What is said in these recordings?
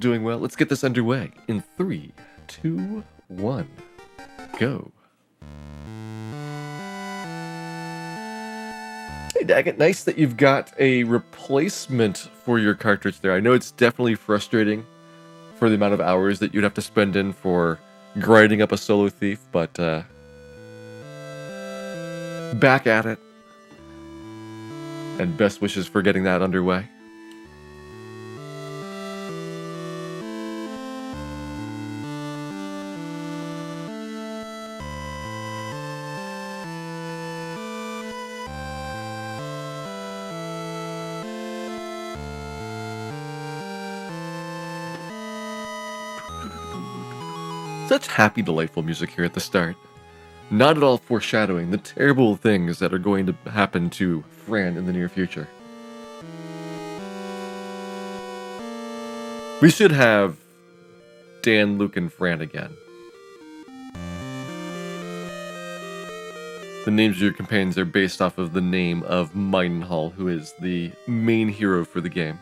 Doing well. Let's get this underway in 3, 2, 1, go. Hey, Daggett, nice that you've got a replacement for your cartridge there. I know it's definitely frustrating for the amount of hours that you'd have to spend in for grinding up a solo thief, but back at it. And best wishes for getting that underway. Such happy, delightful music here at the start. Not at all foreshadowing the terrible things that are going to happen to Fran in the near future. We should have Dan, Luke, and Fran again. The names of your companions are based off of the name of Meidenhall, who is the main hero for the game.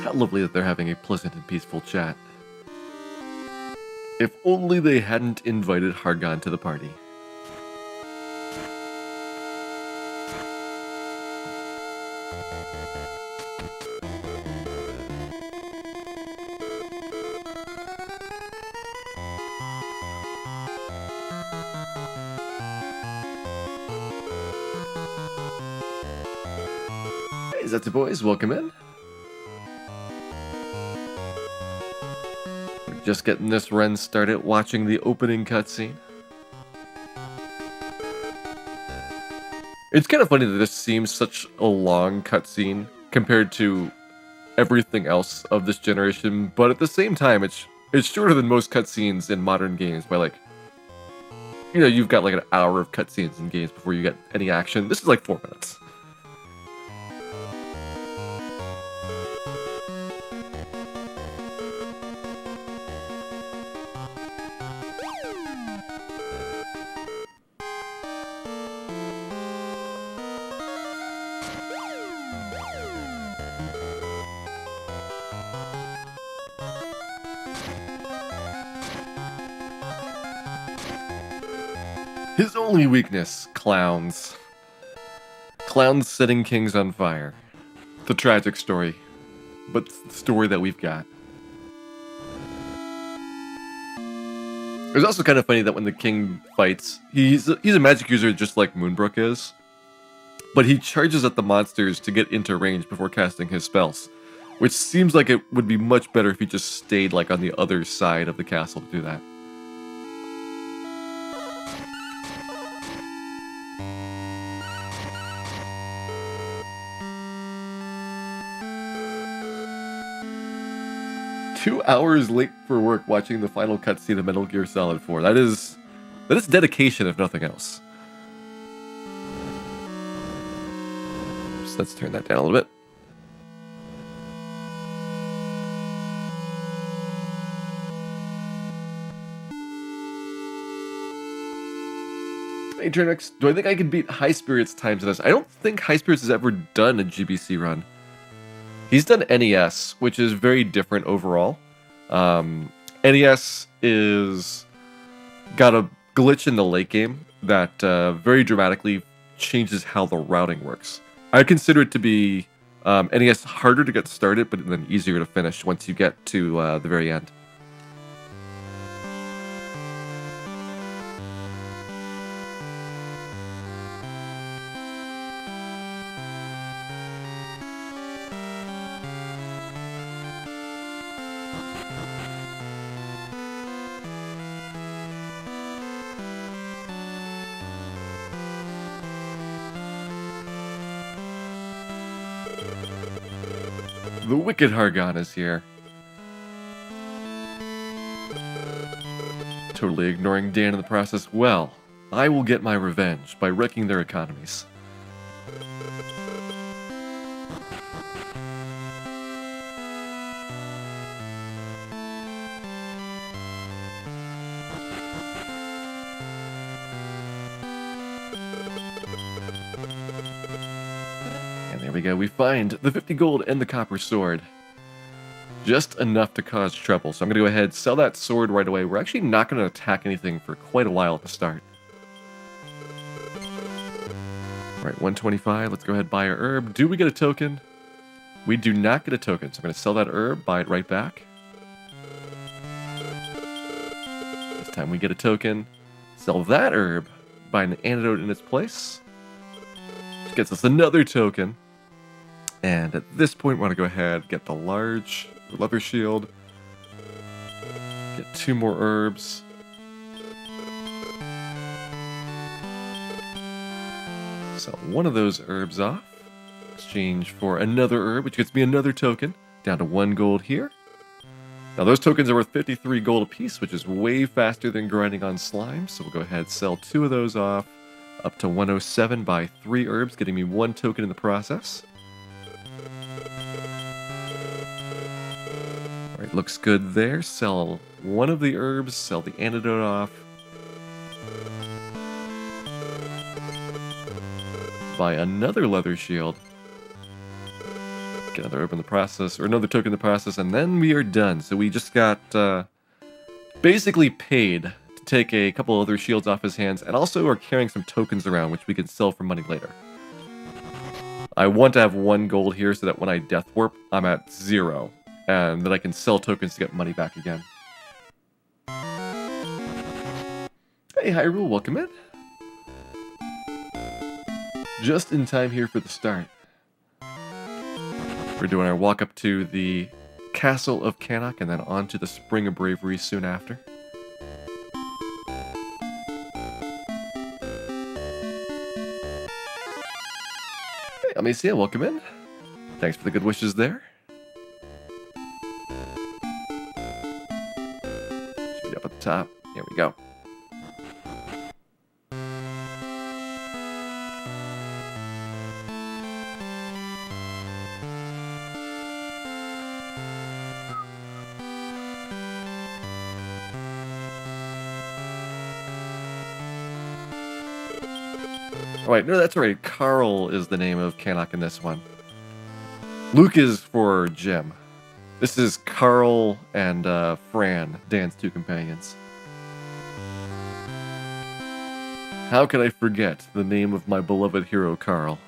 How lovely that they're having a pleasant and peaceful chat. If only they hadn't invited Hargon to the party. Hey, Zetsu boys, welcome in. Just getting this run started, watching the opening cutscene. It's kind of funny that this seems such a long cutscene compared to everything else of this generation, but at the same time, it's shorter than most cutscenes in modern games by like, you've got like an hour of cutscenes in games before you get any action. This is like 4 minutes. 'His only weakness, clowns. Clowns setting kings on fire. The tragic story, but the story that we've got. It's also kind of funny that when the king fights, he's a magic user just like Moonbrook is, but he charges at the monsters to get into range before casting his spells, which seems like it would be much better if he just stayed like on the other side of the castle to do that. Two hours late for work watching the final cutscene of Metal Gear Solid 4. That is dedication, if nothing else. So let's turn that down a little bit. Hey, Turnix, do I think I can beat High Spirits times this? I don't think High Spirits has ever done a GBC run. He's done NES, which is very different overall. NES is got a glitch in the late game that very dramatically changes how the routing works. I consider it to be NES harder to get started, but then easier to finish once you get to the very end. The wicked Hargon is here. Totally ignoring Dan in the process. Well, I will get my revenge by wrecking their economies. we go. We find the 50 gold and the copper sword. Just enough to cause trouble. So I'm going to go ahead and sell that sword right away. We're actually not going to attack anything for quite a while at the start. All right, 125. Let's go ahead and buy our herb. Do we get a token? We do not get a token. So I'm going to sell that herb, buy it right back. This time we get a token. Sell that herb, buy an antidote in its place. Which gets us another token. And at this point, we want to go ahead and get the large leather shield. Get 2 more herbs. Sell one of those herbs off. Exchange for another herb, which gets me another token. Down to 1 gold here. Now those tokens are worth 53 gold apiece, which is way faster than grinding on slime. So we'll go ahead and sell 2 of those off. Up to 107, buy 3 herbs, getting me 1 token in the process. Alright, looks good there. Sell 1 of the herbs, sell the antidote off. Buy another leather shield. Get another herb in the process, or another token in the process, and then we are done. So we just got basically paid to take a couple other shields off his hands, and also are carrying some tokens around, which we can sell for money later. I want to have 1 gold here so that when I death warp, I'm at 0. And then I can sell tokens to get money back again. Hey, Hyrule, welcome in. Just in time here for the start. We're doing our walk up to the Castle of Cannock and then on to the Spring of Bravery soon after. Hey, Amicia, welcome in. Thanks for the good wishes there. Should be up at the top. Here we go. Oh, wait, no, that's right. Carl is the name of Cannock in this one. Luke is for Jim. This is Carl and Fran, Dan's 2 companions. How could I forget the name of my beloved hero, Carl?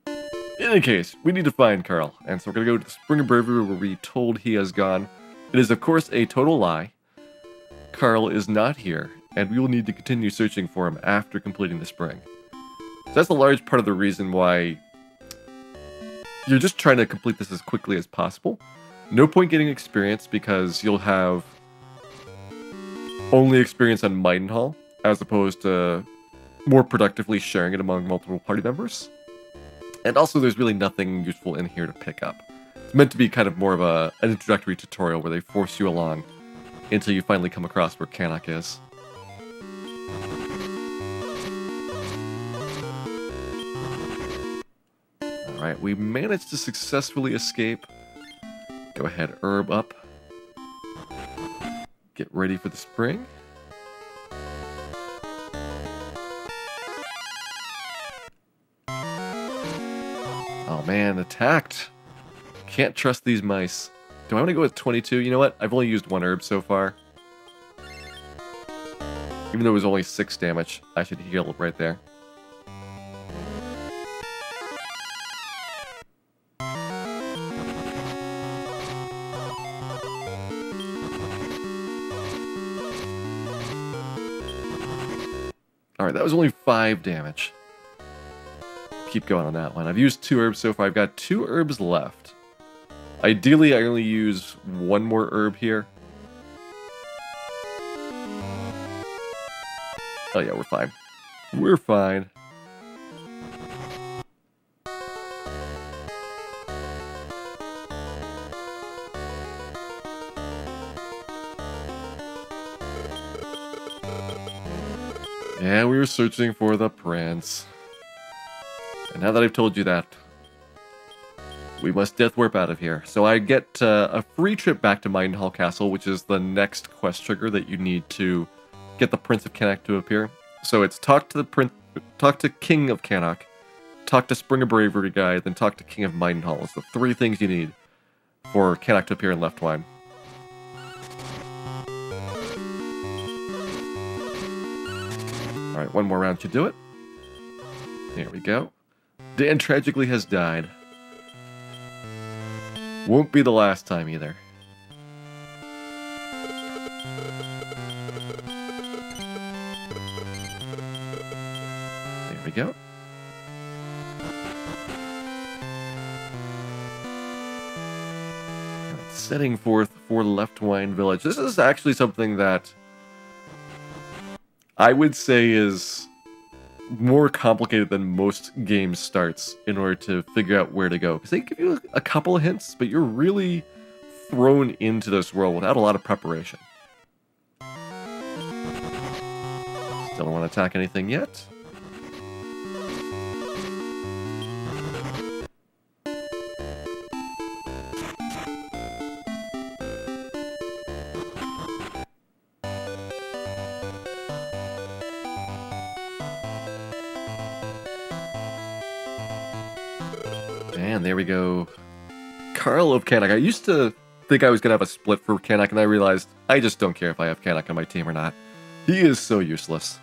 In any case, we need to find Carl, and so we're going to go to the Spring of Bravery where we're told he has gone. It is, of course, a total lie. Carl is not here, and we will need to continue searching for him after completing the spring. So that's a large part of the reason why you're just trying to complete this as quickly as possible. No point getting experience because you'll have only experience on Maidenhall, as opposed to more productively sharing it among multiple party members. And also there's really nothing useful in here to pick up. It's meant to be kind of more of an introductory tutorial where they force you along until you finally come across where Cannock is. Alright, we managed to successfully escape. Go ahead, herb up. Get ready for the spring. Oh man, attacked. Can't trust these mice. Do I want to go with 22? You know what? I've only used 1 herb so far. Even though it was only 6 damage, I should heal right there. Alright, that was only 5 damage. Keep going on that one. I've used 2 herbs so far. I've got 2 herbs left. Ideally, I only use 1 more herb here. Oh yeah, we're fine. We're fine. Yeah, we were searching for the prince. And now that I've told you that, we must death warp out of here. So I get a free trip back to Maidenhall Castle, which is the next quest trigger that you need to get the Prince of Cannock to appear. So it's talk to the Prince talk to King of Cannock, talk to Spring of Bravery guy, then talk to King of Midenhall. It's the 3 things you need for Cannock to appear in Leftwine. Alright, one more round should do it. There we go. Dan tragically has died. Won't be the last time either. There we go. Setting forth for Leftwine Village. This is actually something that I would say is more complicated than most game starts in order to figure out where to go. Because they give you a couple of hints, but you're really thrown into this world without a lot of preparation. Still don't want to attack anything yet. And there we go. Carl of Cannock. I used to think I was going to have a split for Cannock, and I realized I just don't care if I have Cannock on my team or not. He is so useless.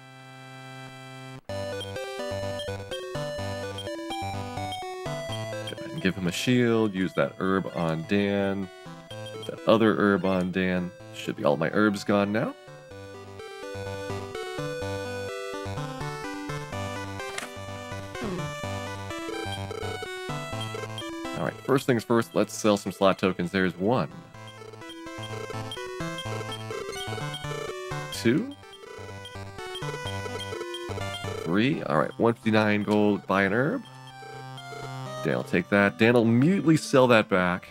Go ahead and give him a shield. Use that herb on Dan. Use that other herb on Dan. Should be all my herbs gone now. Alright, first things first, let's sell some slot tokens. There's 1. 2. 3. Alright, 159 gold, buy an herb. Dan will take that. Dan will immediately sell that back.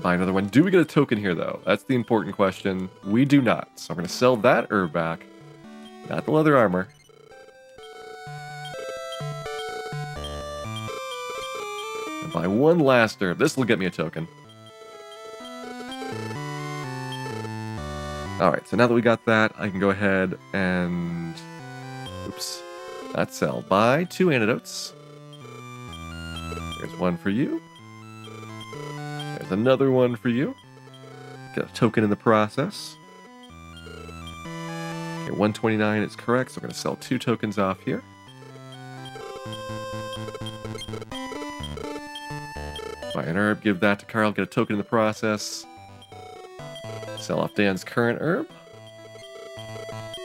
Buy another one. Do we get a token here, though? That's the important question. We do not. So I'm going to sell that herb back. Not the leather armor. Buy one last herb. This will get me a token. Alright, so now that we got that, I can go ahead and... Oops. Not sell. Buy 2 antidotes. There's 1 for you. There's another 1 for you. Get a token in the process. Okay, 129 is correct, so I'm going to sell 2 tokens off here. Buy an herb, give that to Carl, get a token in the process. Sell off Dan's current herb.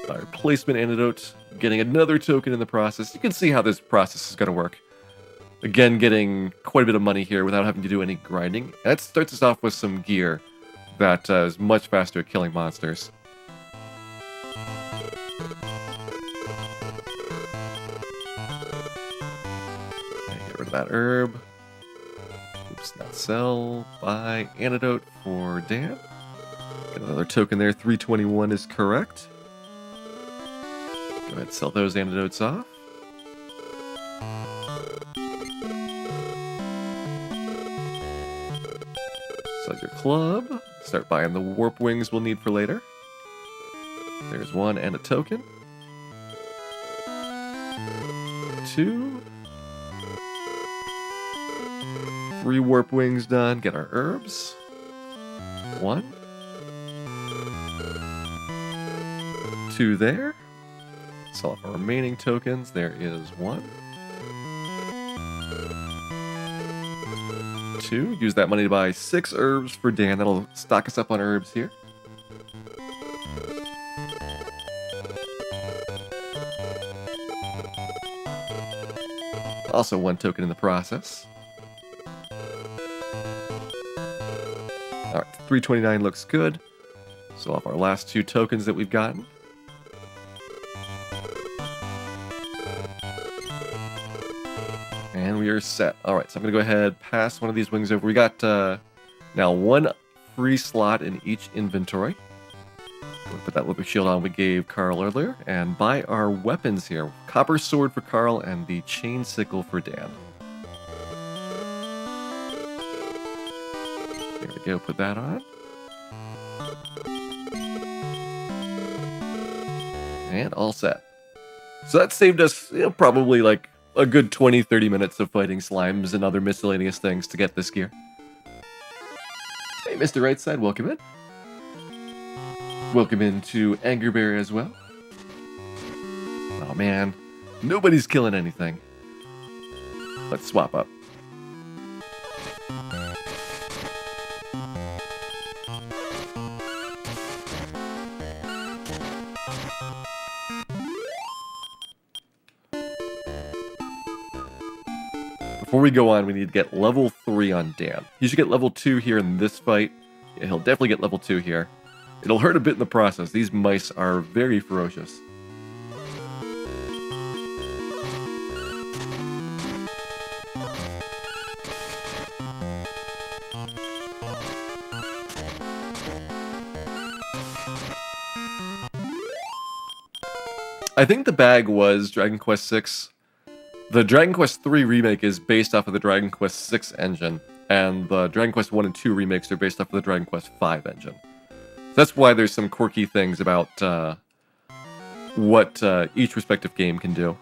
Buy a replacement antidote, getting another token in the process. You can see how this process is going to work. Again, getting quite a bit of money here without having to do any grinding. That starts us off with some gear that is much faster at killing monsters. Okay, get rid of that herb. Oops, not sell. Buy antidote for Dan. Get another token there. 321 is correct. Go ahead and sell those antidotes off. Sell your club. Start buying the warp wings we'll need for later. There's 1 and a token. 2. 3 warp wings done. Get our herbs. 1. 2 there. Sell off our remaining tokens. There is 1. 2. Use that money to buy 6 herbs for Dan. That'll stock us up on herbs here. Also 1 token in the process. Alright, 329 looks good. So off our last 2 tokens that we've gotten. And we are set. Alright, so I'm going to go ahead, pass one of these wings over. We got now 1 free slot in each inventory. We'll put that Liquid Shield on we gave Carl earlier. And buy our weapons here. Copper Sword for Carl and the Chain Sickle for Dan. There we go, put that on. And all set. So that saved us probably like a good 20-30 minutes of fighting slimes and other miscellaneous things to get this gear. Hey, Mr. Rightside, welcome in. Welcome into Anger Bear as well. Oh man, nobody's killing anything. Let's swap up. Before we go on, we need to get level 3 on Dan. He should get level 2 here in this fight. Yeah, he'll definitely get level 2 here. It'll hurt a bit in the process. These mice are very ferocious. I think the bag was Dragon Quest VI. The Dragon Quest III remake is based off of the Dragon Quest VI engine, and the Dragon Quest 1 and 2 remakes are based off of the Dragon Quest V engine. So that's why there's some quirky things about what each respective game can do.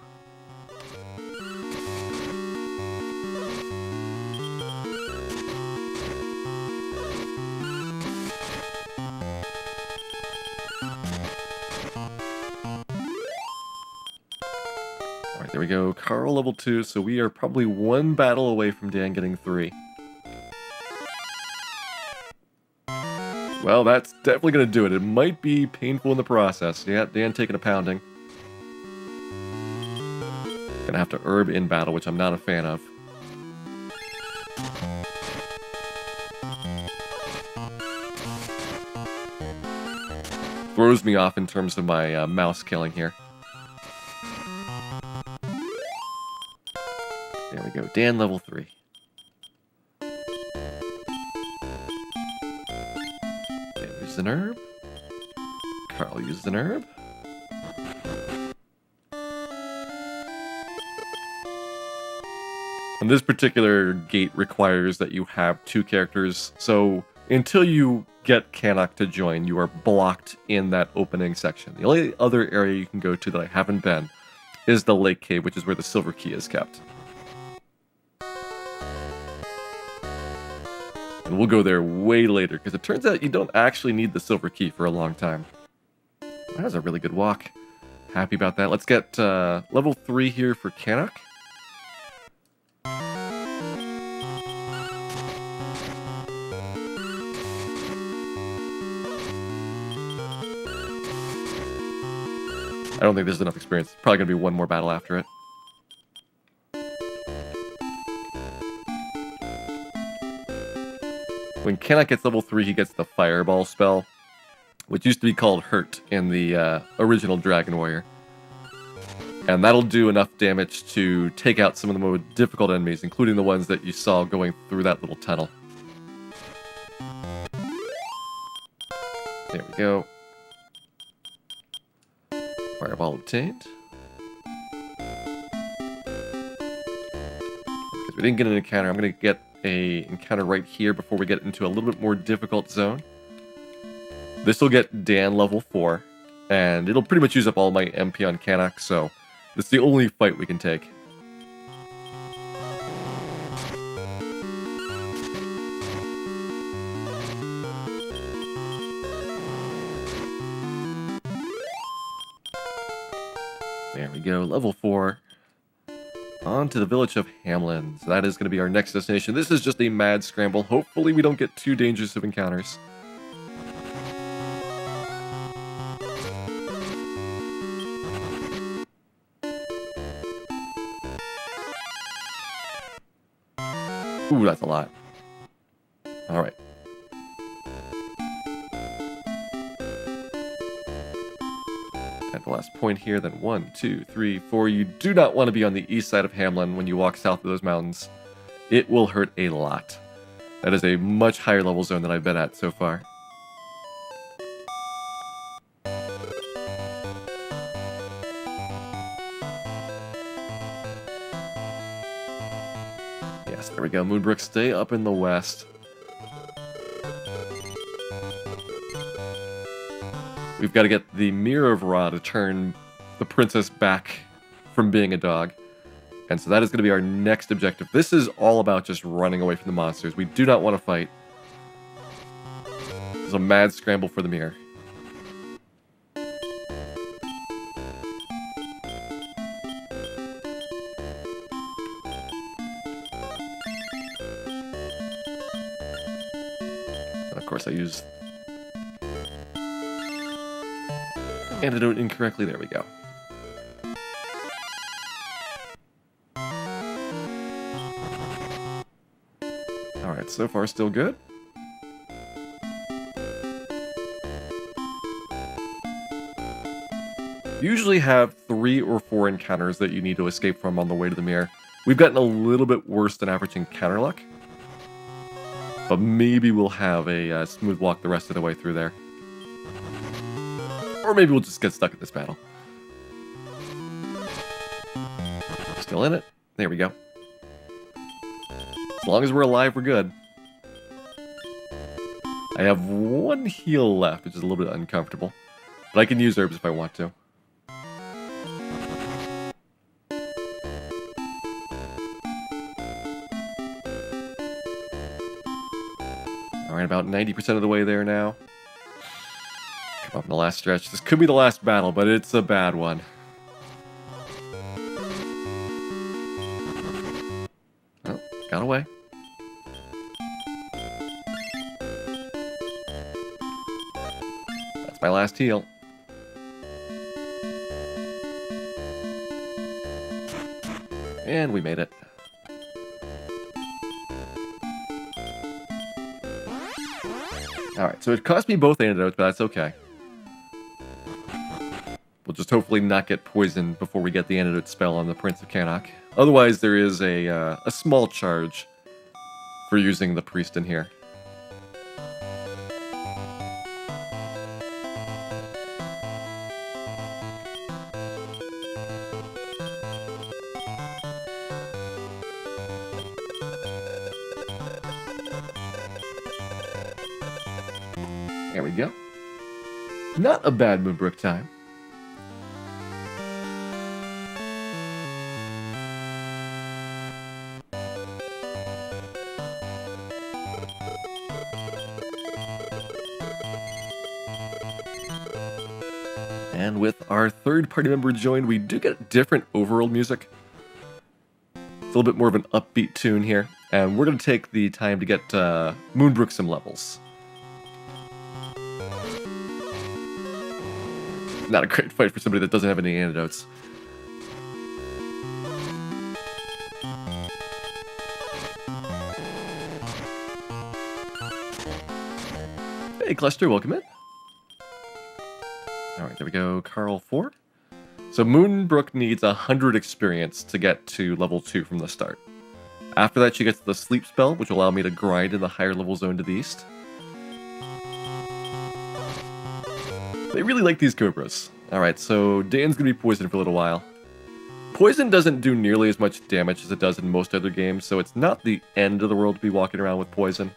There we go, Carl level 2, so we are probably one battle away from Dan getting 3. Well, that's definitely going to do it. It might be painful in the process. Yeah, Dan taking a pounding. Gonna have to herb in battle, which I'm not a fan of. Throws me off in terms of my mouse killing here. There we go, Dan level 3. Dan uses an herb. Carl uses an herb. And this particular gate requires that you have 2 characters, so until you get Canuck to join, you are blocked in that opening section. The only other area you can go to that I haven't been is the Lake Cave, which is where the Silver Key is kept. And we'll go there way later, because it turns out you don't actually need the Silver Key for a long time. That was a really good walk. Happy about that. Let's get level 3 here for Canuck. I don't think there's enough experience. Probably going to be one more battle after it. When Canuck gets level 3, he gets the Fireball spell, which used to be called Hurt in the original Dragon Warrior. And that'll do enough damage to take out some of the more difficult enemies, including the ones that you saw going through that little tunnel. There we go. Fireball obtained. Because we didn't get an encounter, I'm going to get an encounter right here before we get into a little bit more difficult zone. This will get Dan level 4, and it'll pretty much use up all my MP on Canuck, so this is the only fight we can take. There we go, level 4. On to the village of Hamlin. So that is going to be our next destination. This is just a mad scramble. Hopefully we don't get too dangerous of encounters. Ooh, that's a lot. Alright. At the last point here, then 1, 2, 3, 4. You do not want to be on the east side of Hamlin when you walk south of those mountains. It will hurt a lot. That is a much higher level zone than I've been at so far. Yes, there we go. Moonbrook, stay up in the west. We've got to get the Mirror of Ra to turn the princess back from being a dog. And so that is going to be our next objective. This is all about just running away from the monsters. We do not want to fight. There's a mad scramble for the mirror. And of course I used antidote incorrectly. There we go. Alright, so far still good. You usually have 3 or 4 encounters that you need to escape from on the way to the mirror. We've gotten a little bit worse than average encounter luck, but maybe we'll have a smooth walk the rest of the way through there. Or maybe we'll just get stuck in this battle. Still in it. There we go. As long as we're alive, we're good. I have 1 heal left, which is a little bit uncomfortable. But I can use herbs if I want to. Alright, about 90% of the way there now. Come up in the last stretch. This could be the last battle, but it's a bad one. Oh, got away. That's my last heal. And we made it. Alright, so it cost me both antidotes, but that's okay. We'll just hopefully not get poisoned before we get the antidote spell on the Prince of Cannock. Otherwise, there is a small charge for using the priest in here. There we go. Not a bad Moonbrook time. And with our third party member joined, we do get different overworld music. It's a little bit more of an upbeat tune here. And we're going to take the time to get Moonbrook some levels. Not a great fight for somebody that doesn't have any antidotes. Hey, Cluster, welcome in. Alright, there we go. Carl 4. So Moonbrook needs 100 experience to get to level 2 from the start. After that, she gets the sleep spell, which will allow me to grind in the higher level zone to the east. They really like these Cobras. Alright, so Dan's going to be poisoned for a little while. Poison doesn't do nearly as much damage as it does in most other games, so it's not the end of the world to be walking around with poison.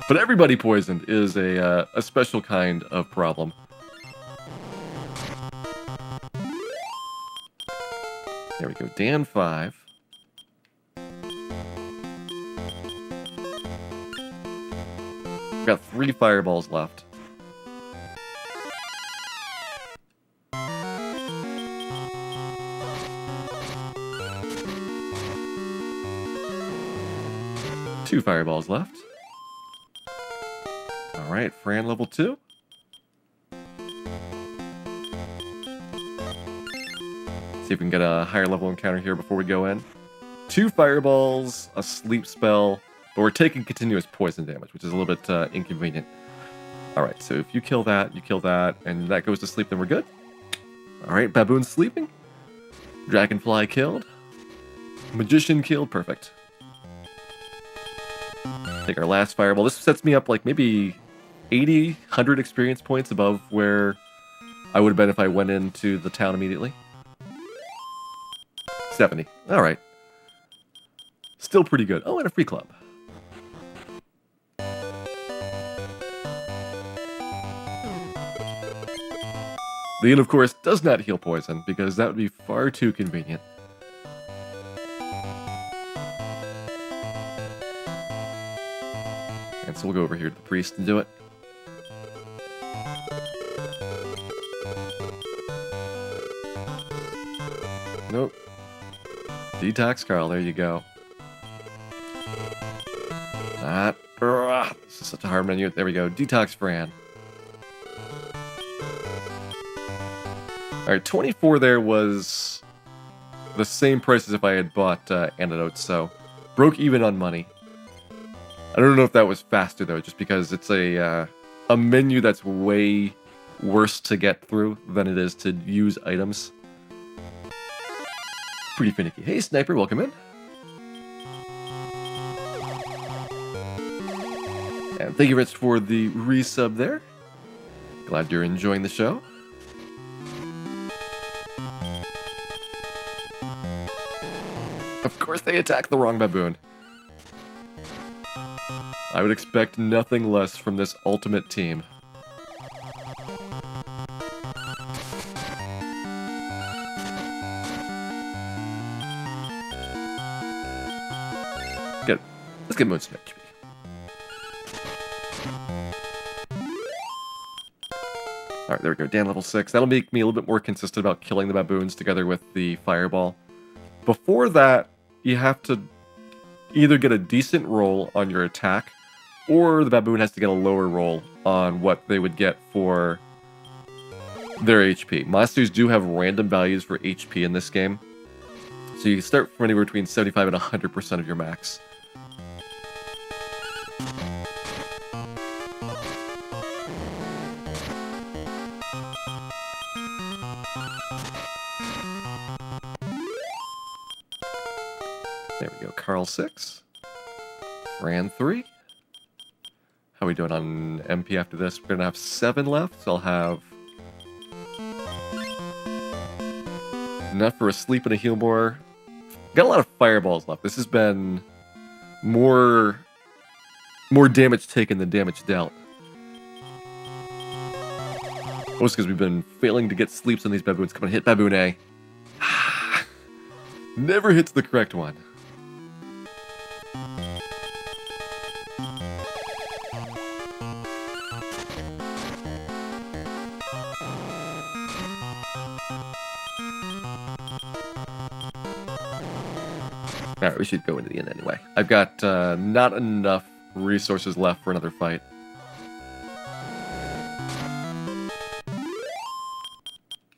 But everybody poisoned is a special kind of problem. There we go, Dan 5. We've got 3 fireballs left. Two fireballs left. Alright, Fran level 2. See if we can get a higher level encounter here before we go in. 2 fireballs, a sleep spell, but we're taking continuous poison damage, which is a little bit inconvenient. Alright, so if you kill that, and that goes to sleep, then we're good. Alright, Baboon sleeping. Dragonfly killed. Magician killed, perfect. Take our last fireball. This sets me up like maybe 80, 100 experience points above where I would have been if I went into the town immediately. 70. Alright. Still pretty good. Oh, and a free club. The inn, of course, does not heal poison, because that would be far too convenient. And so we'll go over here to the priest and do it. Nope. Detox Carl, there you go. This is such a hard menu. There we go. Detox Fran. Alright, 24 there was the same price as if I had bought antidotes, so broke even on money. I don't know if that was faster though, just because it's a menu that's way worse to get through than it is to use items. Pretty finicky. Hey Sniper, welcome in. And thank you, Rich, for the resub there. Glad you're enjoying the show. Of course they attack the wrong baboon. I would expect nothing less from this ultimate team. Let's get most of HP. Alright, there we go. Dan level 6. That'll make me a little bit more consistent about killing the baboons together with the fireball. Before that, you have to either get a decent roll on your attack, or the baboon has to get a lower roll on what they would get for their HP. Monsters do have random values for HP in this game, so you start from anywhere between 75 and 100% of your max. There we go. Carl 6. Fran 3. How are we doing on MP after this? We're going to have 7 left, so I'll have enough for a sleep and a heal more. Got a lot of fireballs left. This has been more damage taken than damage dealt. Most because we've been failing to get sleeps on these baboons. Come on, hit baboon A. Never hits the correct one. Alright, we should go into the inn anyway. I've got not enough resources left for another fight.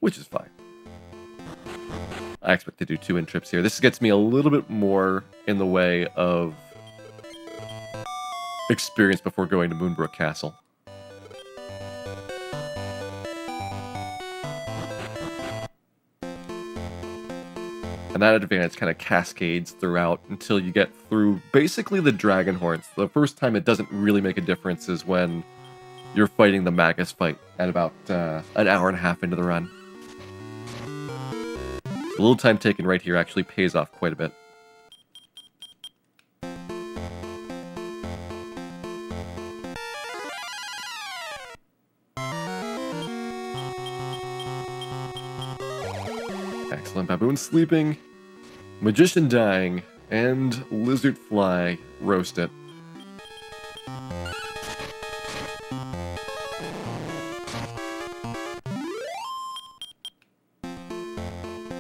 Which is fine. I expect to do 2 inn trips here. This gets me a little bit more in the way of experience before going to Moonbrook Castle. And that advantage kind of cascades throughout until you get through basically the Dragon Horns. The first time it doesn't really make a difference is when you're fighting the Magus fight at about an hour and a half into the run. A little time taken right here actually pays off quite a bit. Excellent. Baboon sleeping, Magician dying, and Lizard Fly roasted.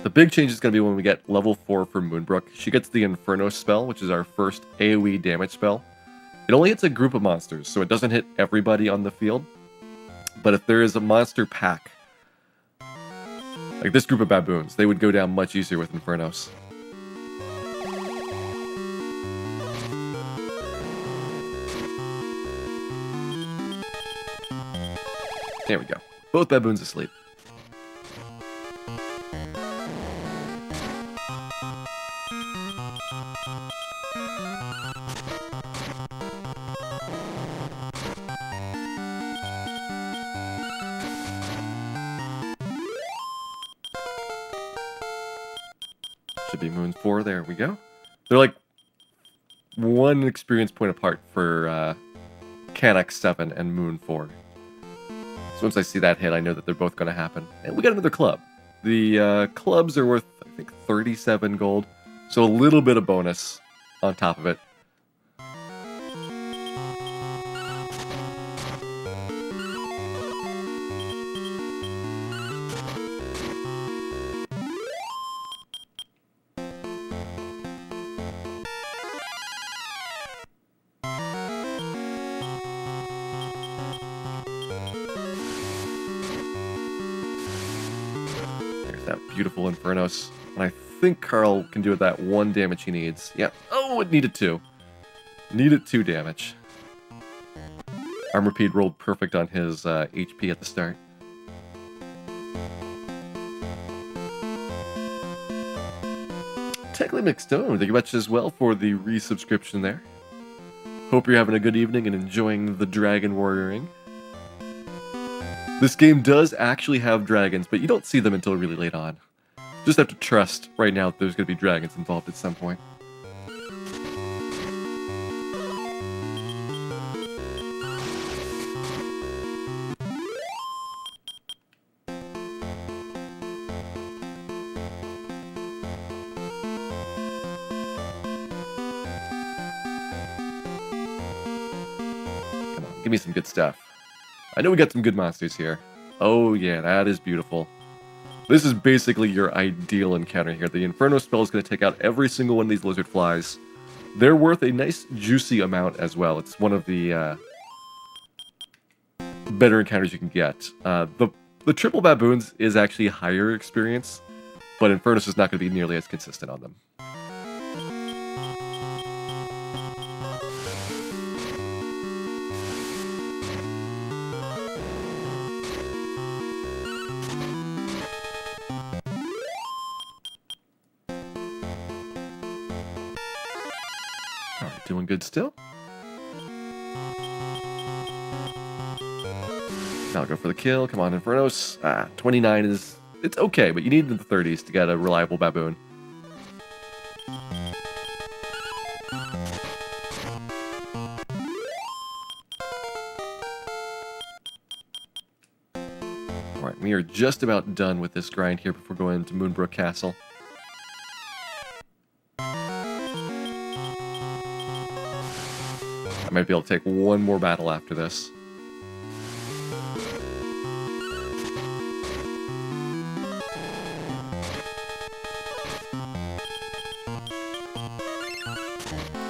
The big change is going to be when we get level 4 for Moonbrook. She gets the Inferno spell, which is our first AoE damage spell. It only hits a group of monsters, so it doesn't hit everybody on the field. But if there is a monster pack, like this group of baboons, they would go down much easier with Infernos. There we go. Both baboons asleep. Should be Moon 4, there we go. They're like 1 experience point apart for Canuck 7 and Moon 4. So once I see that hit, I know that they're both going to happen. And we got another club. The clubs are worth, I think, 37 gold. So a little bit of bonus on top of it. That beautiful Infernos. And I think Carl can do that 1 damage he needs. Yeah. Oh, it needed 2. Needed 2 damage. Armorpede rolled perfect on his HP at the start. Technically Mixed Stone, thank you much as well for the resubscription there. Hope you're having a good evening and enjoying the Dragon Warrioring. This game does actually have dragons, but you don't see them until really late on. Just have to trust right now that there's going to be dragons involved at some point. Come on, give me some good stuff. I know we got some good monsters here. Oh yeah, that is beautiful. This is basically your ideal encounter here. The Inferno spell is going to take out every single one of these lizard flies. They're worth a nice juicy amount as well. It's one of the better encounters you can get. The triple baboons is actually higher experience, but Infernos is not going to be nearly as consistent on them. Alright, doing good still. Now I'll go for the kill. Come on, Infernos. 29 is... It's okay, but you need in the 30s to get a reliable baboon. Alright, we are just about done with this grind here before going into Moonbrook Castle. I might be able to take one more battle after this.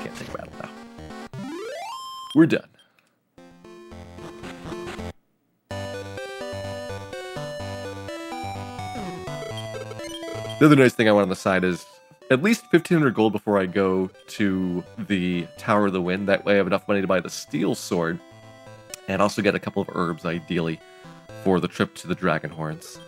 Can't take battle now. We're done. The other nice thing I want on the side is at least 1,500 gold before I go to the Tower of the Wind. That way I have enough money to buy the steel sword and also get a couple of herbs, ideally, for the trip to the Dragon Horns.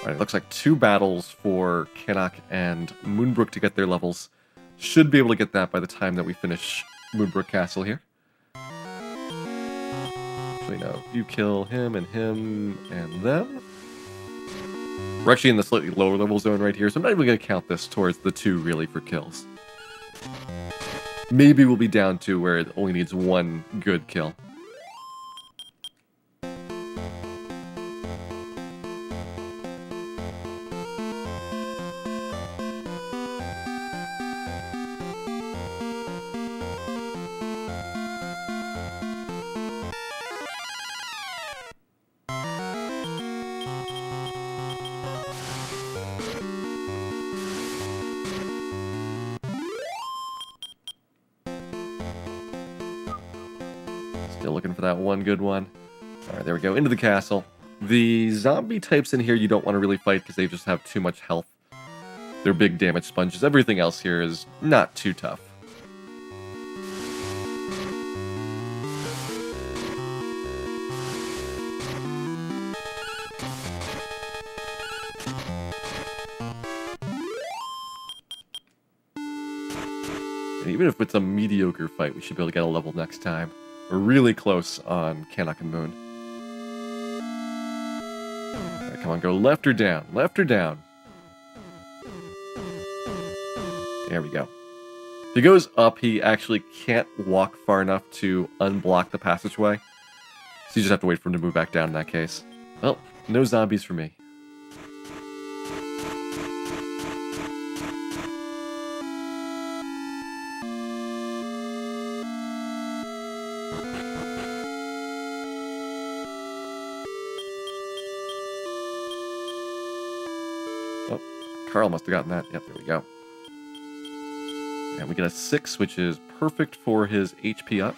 Alright, it looks like 2 battles for Canuck and Moonbrook to get their levels. Should be able to get that by the time that we finish Moonbrook Castle here. Actually, no. You kill him and them. We're actually in the slightly lower level zone right here, so I'm not even going to count this towards the 2, really, for kills. Maybe we'll be down to where it only needs 1 good kill. Still looking for that one good one. Alright, there we go. Into the castle. The zombie types in here you don't want to really fight because they just have too much health. They're big damage sponges. Everything else here is not too tough. And even if it's a mediocre fight, we should be able to get a level next time. We're really close on Canuck and Moon. Alright, come on, go left or down. Left or down. There we go. If he goes up, he actually can't walk far enough to unblock the passageway. So you just have to wait for him to move back down in that case. Well, no zombies for me. Oh, Carl must have gotten that. Yep, there we go. And we get a 6, which is perfect for his HP up.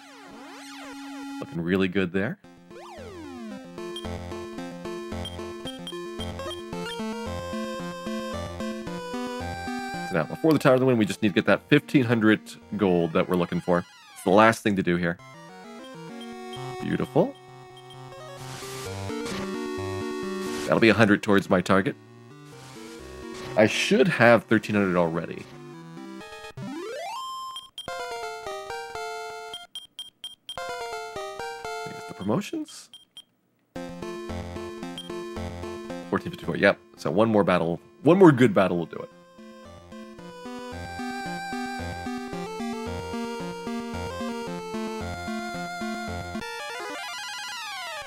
Looking really good there. So now, before the Tower of the Wind, we just need to get that 1,500 gold that we're looking for. It's the last thing to do here. Beautiful. That'll be 100 towards my target. I should have 1,300 already. Promotions? 1454, yep. So one more battle, one more good battle will do it.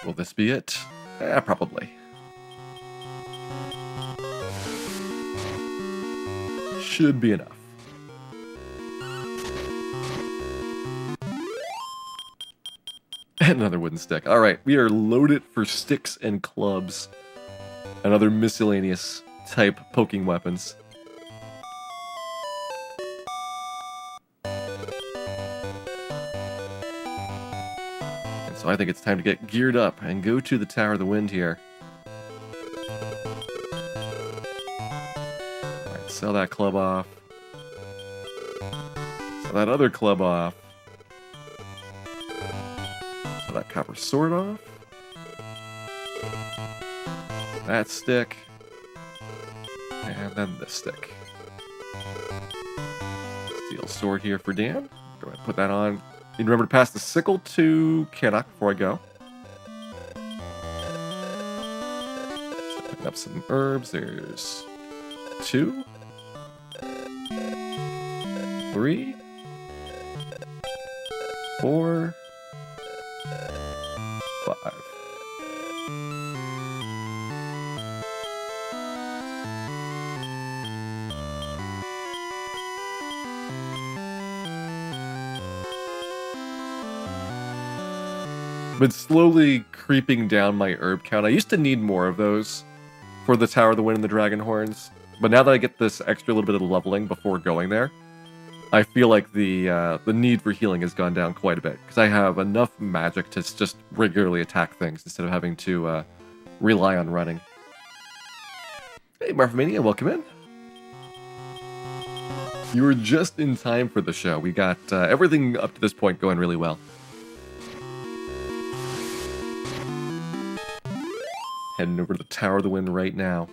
Will this be it? Probably. Should be enough. Another wooden stick. Alright, we are loaded for sticks and clubs. And other miscellaneous type poking weapons. And so I think it's time to get geared up and go to the Tower of the Wind here. Alright, sell that club off. Sell that other club off. That copper sword off. That stick. And then this stick. Steel sword here for Dan. Go ahead and put that on. Need to remember to pass the sickle to Canuck before I go. Picking up some herbs. There's 2. 3. 4. 5. Been slowly creeping down my herb count. I used to need more of those for the Tower of the Wind and the Dragon Horns, but now that I get this extra little bit of leveling before going there, I feel like the need for healing has gone down quite a bit, because I have enough magic to just regularly attack things instead of having to rely on running. Hey, Marfmania, welcome in. You were just in time for the show. We got everything up to this point going really well. Heading over to the Tower of the Wind right now.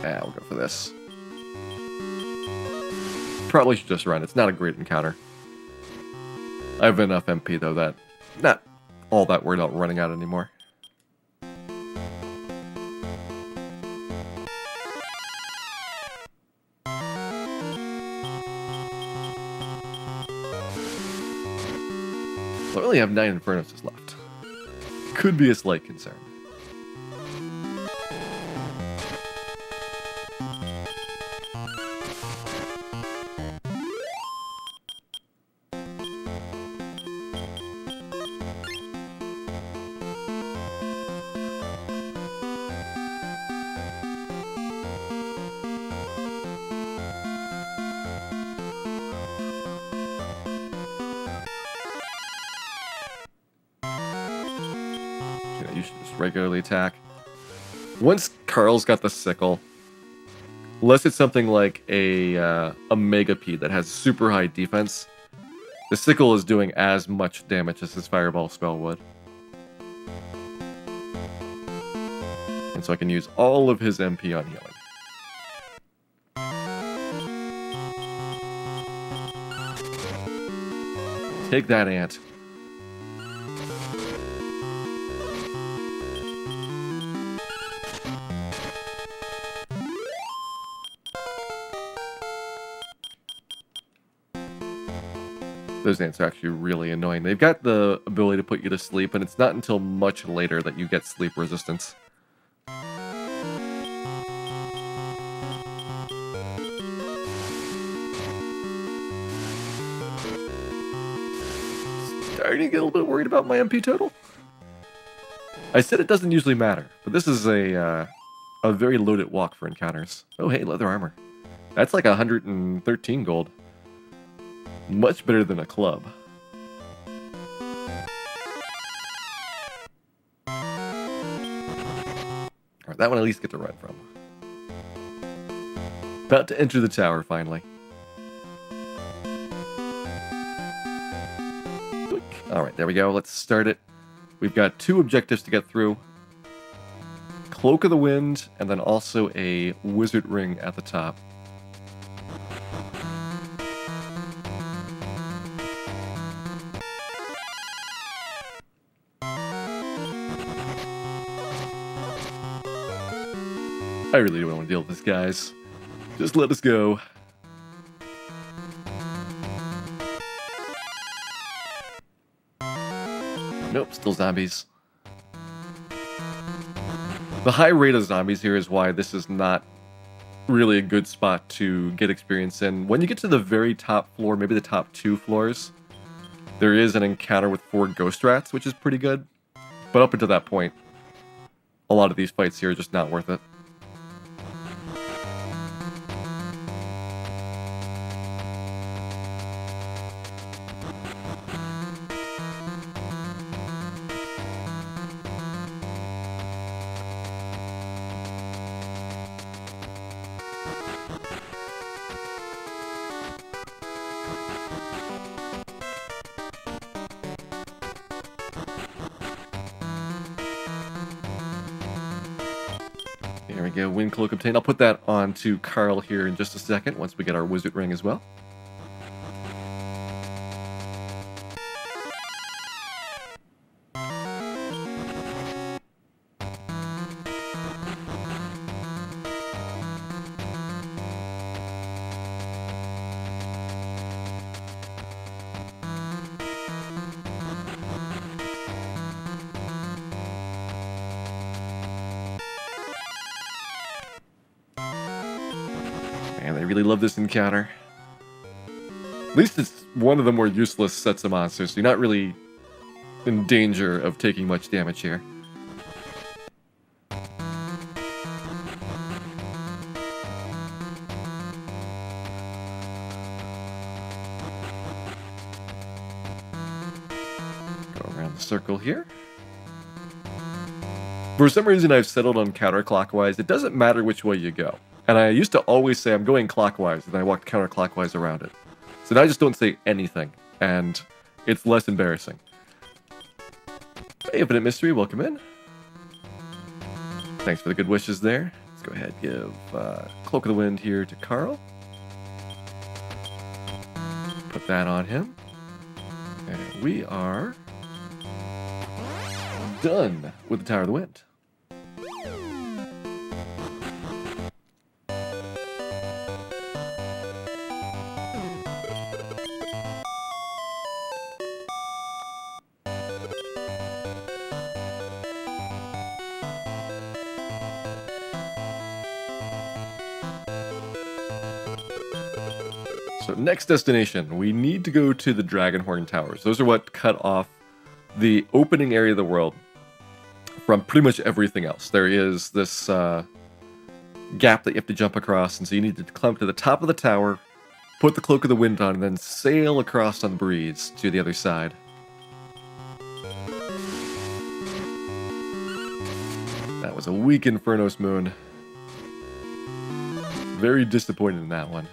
Yeah, we'll go for this. Probably should just run. It's not a great encounter. I have enough MP, though, that not all that worried about running out anymore. I only have 9 Infernos left. Could be a slight concern. You should just regularly attack. Once Carl's got the sickle, unless it's something like a Mega P that has super high defense, the sickle is doing as much damage as his fireball spell would. And so I can use all of his MP on healing. Take that, ant. Those ants are actually really annoying. They've got the ability to put you to sleep, and it's not until much later that you get sleep resistance. Starting to get a little bit worried about my MP total. I said it doesn't usually matter, but this is a very loaded walk for encounters. Oh, hey, leather armor. That's like 113 gold. Much better than a club. Alright, that one at least get to run from. About to enter the tower, finally. Alright, there we go. Let's start it. We've got 2 objectives to get through. Cloak of the Wind, and then also a wizard ring at the top. I really don't want to deal with this, guys. Just let us go. Nope, still zombies. The high rate of zombies here is why this is not really a good spot to get experience in. When you get to the very top floor, maybe the top 2 floors, there is an encounter with 4 ghost rats, which is pretty good. But up until that point, a lot of these fights here are just not worth it. There we go, Wind Cloak obtained. I'll put that on to Carl here in just a second, once we get our wizard ring as well. Man, I really love this encounter. At least it's one of the more useless sets of monsters, so you're not really in danger of taking much damage here. Go around the circle here. For some reason, I've settled on counterclockwise. It doesn't matter which way you go. And I used to always say I'm going clockwise, and then I walked counterclockwise around it. So now I just don't say anything, and it's less embarrassing. Hey, Infinite Mystery, welcome in. Thanks for the good wishes there. Let's go ahead and give Cloak of the Wind here to Carl. Put that on him. And we are done with the Tower of the Wind. So next destination, we need to go to the Dragonhorn Towers. Those are what cut off the opening area of the world from pretty much everything else. There is this gap that you have to jump across, and so you need to climb to the top of the tower, put the Cloak of the Wind on, and then sail across on the breeze to the other side. That was a weak Infernos Moon. Very disappointed in that one.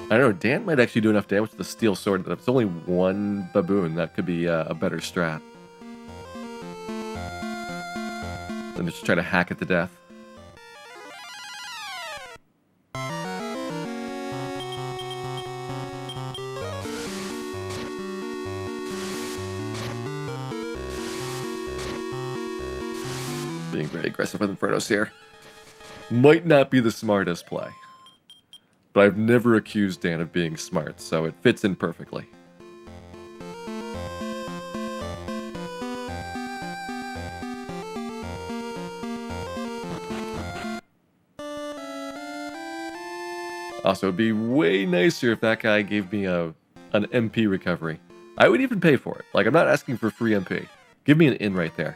I don't know, Dan might actually do enough damage with the steel sword, but if it's only one baboon, that could be a better strat than just try to hack it to death. Being very aggressive with Infernos here. Might not be the smartest play. But I've never accused Dan of being smart, so it fits in perfectly. Also, it'd be way nicer if that guy gave me an MP recovery. I would even pay for it. Like, I'm not asking for free MP. Give me an in right there.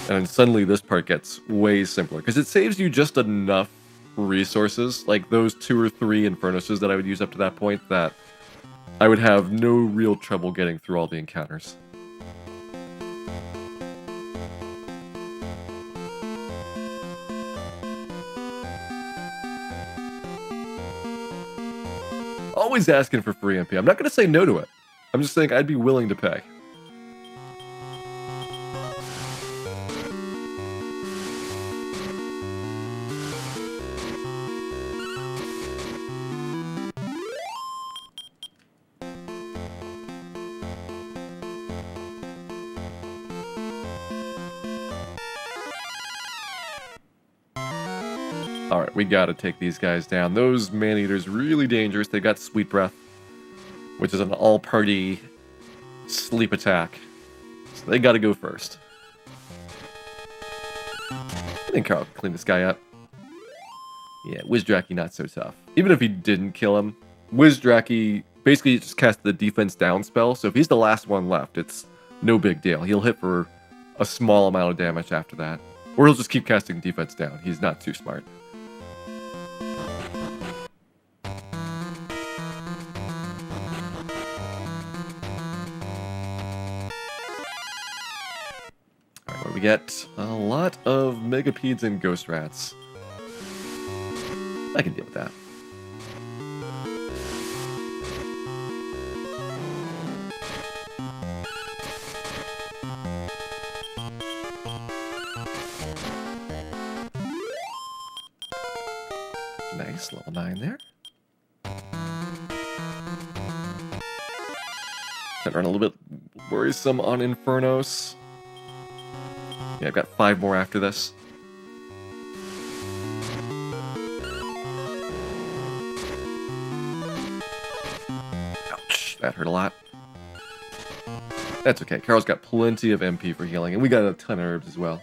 And then suddenly this part gets way simpler, because it saves you just enough resources, like those 2 or 3 Infernoses that I would use up to that point, that I would have no real trouble getting through all the encounters. Always asking for free MP. I'm not going to say no to it. I'm just saying I'd be willing to pay. Alright, we gotta take these guys down. Those man-eaters really dangerous. They got Sweet Breath, which is an all-party sleep attack. So they gotta go first. I think Carl can clean this guy up. Yeah, Wizdracky not so tough. Even if he didn't kill him, Wizdracky basically just cast the defense down spell, so if he's the last one left, it's no big deal. He'll hit for a small amount of damage after that. Or he'll just keep casting defense down. He's not too smart. We get a lot of Megapedes and Ghost Rats. I can deal with that. Nice, level 9 there. Gonna run a little bit worrisome on Infernos. Yeah, I've got 5 more after this. Ouch, that hurt a lot. That's okay, Carl's got plenty of MP for healing, and we got a ton of herbs as well.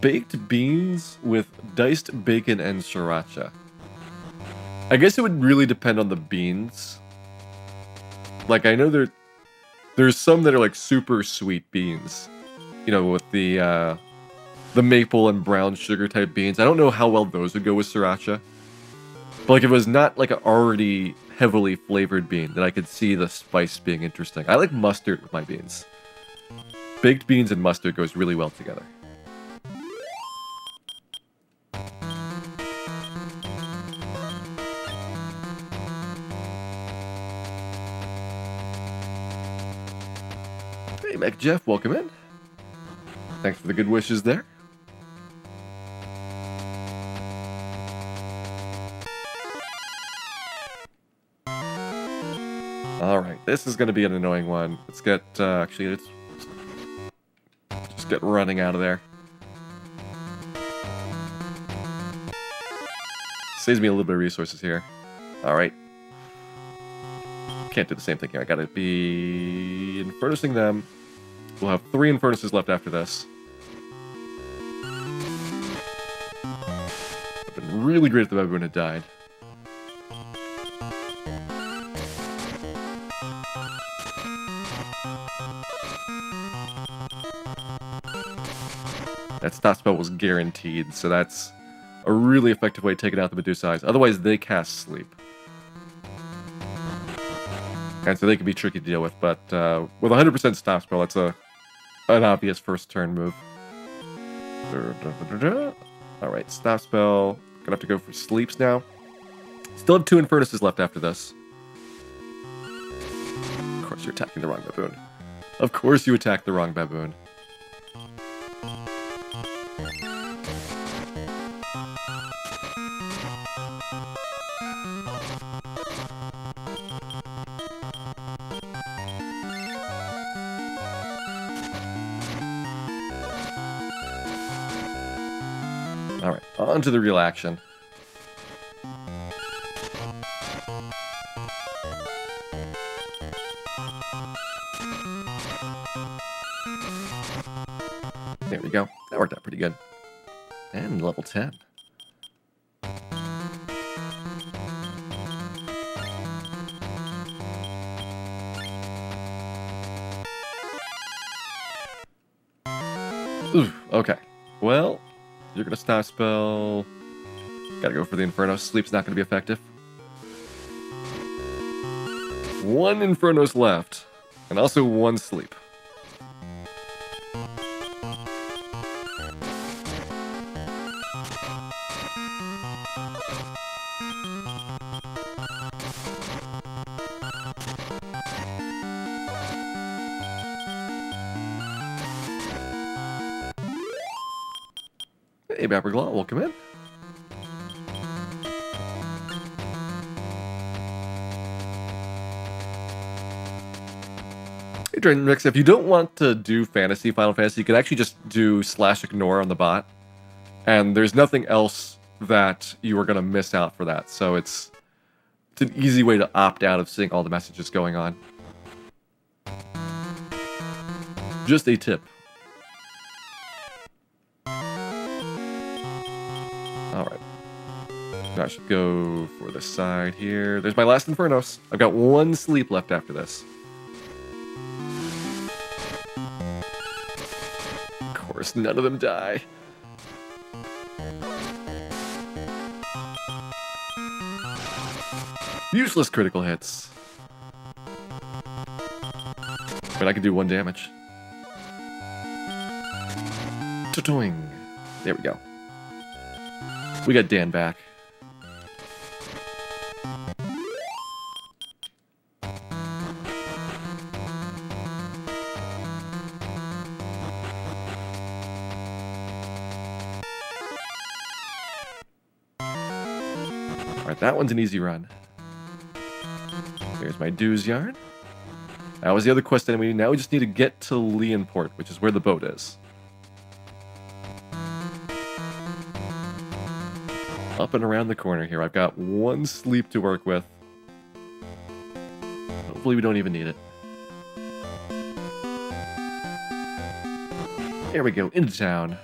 Baked beans with diced bacon and sriracha. I guess it would really depend on the beans. Like, I know there's some that are like super sweet beans. You know, with the maple and brown sugar type beans. I don't know how well those would go with sriracha. But like, if it was not like an already heavily flavored bean, then I could see the spice being interesting. I like mustard with my beans. Baked beans and mustard goes really well together. Hey, Mac Jeff, welcome in. Thanks for the good wishes there. Alright, this is going to be an annoying one. Let's get, actually, let's just get running out of there. Saves me a little bit of resources here. Alright. Can't do the same thing here. I gotta be Infernosing them. We'll have 3 Infernoses left after this. It's been really great if the baboon had died. That stop spell was guaranteed, so that's a really effective way of taking out the Medusai's. Otherwise, they cast Sleep. And so they can be tricky to deal with, but with 100% stop spell, that's an obvious first turn move. Alright, stop spell. Gonna have to go for sleeps now. Still have 2 Infernoses left after this. Of course, you're attacking the wrong baboon. Of course you attacked the wrong baboon. Alright, on to the real action. There we go. That worked out pretty good. And level 10. Ooh, okay. Well, you're gonna stop spell. Gotta go for the Inferno. Sleep's not gonna be effective. One Inferno's left. And also one sleep. Hey, Bapperglaw, welcome in. Hey, Dragon Mix, if you don't want to do Final Fantasy, you can actually just do /ignore on the bot. And there's nothing else that you are going to miss out for that. So it's an easy way to opt out of seeing all the messages going on. Just a tip. Alright. I should go for the side here. There's my last Infernos. I've got one sleep left after this. Of course, none of them die. Useless critical hits. But I can do 1 damage. Totoing. There we go. We got Dan back. Alright, that one's an easy run. There's my dues yarn. That was the other quest enemy. Now we just need to get to Leonport, which is where the boat is. Up and around the corner here. I've got 1 sleep to work with. Hopefully we don't even need it. There we go, into town.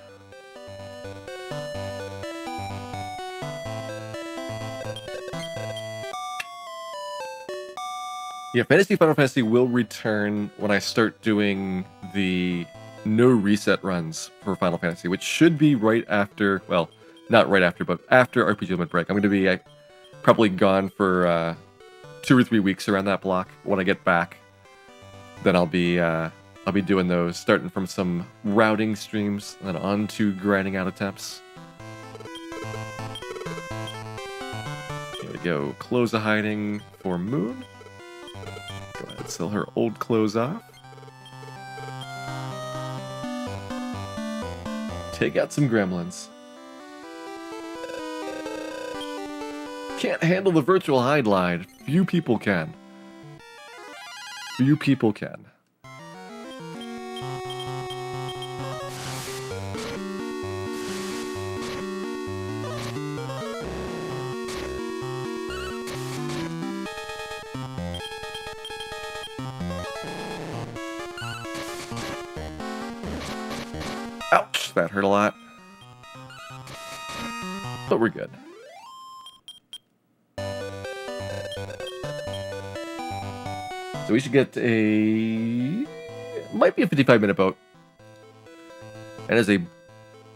Yeah, Final Fantasy will return when I start doing the no reset runs for Final Fantasy, which should be right after, well, not right after, but after RPG Limit Break. I'm going to be probably gone for 2 or 3 weeks around that block. When I get back, then I'll be doing those, starting from some routing streams, and then on to grinding out attempts. Here we go. Clothes of hiding for Moon. Go ahead and sell her old clothes off. Take out some gremlins. Can't handle the virtual hide line. Few people can. Few people can. Ouch, that hurt a lot. But we're good. So we should get might be a 55-minute boat. And is a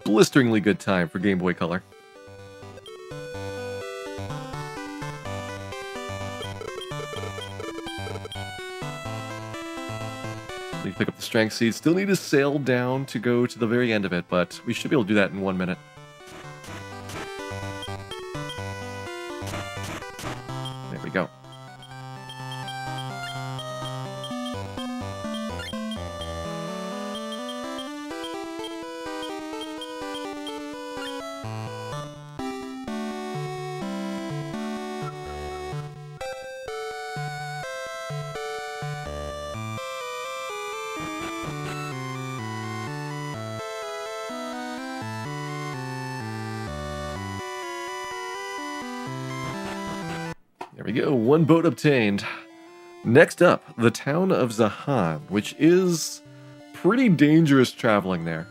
blisteringly good time for Game Boy Color. We pick up the strength seed. Still need to sail down to go to the very end of it, but we should be able to do that in 1 minute. There we go. we go, one boat obtained. Next up, the town of Zahan, which is pretty dangerous traveling there.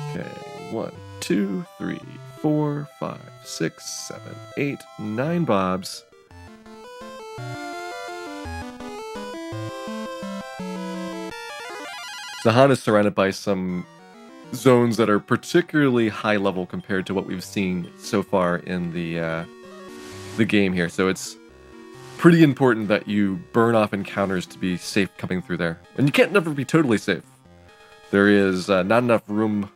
Okay, 1, 2, 3, 4, 5, 6, 7, 8, 9 bobs. Zahan is surrounded by some zones that are particularly high level compared to what we've seen so far in the game here. So it's pretty important that you burn off encounters to be safe coming through there. And you can't never be totally safe. There is not enough room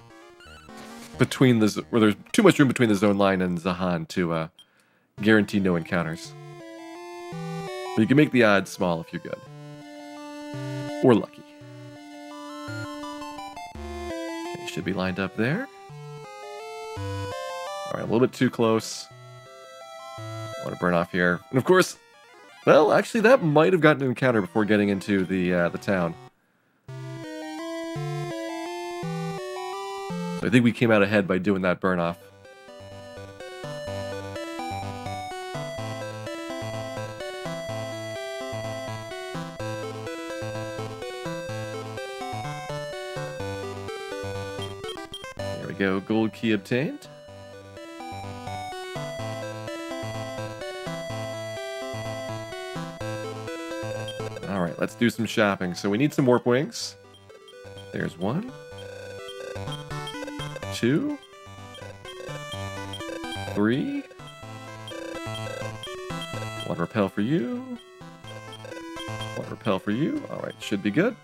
between where there's too much room between the zone line and Zahan to guarantee no encounters. But you can make the odds small if you're good. Or lucky. Okay, should be lined up there. Alright, a little bit too close. I want to burn off here. And of course, well, actually that might have gotten an encounter before getting into the town. So I think we came out ahead by doing that burn off. There we go, gold key obtained. Alright, let's do some shopping. So we need some warp wings. There's 1. 2, 3, 1 repel for you, 1 repel for you. Alright, should be good.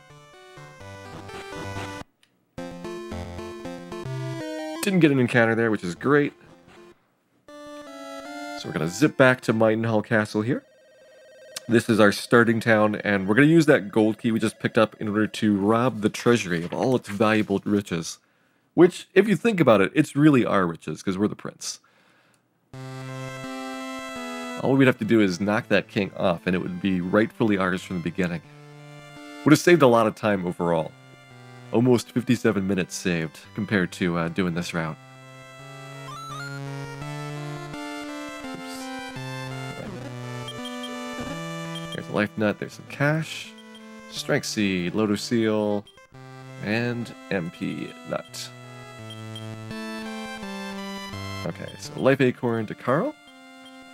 Didn't get an encounter there, which is great. So we're going to zip back to Mightenhall Castle here. This is our starting town, and we're going to use that gold key we just picked up in order to rob the treasury of all its valuable riches. Which, if you think about it, it's really our riches, because we're the prince. All we'd have to do is knock that king off, and it would be rightfully ours from the beginning. Would have saved a lot of time overall. Almost 57 minutes saved, compared to doing this route. Oops. There's a life nut, there's some cash. Strength seed, Lotus seal, and MP nut. Okay, so life acorn to Carl.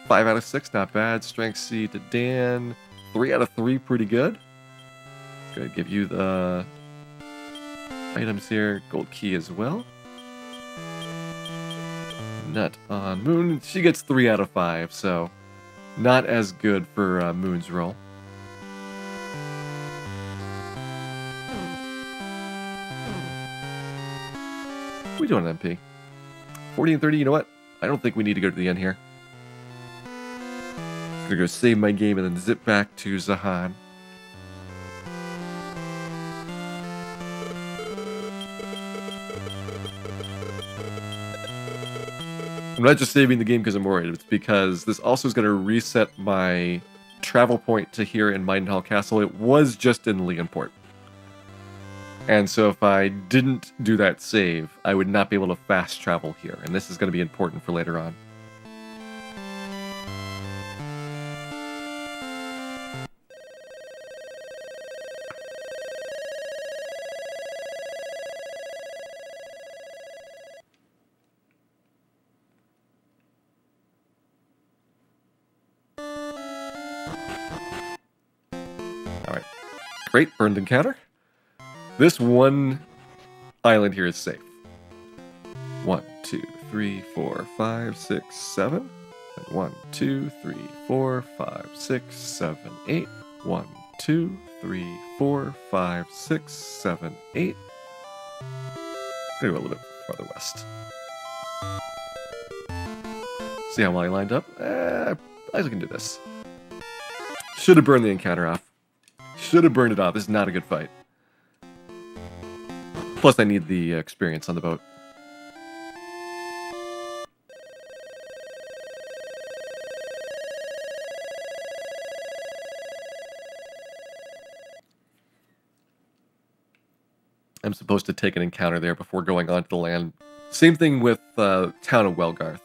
5 out of 6, not bad. Strength seed to Dan. 3 out of 3, pretty good. Gonna give you the items here. Gold key as well. Nut on Moon. She gets 3 out of 5, so not as good for Moon's roll. We do an MP. 40 and 30, you know what? I don't think we need to go to the end here. I'm gonna go save my game and then zip back to Zahan. I'm not just saving the game because I'm worried. It's because this also is going to reset my travel point to here in Mightenhall Castle. It was just in Leonport. And so if I didn't do that save, I would not be able to fast travel here. And this is going to be important for later on. Alright. Great, burned encounter. This one island here is safe. 1, 2, 3, 4, 5, 6, 7. And 1, 2, 3, 4, 5, 6, 7, 8. 1, 2, 3, 4, 5, 6, 7, 8. Maybe a little bit farther west. See how well I lined up? I can do this. Should have burned the encounter off. Should have burned it off. This is not a good fight. Plus, I need the experience on the boat. I'm supposed to take an encounter there before going onto the land. Same thing with Town of Welgarth.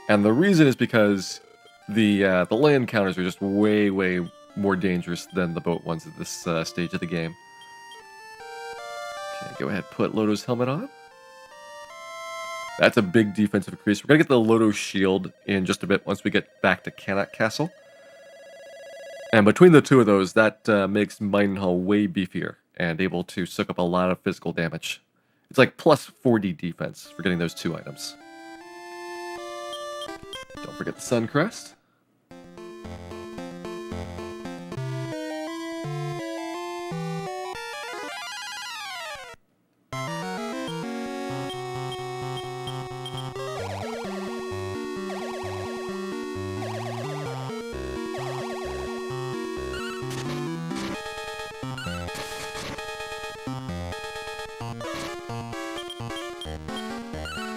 And the reason is because the land counters are just way, way more dangerous than the boat ones at this stage of the game. Okay, go ahead, put Loto's helmet on. That's a big defensive increase. We're going to get the Loto shield in just a bit once we get back to Cannock Castle. And between the two of those, that makes Midenhall way beefier and able to soak up a lot of physical damage. It's like plus 40 defense for getting those two items. Don't forget the Sun Crest.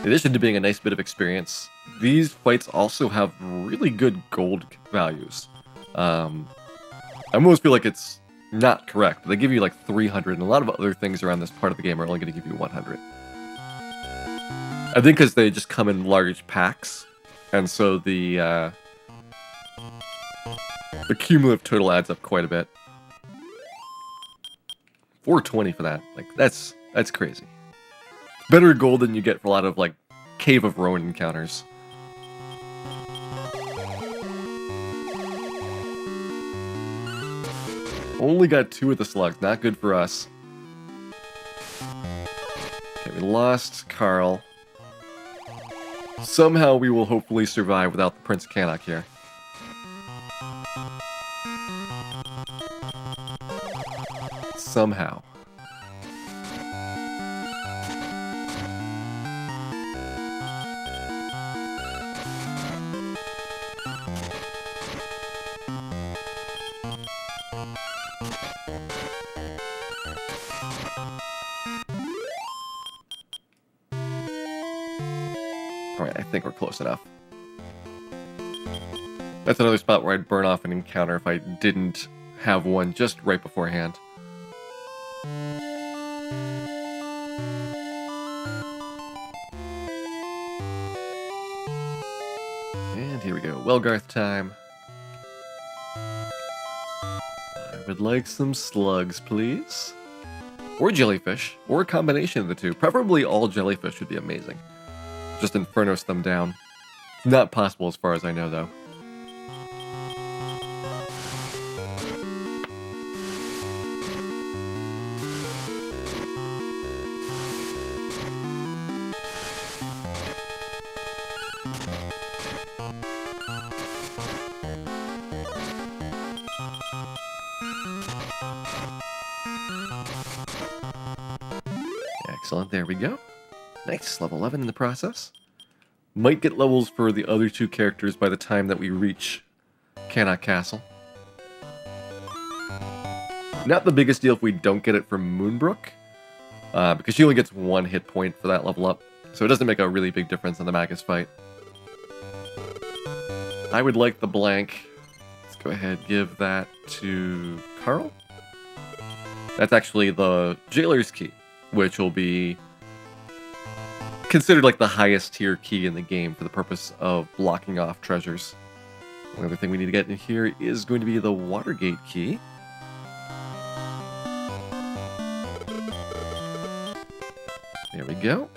In addition to being a nice bit of experience, these fights also have really good gold values. I almost feel like it's not correct, but they give you like 300, and a lot of other things around this part of the game are only going to give you 100. I think because they just come in large packs, and so the cumulative total adds up quite a bit. 420 for that, like that's crazy. Better gold than you get for a lot of, like, Cave of Rowan encounters. Only got 2 of the slugs, not good for us. Okay, we lost Carl. Somehow we will hopefully survive without the Prince Cannock here. Somehow. Alright, I think we're close enough. That's another spot where I'd burn off an encounter if I didn't have one just right beforehand. And here we go, Wellgarth time. I would like some slugs, please. Or jellyfish, or a combination of the two. Preferably all jellyfish would be amazing. Just Infernos them down. Not possible as far as I know, though. Excellent, there we go. Nice, level 11 in the process. Might get levels for the other 2 characters by the time that we reach Cannock Castle. Not the biggest deal if we don't get it from Moonbrook, because she only gets 1 hit point for that level up, so it doesn't make a really big difference in the Magus fight. I would like the blank. Let's go ahead and give that to Carl. That's actually the Jailer's Key, which will be considered like the highest tier key in the game for the purpose of blocking off treasures. The other thing we need to get in here is going to be the Watergate key. There we go.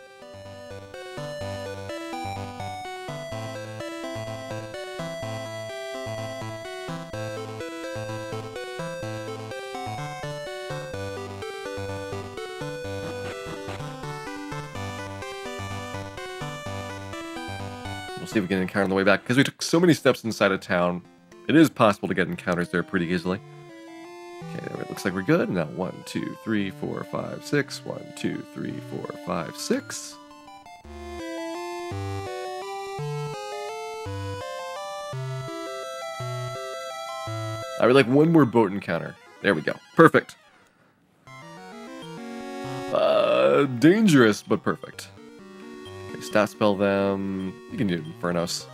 We'll see if we can encounter on the way back. Because we took so many steps inside of town, it is possible to get encounters there pretty easily. Okay, it looks like we're good. Now 1, 2, 3, 4, 5, 6. 1, 2, 3, 4, 5, 6. I would like one more boat encounter. There we go. Perfect. Dangerous, but perfect. Okay, stat spell them. You can do Infernos.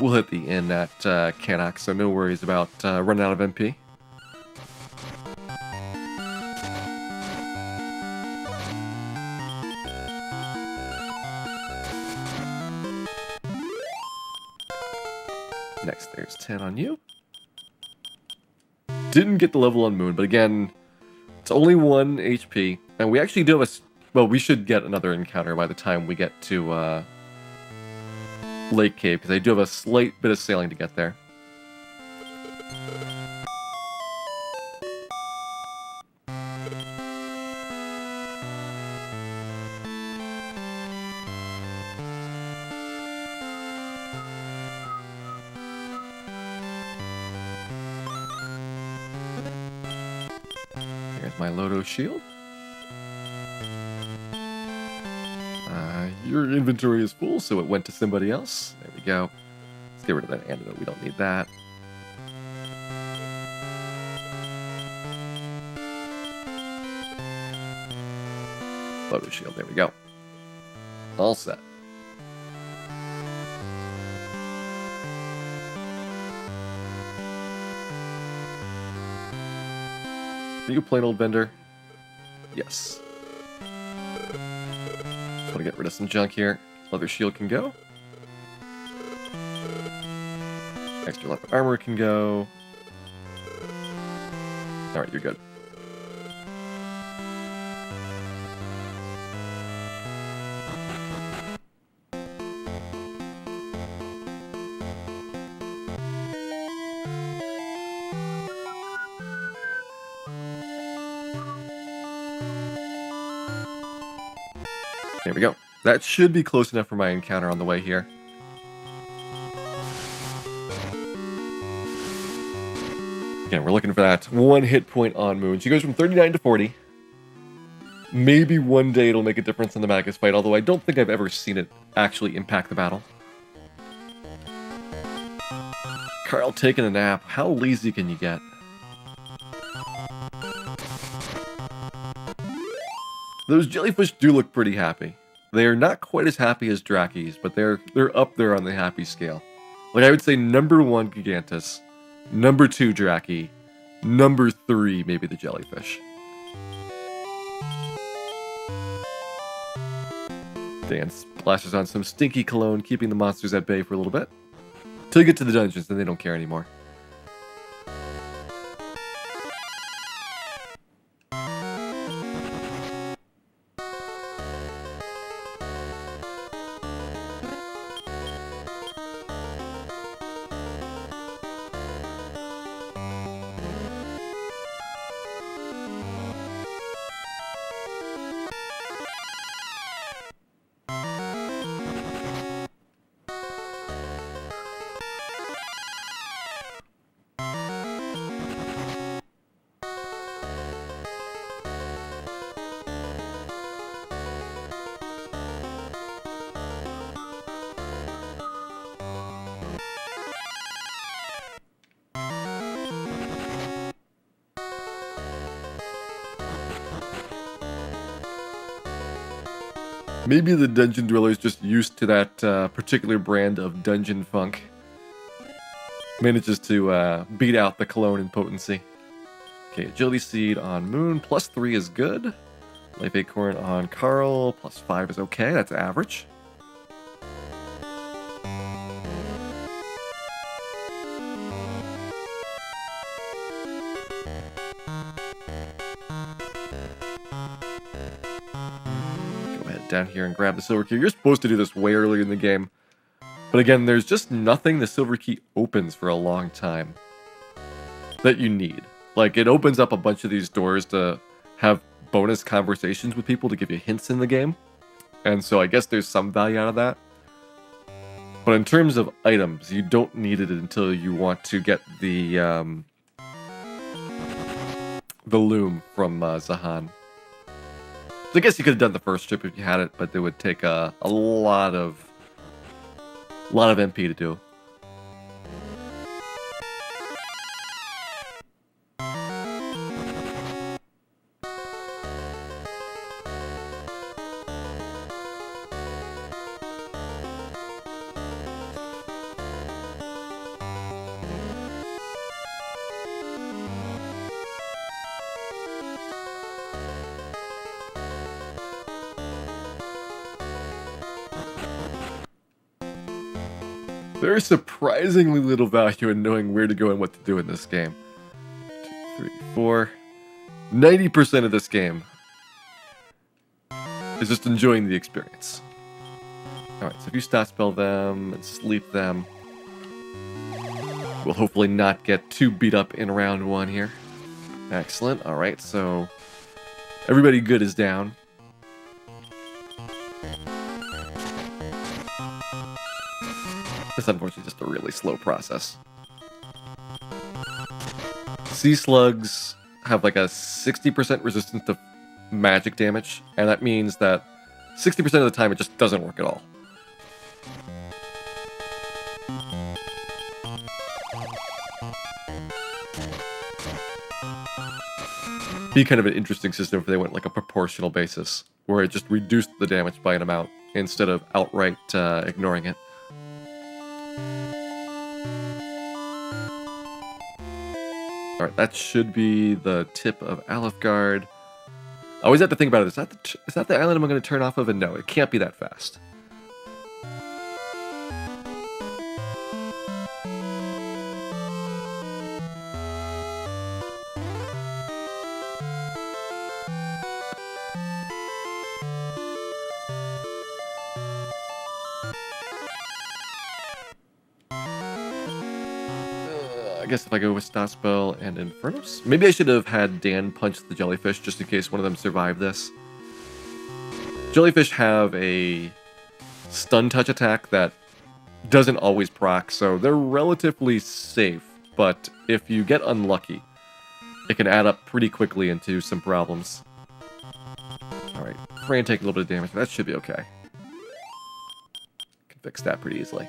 We'll hit the inn at Cannock, so no worries about running out of MP. Next, there's 10 on you. Didn't get the level on Moon, but again, it's only 1 HP. And we actually do have a... Well, we should get another encounter by the time we get to Lake Cave, because I do have a slight bit of sailing to get there. There's my Loto shield. Your inventory is full, so it went to somebody else. There we go. Let's get rid of that antidote. We don't need that. Loto shield. There we go. All set. Are you a plain old vendor? Yes. Want to get rid of some junk here. Leather shield can go. Extra leather armor can go. Alright, you're good. There we go. That should be close enough for my encounter on the way here. Again, we're looking for that 1 hit point on Moon. She goes from 39 to 40. Maybe one day it'll make a difference in the Magus fight, although I don't think I've ever seen it actually impact the battle. Carl taking a nap. How lazy can you get? Those jellyfish do look pretty happy. They are not quite as happy as Drakys, but they're up there on the happy scale. Like, I would say number 1, Gigantus. Number 2, Dracky. Number 3, maybe the jellyfish. Dan splashes on some stinky cologne, keeping the monsters at bay for a little bit. Till you get to the dungeons, then they don't care anymore. Maybe the Dungeon Dweller is just used to that particular brand of dungeon funk. Manages to beat out the cologne in potency. Okay, Agility Seed on Moon, +3 is good. Life Acorn on Carl, +5 is okay, that's average. Down here and grab the silver key. You're supposed to do this way earlier in the game. But again, there's just nothing the silver key opens for a long time that you need. Like, it opens up a bunch of these doors to have bonus conversations with people to give you hints in the game. And so I guess there's some value out of that. But in terms of items, you don't need it until you want to get the loom from Zahan. I guess you could have done the first trip if you had it, but it would take a lot of MP to do. There's surprisingly little value in knowing where to go and what to do in this game. 2, 3, 4. 90% of this game is just enjoying the experience. Alright, so if you stat spell them and sleep them, we'll hopefully not get too beat up in round 1 here. Excellent. Alright, so everybody good is down. This unfortunately is just a really slow process. Sea slugs have like a 60% resistance to magic damage, and that means that 60% of the time it just doesn't work at all. Be kind of an interesting system if they went like a proportional basis, where it just reduced the damage by an amount instead of outright ignoring it. Alright, that should be the tip of Alefgard. I always have to think about it. Is that the island I'm going to turn off of? And no, it can't be that fast. I guess if I go with Stat Spell and Infernos. Maybe I should have had Dan punch the jellyfish just in case one of them survived this. Jellyfish have a stun touch attack that doesn't always proc, so they're relatively safe, but if you get unlucky, it can add up pretty quickly into some problems. Alright, Fran take a little bit of damage, but that should be okay. Can fix that pretty easily.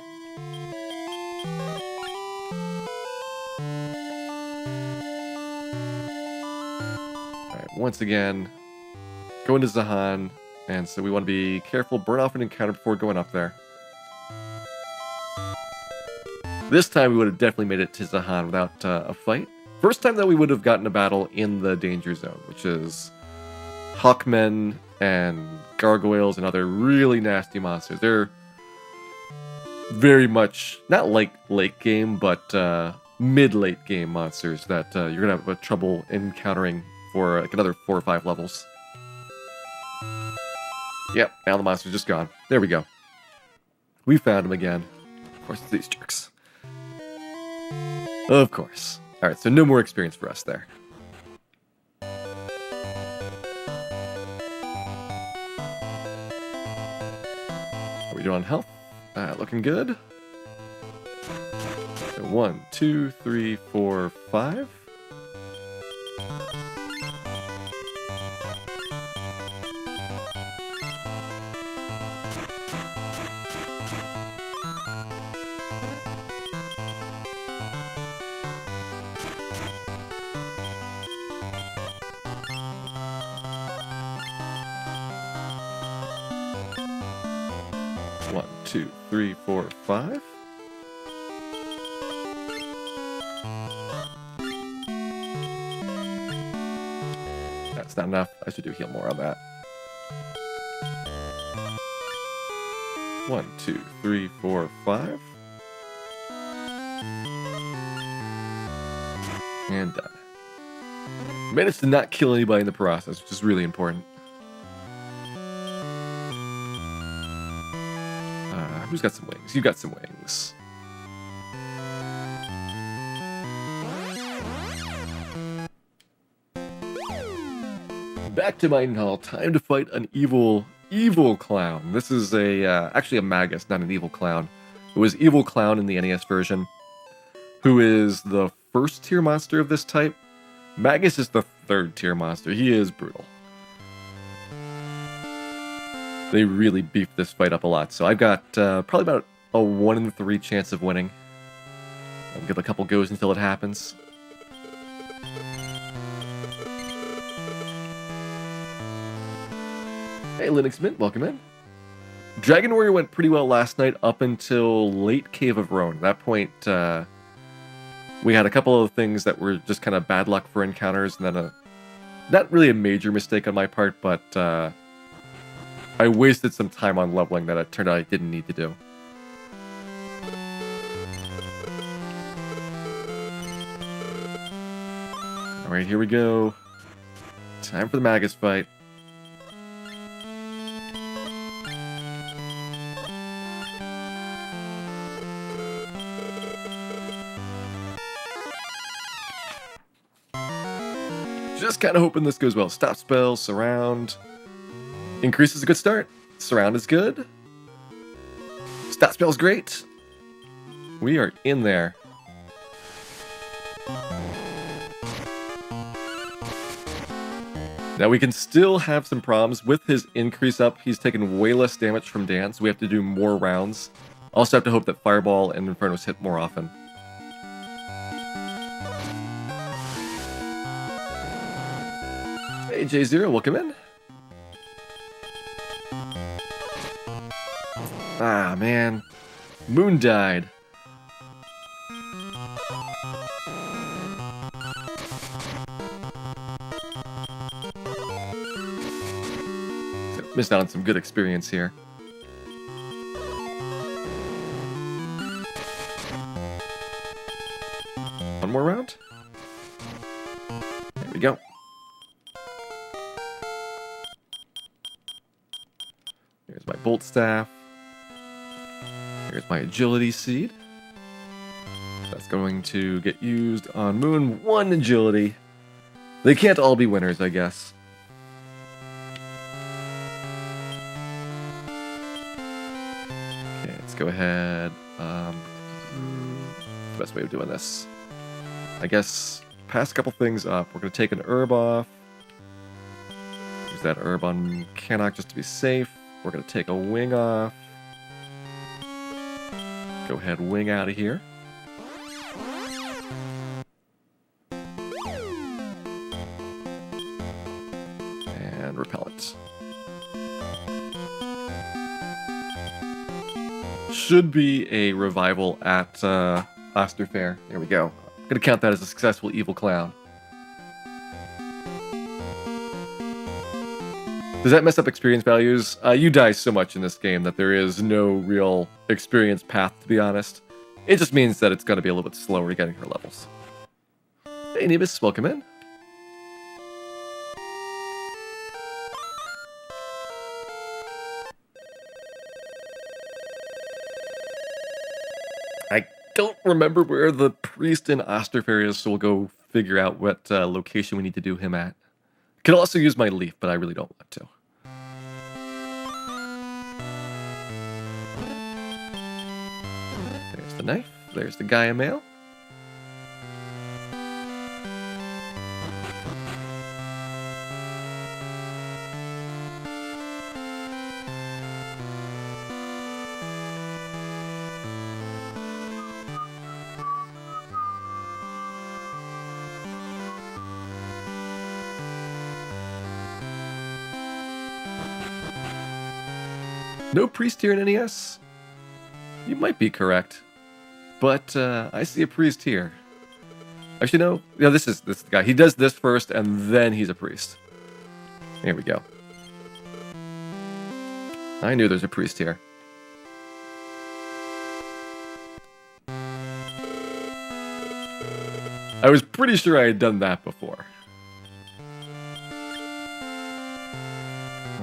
Once again, go into Zahan, and so we want to be careful, burn off an encounter before going up there. This time we would have definitely made it to Zahan without a fight. First time that we would have gotten a battle in the danger zone, which is Hawkmen and gargoyles and other really nasty monsters. They're very much, not like late game, but mid-late game monsters that you're going to have trouble encountering for like another 4 or 5 levels. Yep, now the monster's just gone. There we go. We found him again. Of course, it's these jerks. Of course. Alright, so no more experience for us there. Are we doing health? Looking good. So 1, 2, 3, 4, 5. One, 2, 3, 4, 5. That's not enough. I should do heal more on that. 1, 2, 3, 4, 5. And done. Managed to not kill anybody in the process, which is really important. Who's got some wings? You got some wings. Back to Mighty Hall. Time to fight an evil clown. This is actually a Magus, not an evil clown. It was evil clown in the NES version, who is the first tier monster of this type. Magus is the 3rd tier monster. He is brutal. They really beefed this fight up a lot, so I've got probably about a 1 in 3 chance of winning. I'll give it a couple goes until it happens. Hey, Linux Mint, welcome in. Dragon Warrior went pretty well last night up until late Cave of Roan. At that point, we had a couple of things that were just kind of bad luck for encounters, and then not really a major mistake on my part, but I wasted some time on leveling that it turned out I didn't need to do. Alright, here we go. Time for the Magus fight. Just kind of hoping this goes well. Stop spell, surround. Increase is a good start. Surround is good. Stop spell is great. We are in there. Now we can still have some problems. With his increase up, he's taken way less damage from dance. We have to do more rounds. Also have to hope that Fireball and Infernos hit more often. Hey, J0, welcome in. Ah, man. Moon died. So, missed out on some good experience here. One more round. There we go. Here's my Bolt Staff. Here's my Agility Seed. That's going to get used on Moon. 1 Agility. They can't all be winners, I guess. Okay, let's go ahead. The best way of doing this. I guess pass a couple things up. We're going to take an herb off. Use that herb on Canuck just to be safe. We're going to take a wing off. Go ahead, wing out of here. And repellent. Should be a revival at Oster Fair. There we go. I'm going to count that as a successful evil clown. Does that mess up experience values? You die so much in this game that there is no real experience path, to be honest. It just means that it's going to be a little bit slower getting her levels. Hey, Nebus, welcome in. I don't remember where the priest in Osterfair is, so we'll go figure out what location we need to do him at. Could also use my leaf, but I really don't want to. There's the knife. There's the Gaia mail. No priest here in NES? You might be correct. But I see a priest here. Actually, no. Yeah, this is the guy. He does this first, and then he's a priest. Here we go. I knew there's a priest here. I was pretty sure I had done that before.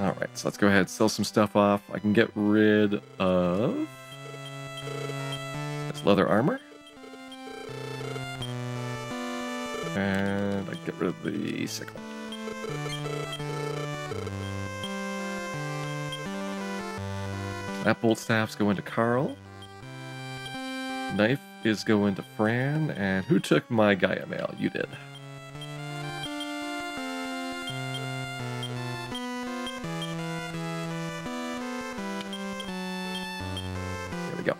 Alright, so let's go ahead and sell some stuff off. I can get rid of this leather armor. And I get rid of the sickle. That bolt staff's going to Carl. Knife is going to Fran. And who took my Gaia mail? You did. There we go.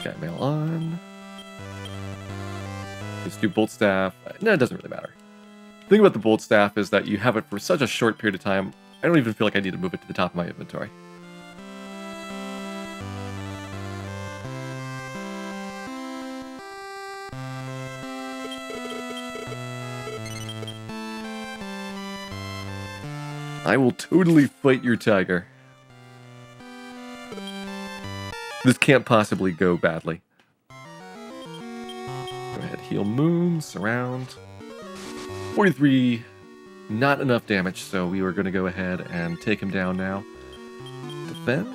Gaia mail on. Let's do bolt staff. No, it doesn't really matter. The thing about the bolt staff is that you have it for such a short period of time, I don't even feel like I need to move it to the top of my inventory. I will totally fight your tiger. This can't possibly go badly. Go ahead Heal Moon, surround. 43, not enough damage, so we were going to go ahead and take him down now. Defend.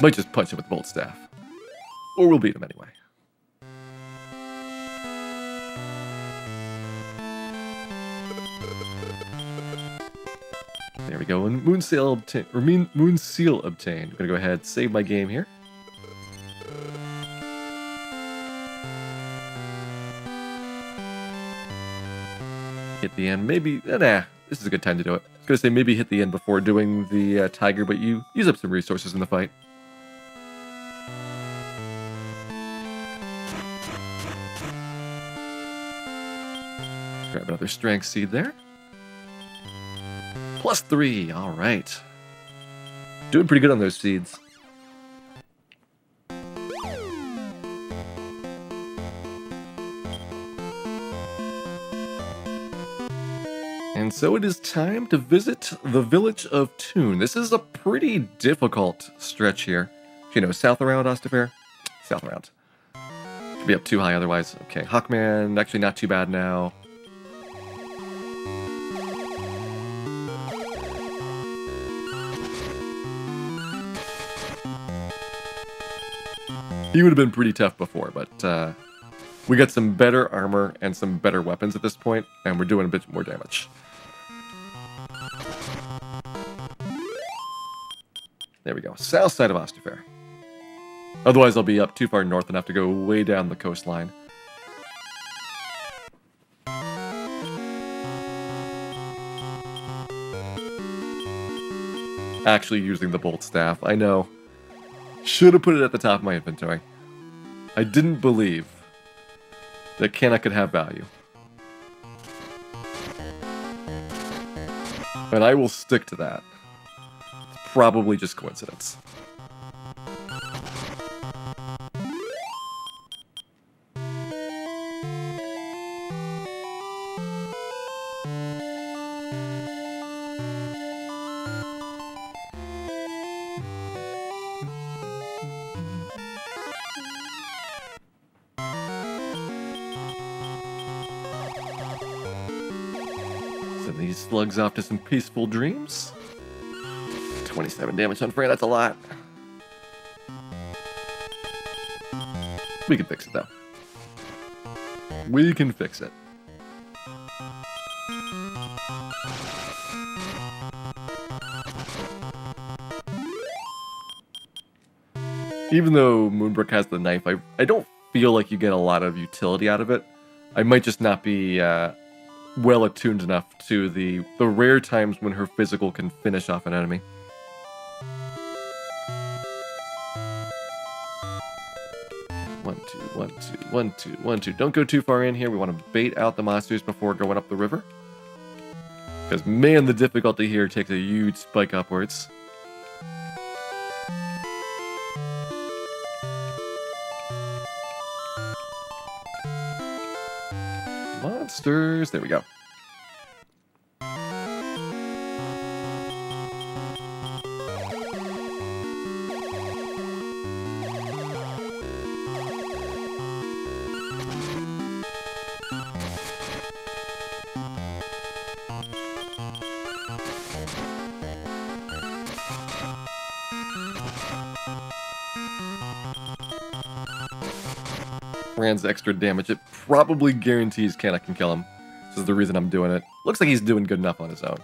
Might just punch him with the Bolt Staff. Or we'll beat him anyway. There we go. And Moonseal obtained. I'm gonna go ahead, save my game here. Hit the end. Maybe. Nah. This is a good time to do it. I was gonna say maybe hit the end before doing the tiger, but you use up some resources in the fight. Grab another strength seed there. +3, all right. Doing pretty good on those seeds. And so it is time to visit the village of Toon. This is a pretty difficult stretch here. You know, south around Ostafair? South around. Could be up too high otherwise. Okay, Hawkman, actually not too bad now. He would have been pretty tough before, but we got some better armor and some better weapons at this point, and we're doing a bit more damage. There we go. South side of Ostafair. Otherwise, I'll be up too far north and have to go way down the coastline. Actually using the Bolt Staff, I know. Should have put it at the top of my inventory. I didn't believe that Kanna could have value. And I will stick to that. It's probably just coincidence. Send these slugs off to some peaceful dreams. 27 damage on Freya, that's a lot. We can fix it though. We can fix it. Even though Moonbrook has the knife, I don't feel like you get a lot of utility out of it. I might just not be well attuned enough to the rare times when her physical can finish off an enemy. One, two, one, two, one, two, one, two. Don't go too far in here. We want to bait out the monsters before going up the river. Because, man, the difficulty here takes a huge spike upwards. Monsters. There we go. Rand's extra damage. It probably guarantees Kanna can kill him. This is the reason I'm doing it. Looks like he's doing good enough on his own.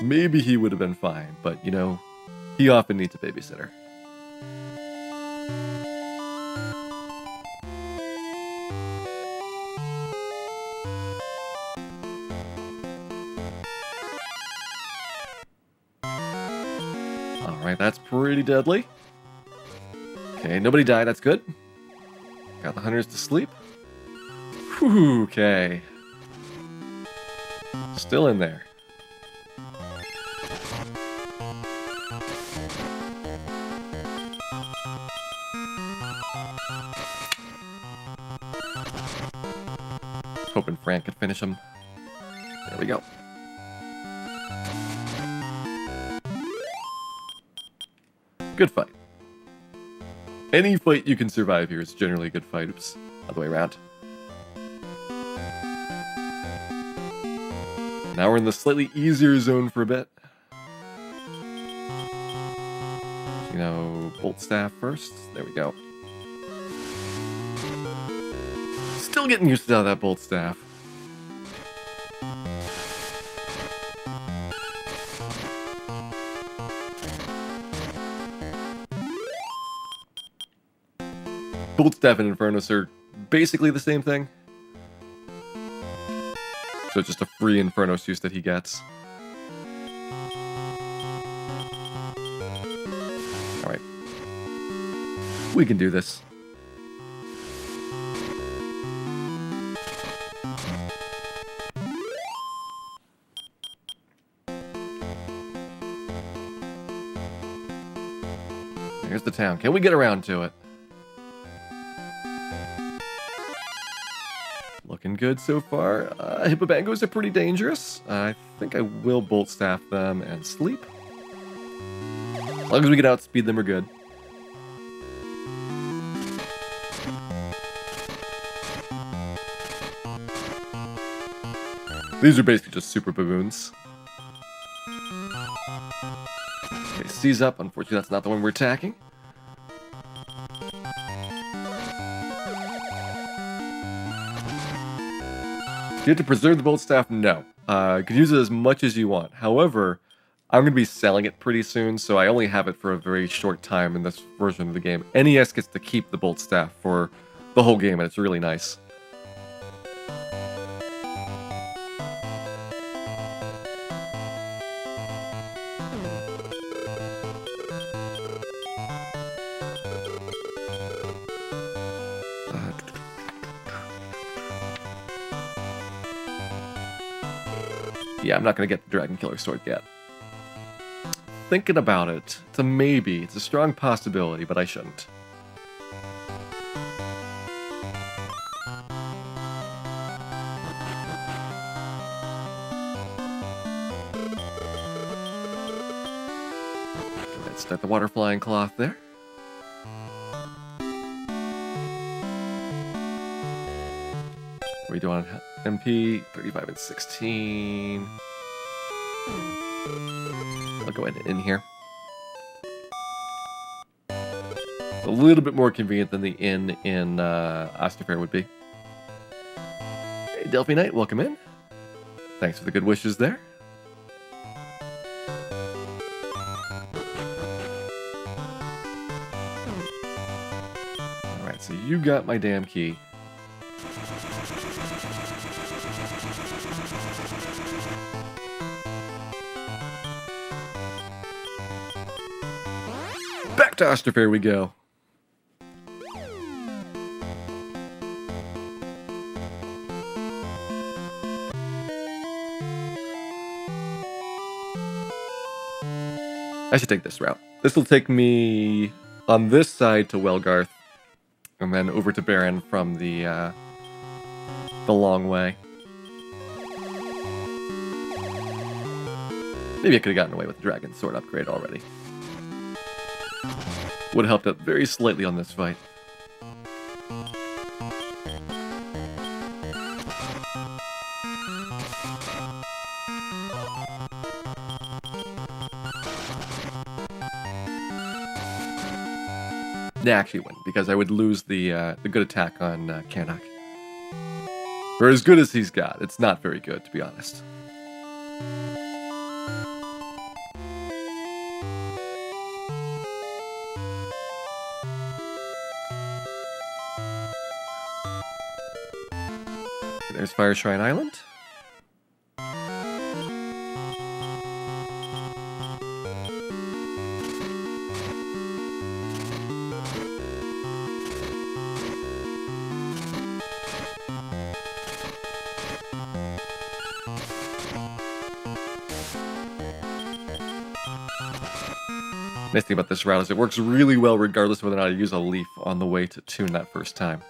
Maybe he would have been fine, but, you know, he often needs a babysitter. Alright, that's pretty deadly. Okay, nobody died, that's good. Got the hunters to sleep. Whew, okay. Still in there. Hoping Frank could finish him. There we go. Good fight. Any fight you can survive here is generally a good fight. Oops, other way around. Now we're in the slightly easier zone for a bit. You know, Bolt Staff first. There we go. Still getting used to that Bolt Staff. Bolt Staff and Infernos are basically the same thing. So it's just a free Infernos use that he gets. Alright. We can do this. Here's the town. Can we get around to it? Looking good so far. Hippobangos are pretty dangerous. I think I will Bolt Staff them and sleep. As long as we can outspeed them, we're good. These are basically just super baboons. Okay, C's up. Unfortunately, that's not the one we're attacking. Do you have to preserve the Bolt Staff? No. You can use it as much as you want. However, I'm going to be selling it pretty soon, so I only have it for a very short time in this version of the game. NES gets to keep the Bolt Staff for the whole game, and it's really nice. Yeah, I'm not going to get the Dragon Killer Sword yet. Thinking about it. It's a maybe. It's a strong possibility, but I shouldn't. Let's start the Water Flying Cloth there. What are we doing on MP? 35 and 16. I'll go ahead and in here. It's a little bit more convenient than the inn in Osterfair would be. Hey, Delphi Knight, welcome in. Thanks for the good wishes there. Alright, so you got my damn key. Back to Osterfair we go. I should take this route. This will take me on this side to Welgarth, and then over to Baron from the long way. Maybe I could have gotten away with the Dragon Sword upgrade already. Would have helped out very slightly on this fight. Nah, actually wouldn't, because I would lose the good attack on Karnak. For as good as he's got, it's not very good, to be honest. There's Fire Shrine Island. Nice thing about this route is it works really well regardless of whether or not I use a leaf on the way to tune that first time.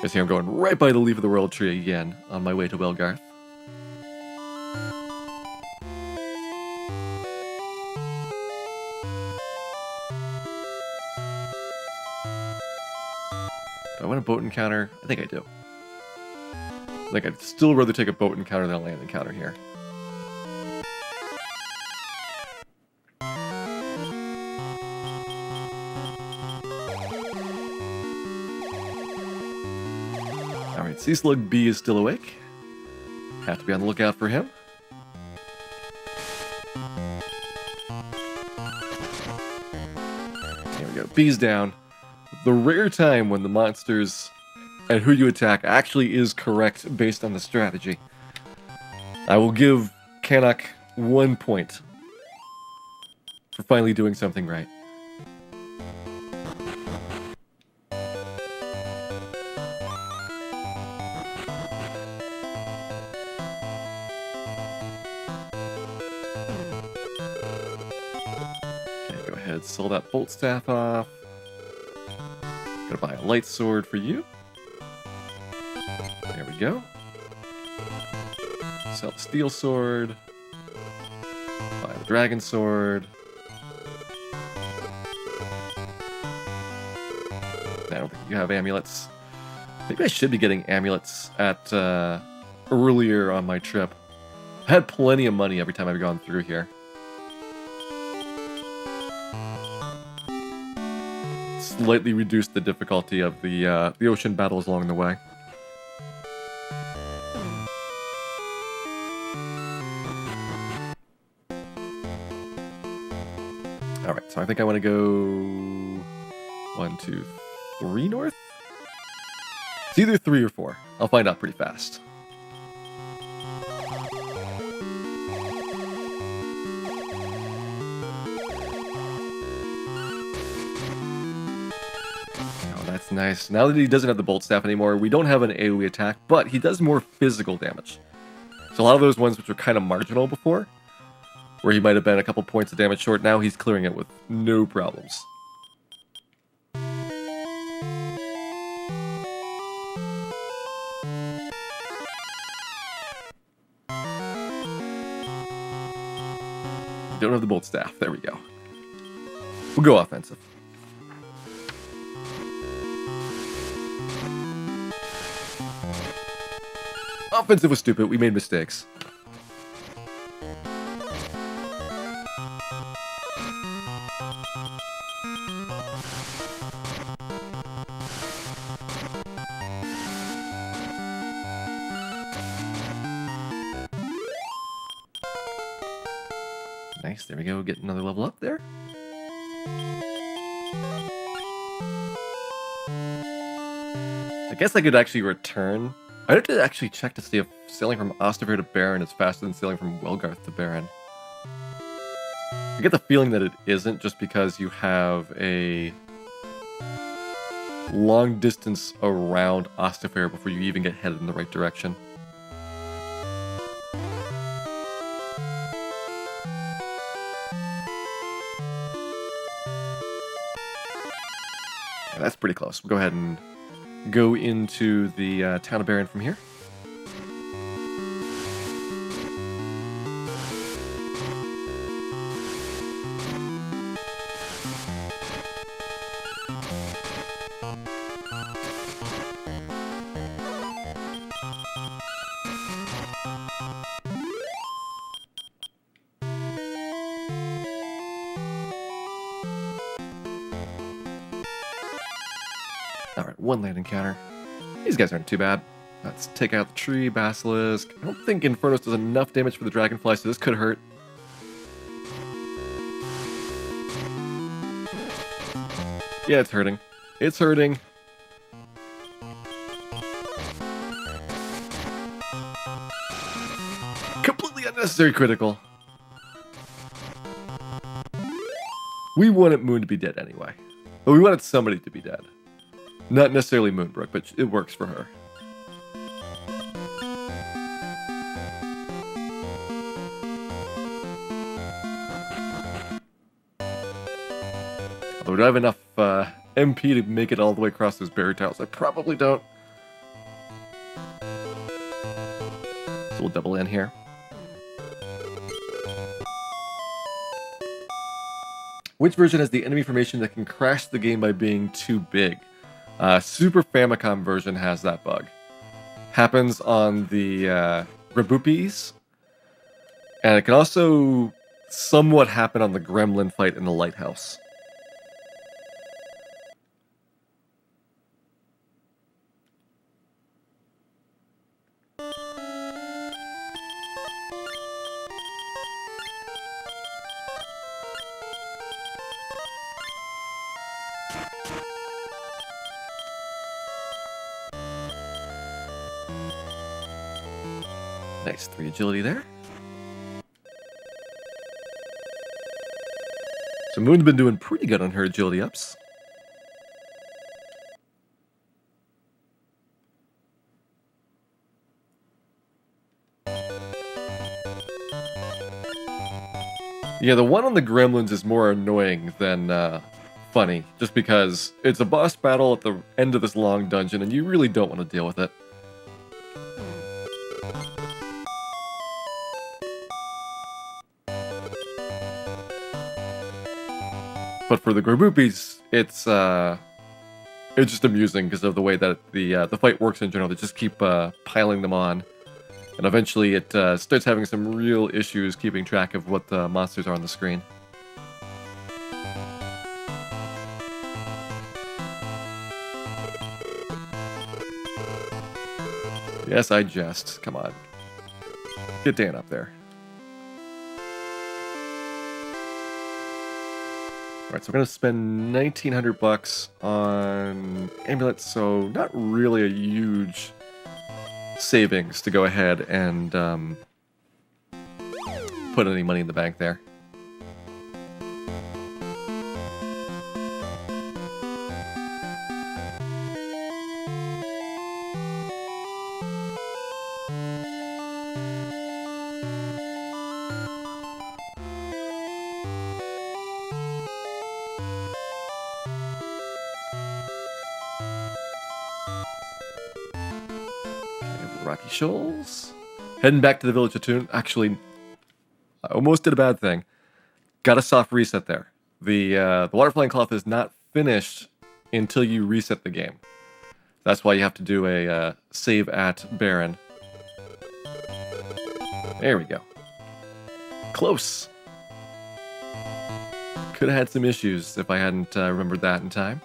You see I'm going right by the Leaf of the World tree again on my way to Welgarth. Do I want a boat encounter? I think I do. Like, I'd still rather take a boat encounter than a land encounter here. Alright, Sea Slug B is still awake. Have to be on the lookout for him. There we go. B's down. The rare time when the monsters and who you attack actually is correct based on the strategy. I will give Canuck 1 point for finally doing something right. Okay, go ahead, sell that bolt staff off. Gonna buy a light sword for you. There we go. Sell the steel sword. Buy the dragon sword. I don't think you have amulets. Maybe I should be getting amulets at earlier on my trip. I had plenty of money every time I've gone through here. Slightly reduced the difficulty of the ocean battles along the way. Alright, so I think I want to go 1, 2, 3 north? It's either 3 or 4. I'll find out pretty fast. Oh, that's nice. Now that he doesn't have the bolt staff anymore, we don't have an AoE attack, but he does more physical damage. So a lot of those ones which were kind of marginal before, where he might have been a couple points of damage short, now he's clearing it with no problems. Don't have the bolt staff. There we go. We'll go offensive. Offensive was stupid. We made mistakes. Nice, there we go, get another level up there. I guess I could actually return. I have to actually check to see if sailing from Ostafair to Baron is faster than sailing from Welgarth to Baron. I get the feeling that it isn't, just because you have a long distance around Ostafair before you even get headed in the right direction. That's pretty close. We'll go ahead and go into the town of Baron from here. Alright, 1 land encounter. These guys aren't too bad. Let's take out the tree, basilisk. I don't think Infernos does enough damage for the dragonfly, so this could hurt. Yeah, it's hurting. It's hurting. Completely unnecessary critical. We wanted Moon to be dead anyway. But we wanted somebody to be dead. Not necessarily Moonbrook, but it works for her. Although, do I have enough MP to make it all the way across those berry tiles? I probably don't. we'll double in here. Which version has the enemy formation that can crash the game by being too big? Super Famicom version has that bug. Happens on the Rabupis, and it can also somewhat happen on the Gremlin fight in the lighthouse. Nice 3 agility there. So Moon's been doing pretty good on her agility ups. Yeah, the one on the Gremlins is more annoying than funny, just because it's a boss battle at the end of this long dungeon and you really don't want to deal with it. But for the Grabupis, it's just amusing because of the way that the fight works in general. They just keep piling them on, and eventually it starts having some real issues keeping track of what the monsters are on the screen. Yes, I jest. Come on, get Dan up there. Alright, so we're going to spend 1,900 bucks on Amulet, so not really a huge savings to go ahead and put any money in the bank there. Rocky Shoals. Heading back to the Village of Toon. Actually, I almost did a bad thing. Got a soft reset there. The Water Flying Cloth is not finished until you reset the game. That's why you have to do a save at Baron. There we go. Close. Could have had some issues if I hadn't remembered that in time.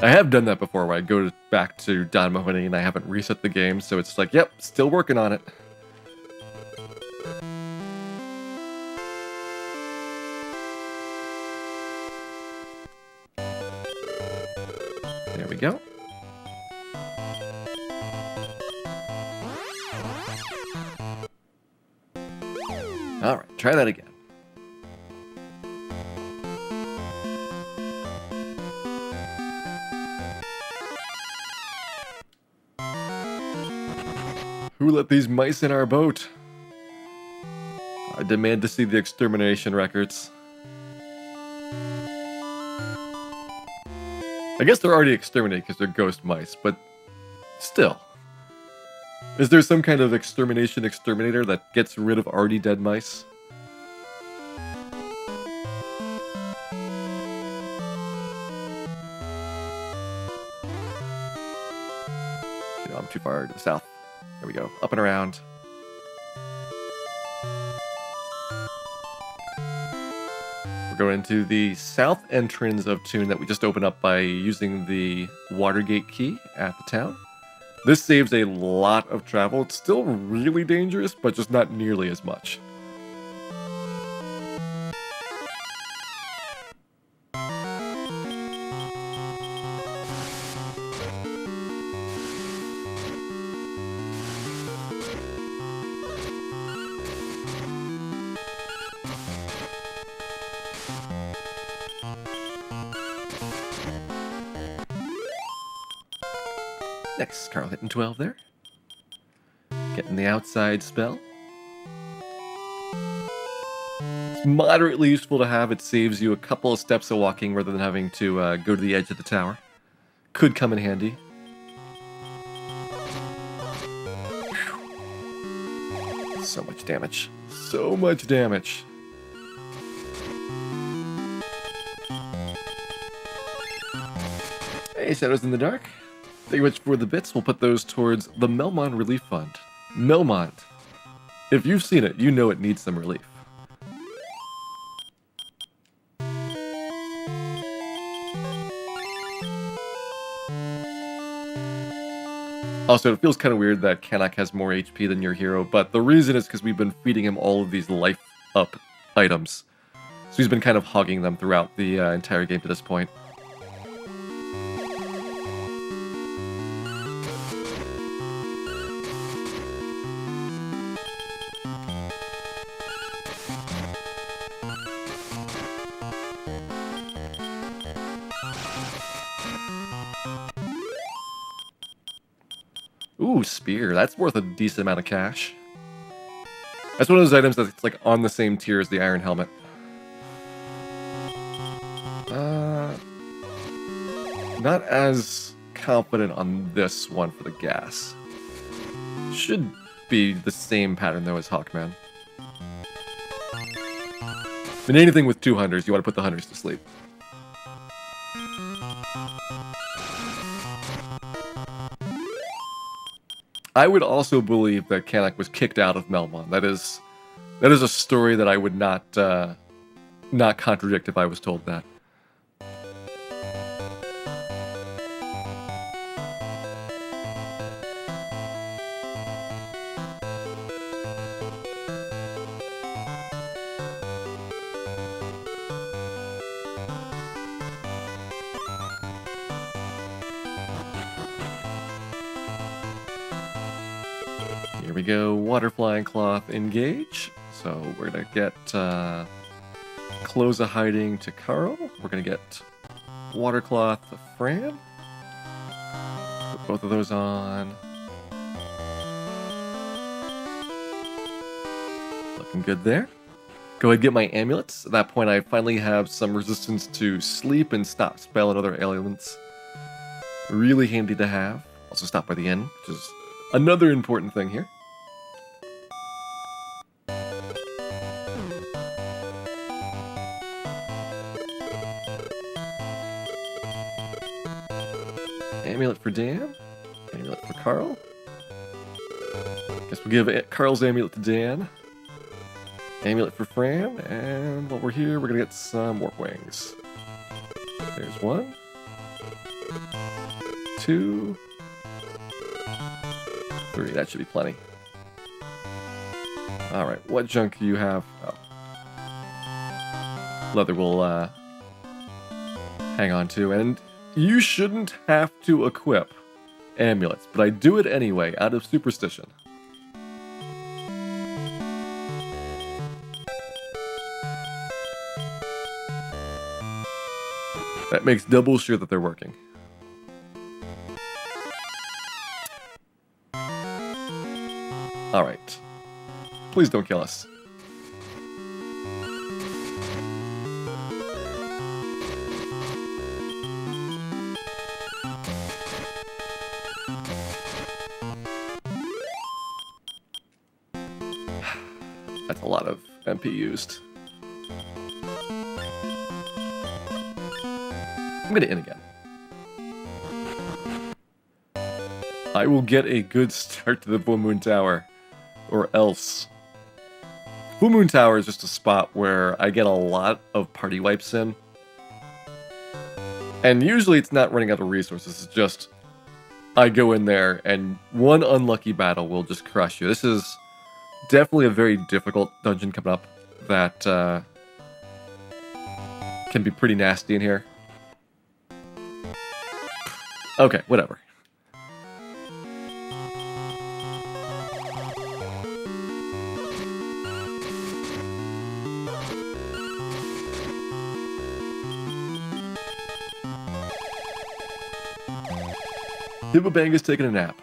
I have done that before where I go back to Don Mahoney and I haven't reset the game, so it's like, yep, still working on it. There we go. Alright, try that again. Who let these mice in our boat? I demand to see the extermination records. I guess they're already exterminated because they're ghost mice, but still. Is there some kind of extermination exterminator that gets rid of already dead mice? No, I'm too far to the south. There we go. Up and around. We're going to the south entrance of Toon that we just opened up by using the Watergate key at the town. This saves a lot of travel. It's still really dangerous, but just not nearly as much. Next, Carl hitting 12 there. Getting the outside spell. moderately useful to have. It saves you a couple of steps of walking rather than having to go to the edge of the tower. Could come in handy. Whew. So much damage. So much damage. Hey, Shadows in the Dark. Thank you much for the bits. We'll put those towards the Melmon Relief Fund. Melmont. If you've seen it, you know it needs some relief. Also, it feels kind of weird that Kanak has more HP than your hero, but the reason is because we've been feeding him all of these life-up items. So he's been kind of hogging them throughout the entire game to this point. Ooh, spear. That's worth a decent amount of cash. That's one of those items that's like on the same tier as the iron helmet. Not as confident on this one for the gas. Should be the same pattern though as Hawkman. I mean, anything with 2 hunters, you want to put the hunters to sleep. I would also believe that Kanak was kicked out of Melmon. That is a story that I would not contradict if I was told that. Here we go, water flying cloth, engage. So we're gonna get close a hiding to Carl. We're gonna get water cloth to Fran. Put both of those on. Looking good there. Go ahead and get my amulets. At that point I finally have some resistance to sleep and stop spell and other ailments. Really handy to have. Also stop by the inn, which is another important thing here. Amulet for Dan. Amulet for Carl. Guess we'll give Carl's amulet to Dan. Amulet for Fran. And while we're here, we're going to get some warp wings. There's 1. 2. 3. That should be plenty. Alright, what junk do you have? Oh. Leather will hang on to. And you shouldn't have to equip amulets, but I do it anyway, out of superstition. That makes double sure that they're working. Alright. Please don't kill us. That's a lot of MP used. I'm gonna in again. I will get a good start to the Full Moon Tower. Or else. Full Moon Tower is just a spot where I get a lot of party wipes in. And usually it's not running out of resources, it's just I go in there and one unlucky battle will just crush you. This is definitely a very difficult dungeon coming up that can be pretty nasty in here. Okay, whatever. Hippobanga's taking a nap.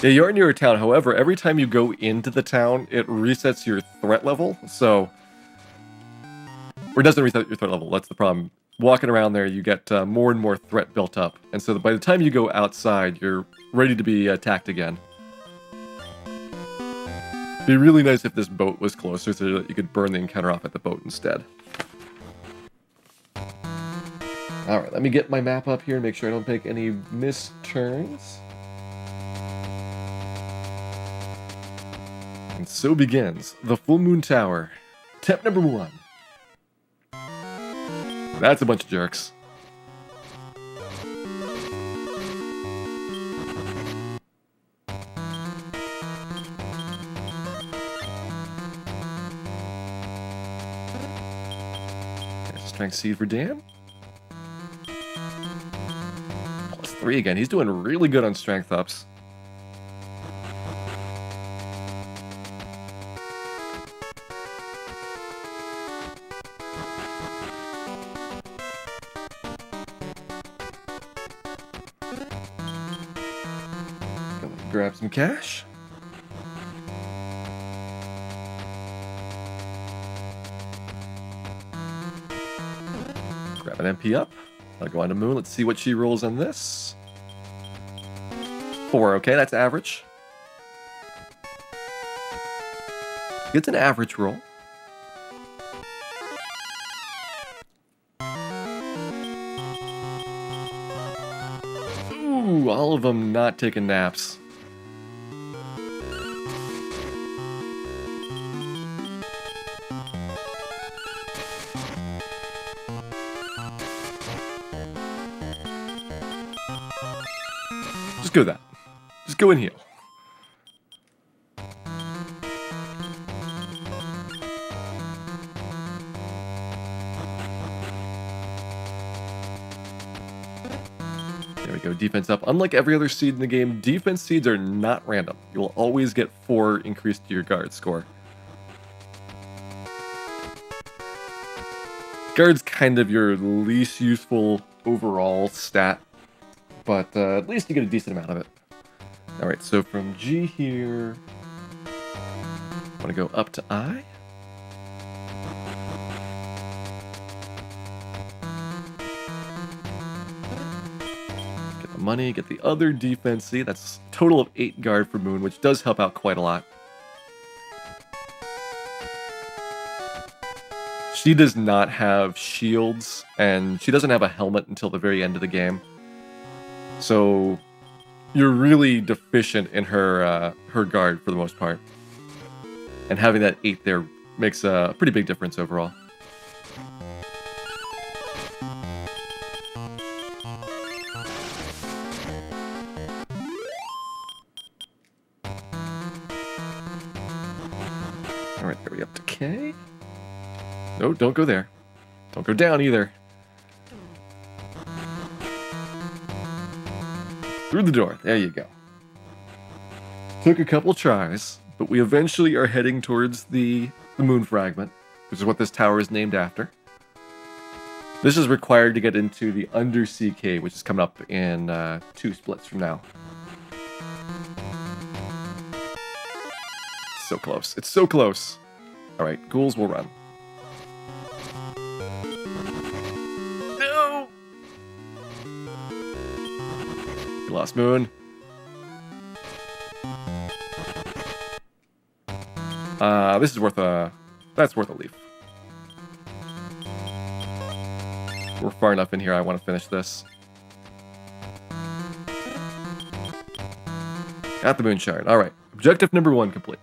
Yeah, you are near a town. However, every time you go into the town, it resets your threat level. So, or it doesn't reset your threat level. That's the problem. Walking around there, you get more and more threat built up. And so by the time you go outside, you're ready to be attacked again. It'd be really nice if this boat was closer so that you could burn the encounter off at the boat instead. Alright, let me get my map up here and make sure I don't take any missed turns. And so begins the Full Moon Tower. Step number 1. That's a bunch of jerks. There's a strength seed for Dan. +3 again. He's doing really good on strength ups. Grab some cash. Grab an MP up. I'll go on to Moon. Let's see what she rolls on this. 4. Okay, that's average. It's an average roll. Ooh, all of them not taking naps. Just go that. Just go and heal. There we go, defense up. Unlike every other seed in the game, defense seeds are not random. You will always get 4 increased to your guard score. Guard's kind of your least useful overall stat, but at least you get a decent amount of it. Alright, so from G here, I want to go up to I. Get the money, get the other defense. See, that's a total of 8 guard for Moon, which does help out quite a lot. She does not have shields, and she doesn't have a helmet until the very end of the game. So you're really deficient in her her guard for the most part. And having that 8 there makes a pretty big difference overall. Alright, there we up to K. No, don't go there. Don't go down either. Through the door. There you go. Took a couple tries, but we eventually are heading towards the moon fragment, which is what this tower is named after. This is required to get into the undersea cave, which is coming up in 2 splits from now. So close. It's so close. Alright, ghouls will run. No! We lost Moon. This is worth a... That's worth a leaf. We're far enough in here, I want to finish this. Got the moon shard. Alright. Objective number 1 complete.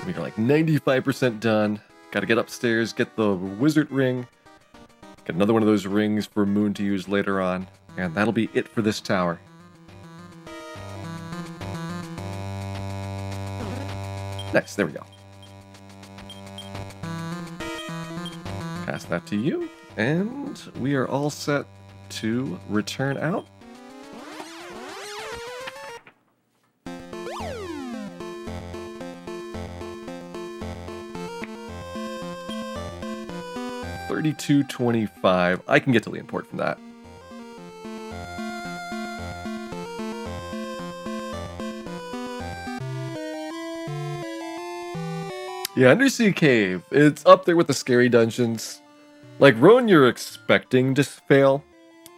We're like 95% done. Gotta get upstairs, get the wizard ring. Get another one of those rings for Moon to use later on. And that'll be it for this tower. Nice, there we go. Pass that to you. And we are all set to return out. 3225. I can get to Leonport from that. Yeah, Undersea Cave. It's up there with the scary dungeons. Like, Roan, you're expecting to fail.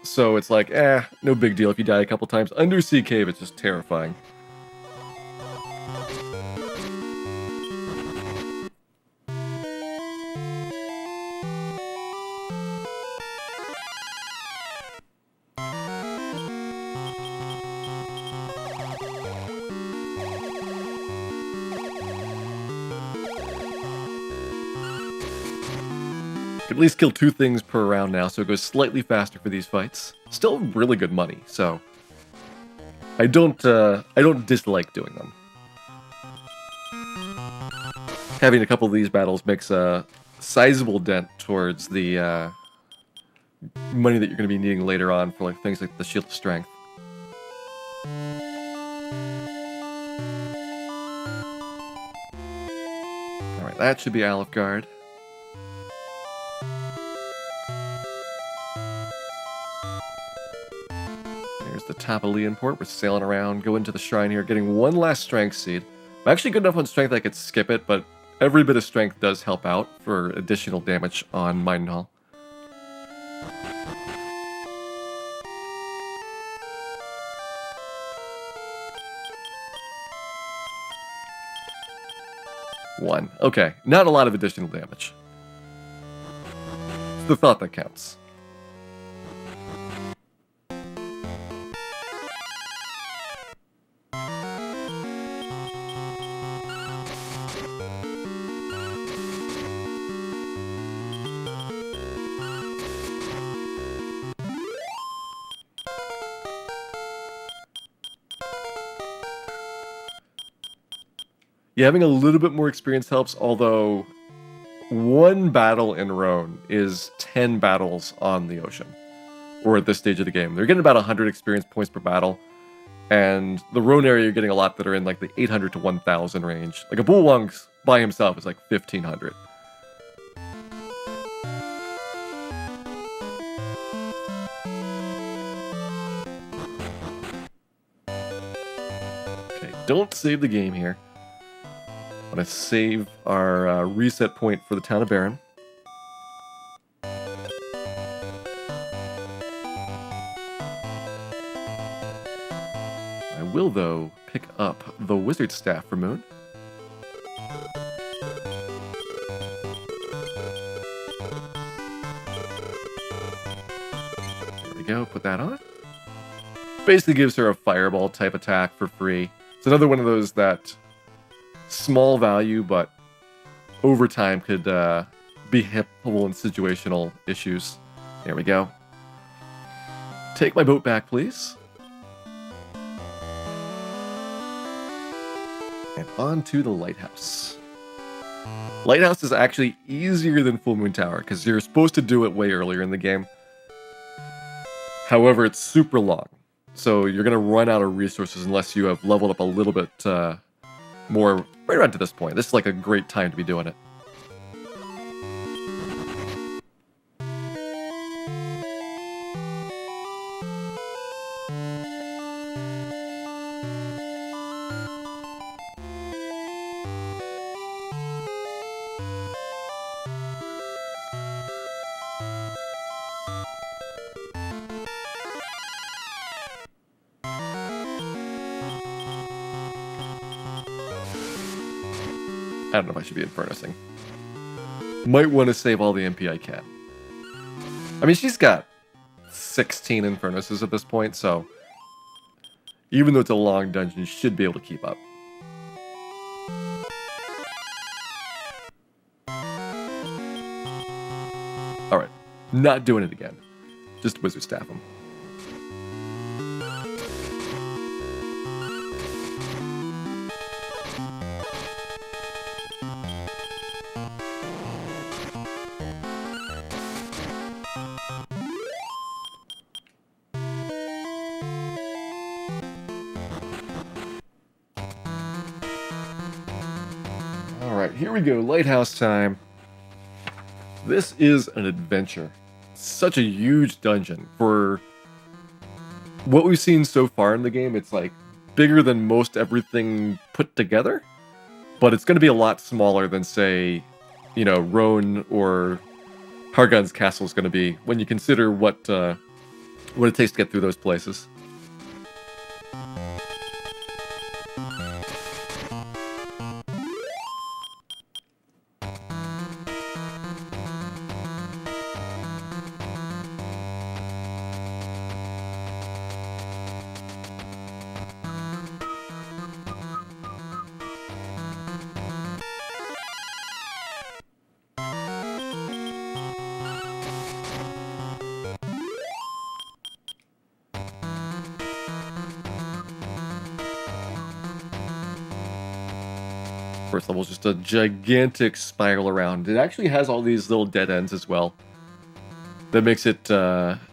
So it's like, no big deal if you die a couple times. Undersea Cave, it's just terrifying. At least kill 2 things per round now, so it goes slightly faster for these fights. Still really good money, so I don't dislike doing them. Having a couple of these battles makes a sizable dent towards the money that you're going to be needing later on for like things like the Shield of Strength. All right, that should be Aleph Guard. The top of Leonport. We're sailing around, go into the shrine here, getting one last strength seed. I'm actually good enough on strength I could skip it, but every bit of strength does help out for additional damage on Midenhall. One. Okay, not a lot of additional damage. It's the thought that counts. Yeah, having a little bit more experience helps, although one battle in Roan is 10 battles on the ocean, or at this stage of the game. They're getting about 100 experience points per battle, and the Roan area you're getting a lot that are in like the 800 to 1,000 range. Like a Bulwang by himself is like 1,500. Okay, don't save the game here. I'm going to save our reset point for the town of Baron. I will, though, pick up the Wizard Staff for Moon. There we go, put that on. Basically gives her a Fireball type attack for free. It's another one of those that small value, but over time could be helpful in situational issues. There we go. Take my boat back, please. And on to the lighthouse. Lighthouse is actually easier than Full Moon Tower, because you're supposed to do it way earlier in the game. However, it's super long, so you're going to run out of resources unless you have leveled up a little bit more right around to this point. This is like a great time to be doing it. I don't know if I should be infernusing. Might want to save all the MP I can. I mean, she's got 16 infernuses at this point, so even though it's a long dungeon, you should be able to keep up. Alright, not doing it again. Just Wizard Staff him. Alright, here we go. Lighthouse time. This is an adventure. Such a huge dungeon. For what we've seen so far in the game, it's like bigger than most everything put together, but it's going to be a lot smaller than, say, you know, Roan or Hargon's castle is going to be when you consider what it takes to get through those places. First level is just a gigantic spiral around. It actually has all these little dead ends as well. That makes it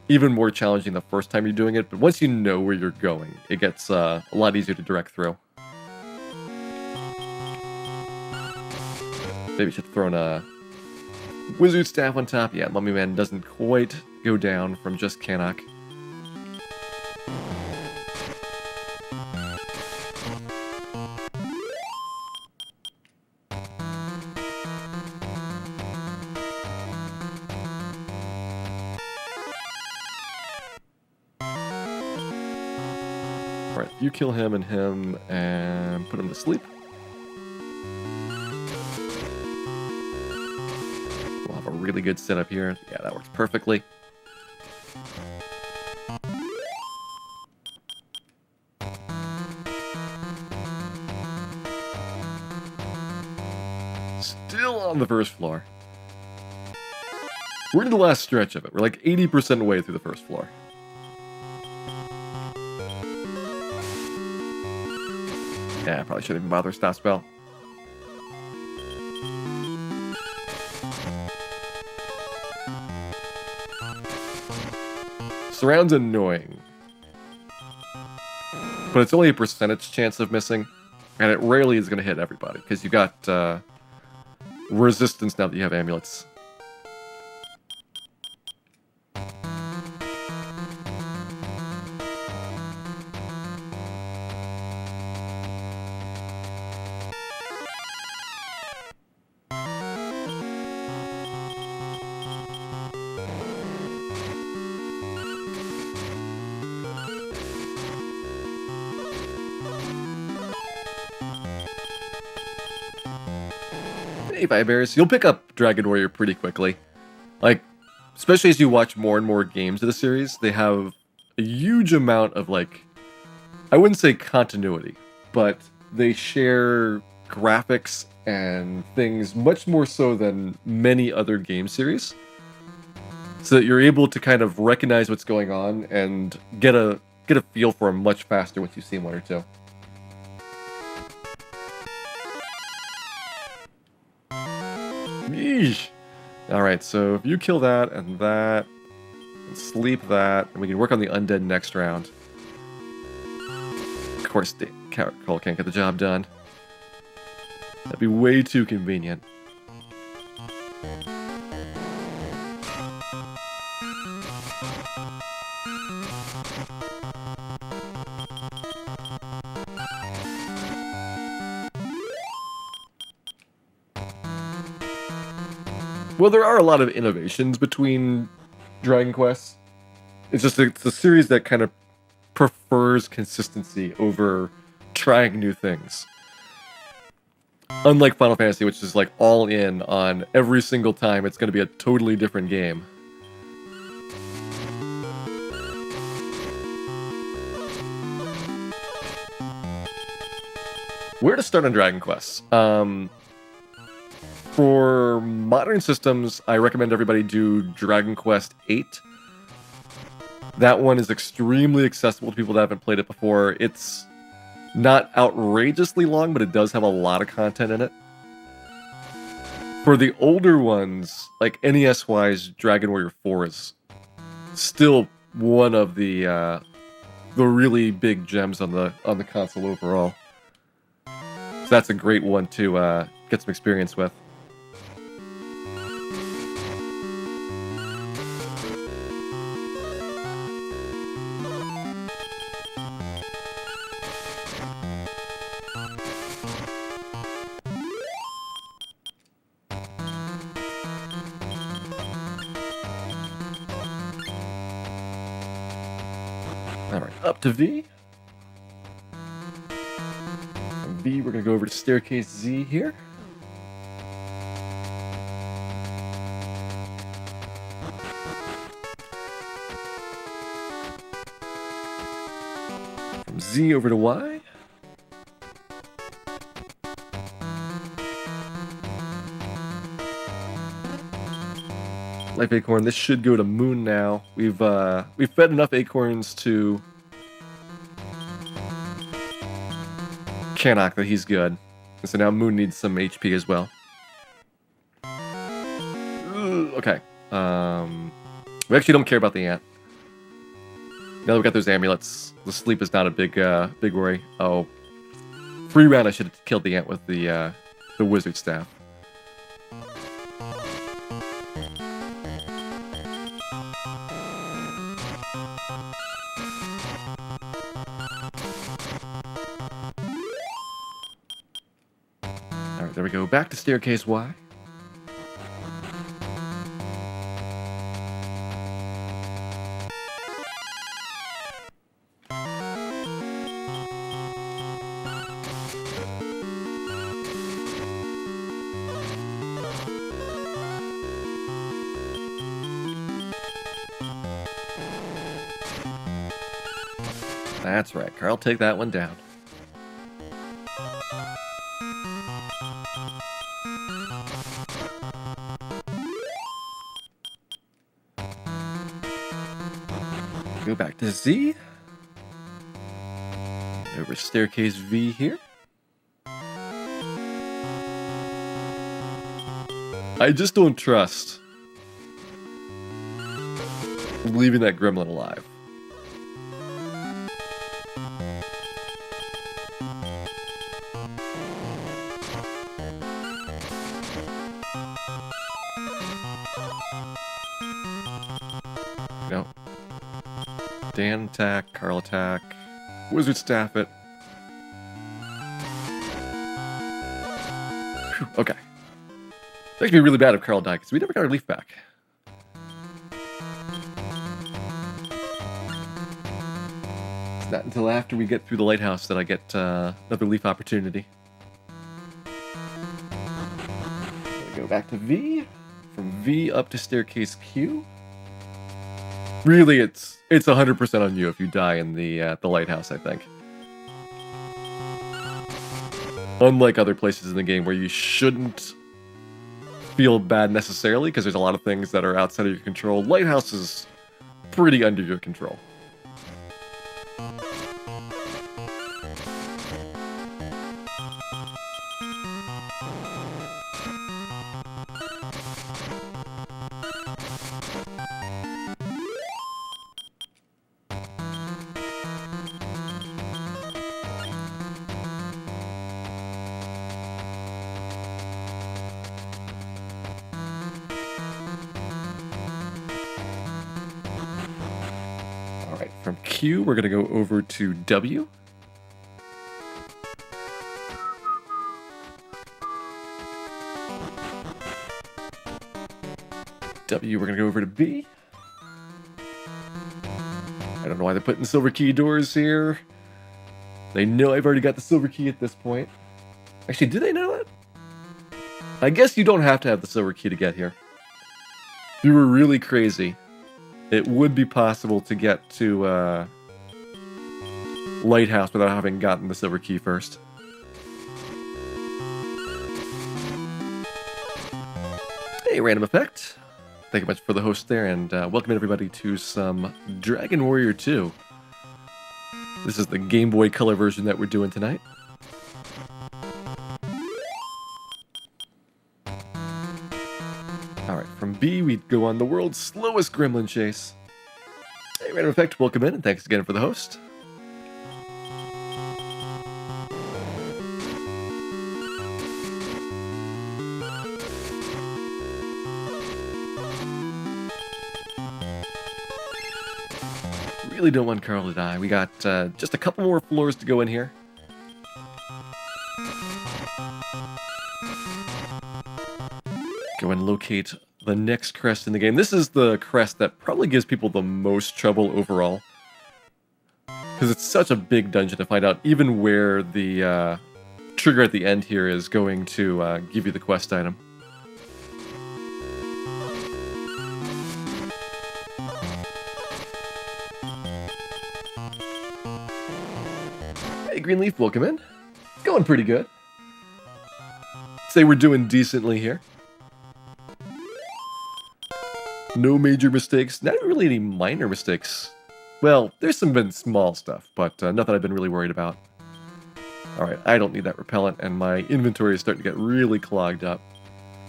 even more challenging the first time you're doing it, but once you know where you're going, it gets a lot easier to direct through. Maybe should throw in a wizard staff on top. Yeah, Mummy Man doesn't quite go down from just Canuck. Alright, you kill him and put him to sleep. We'll have a really good setup here. Yeah, that works perfectly. Still on the first floor. We're in the last stretch of it. We're like 80% way through the first floor. Yeah, I probably shouldn't even bother stop spell. Surround's annoying. But it's only a percentage chance of missing. And it rarely is going to hit everybody. Because you got resistance now that you have amulets. Hey, Vibears, you'll pick up Dragon Warrior pretty quickly. Like, especially as you watch more and more games of the series, they have a huge amount of, like, I wouldn't say continuity, but they share graphics and things much more so than many other game series. So that you're able to kind of recognize what's going on and get a feel for them much faster once you've seen one or two. Yeesh. Alright, so if you kill that, and sleep that, and we can work on the undead next round. Of course, Cole can't get the job done. That'd be way too convenient. Well, there are a lot of innovations between Dragon Quest. It's just it's a series that kind of prefers consistency over trying new things. Unlike Final Fantasy, which is like all in on every single time it's going to be a totally different game. Where to start on Dragon Quest? For modern systems, I recommend everybody do Dragon Quest VIII. That one is extremely accessible to people that haven't played it before. It's not outrageously long, but it does have a lot of content in it. For the older ones, like NES-wise, Dragon Warrior 4 is still one of the really big gems on the console overall. So that's a great one to get some experience with. All right, up to V. From V, we're going to go over to staircase Z here. From Z over to Y. Life acorn. This should go to Moon now. We've fed enough acorns to Canuck that he's good. And so now Moon needs some HP as well. Okay. We actually don't care about the ant. Now that we got those amulets, the sleep is not a big worry. Oh, free round. I should have killed the ant with the wizard staff. All right, there we go. Back to staircase Y. That's right, Carl. Take that one down. Go back to Z. Over staircase V here. I just don't trust leaving that gremlin alive. No. Dan attack, Carl attack, wizard staff it. Whew, okay. It's actually really bad if Carl died because we never got our leaf back. It's not until after we get through the lighthouse that I get another leaf opportunity. Go back to V. From V up to staircase Q. Really, it's 100% on you if you die in the lighthouse, I think. Unlike other places in the game where you shouldn't feel bad necessarily, because there's a lot of things that are outside of your control, lighthouse is pretty under your control. From Q, we're going to go over to W. W, we're going to go over to B. I don't know why they're putting silver key doors here. They know I've already got the silver key at this point. Actually, do they know it? I guess you don't have to have the silver key to get here. If you were really crazy, it would be possible to get to Lighthouse without having gotten the silver key first. Hey, Random Effect. Thank you much for the host there, and welcome everybody to some Dragon Warrior 2. This is the Game Boy Color version that we're doing tonight. Alright, from B, we go on the world's slowest gremlin chase. Hey, Random Effect, welcome in, and thanks again for the host. Really don't want Carl to die. We got just a couple more floors to go in here. Go and locate the next crest in the game. This is the crest that probably gives people the most trouble overall. Because it's such a big dungeon to find out even where the trigger at the end here is going to give you the quest item. Hey, Greenleaf, welcome in. It's going pretty good. Say we're doing decently here. No major mistakes, not really any minor mistakes. Well, there's been small stuff, but nothing I've been really worried about. Alright, I don't need that repellent, and my inventory is starting to get really clogged up.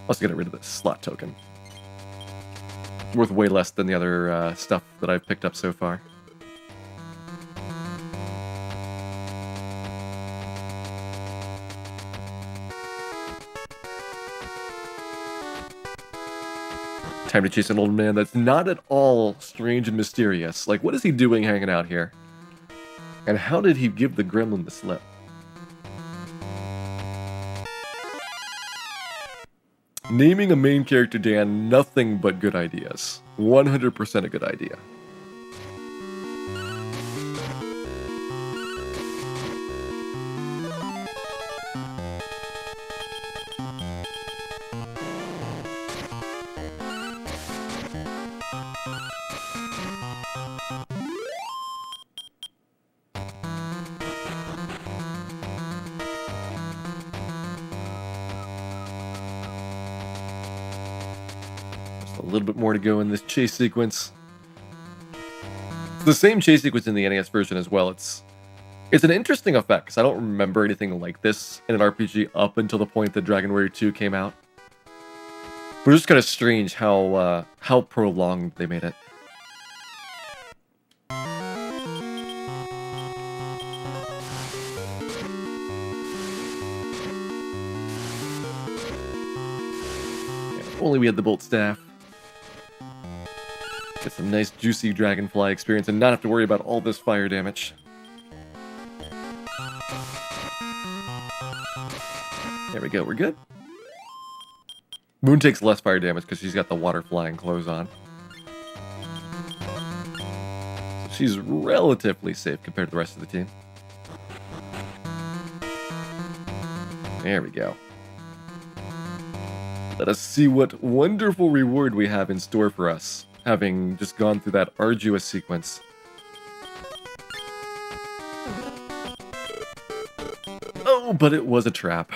Also get rid of this slot token. Worth way less than the other stuff that I've picked up so far. Time to chase an old man that's not at all strange and mysterious. Like, what is he doing hanging out here? And how did he give the gremlin the slip? Naming a main character Dan, nothing but good ideas. 100% a good idea. A little bit more to go in this chase sequence. It's the same chase sequence in the NES version as well. It's an interesting effect, because I don't remember anything like this in an RPG up until the point that Dragon Warrior 2 came out. But it's just kind of strange how prolonged they made it. Yeah, if only we had the Bolt Staff. Get some nice juicy dragonfly experience and not have to worry about all this fire damage. There we go, we're good. Moon takes less fire damage because she's got the water flying clothes on. So she's relatively safe compared to the rest of the team. There we go. Let us see what wonderful reward we have in store for us, having just gone through that arduous sequence. Oh, but it was a trap.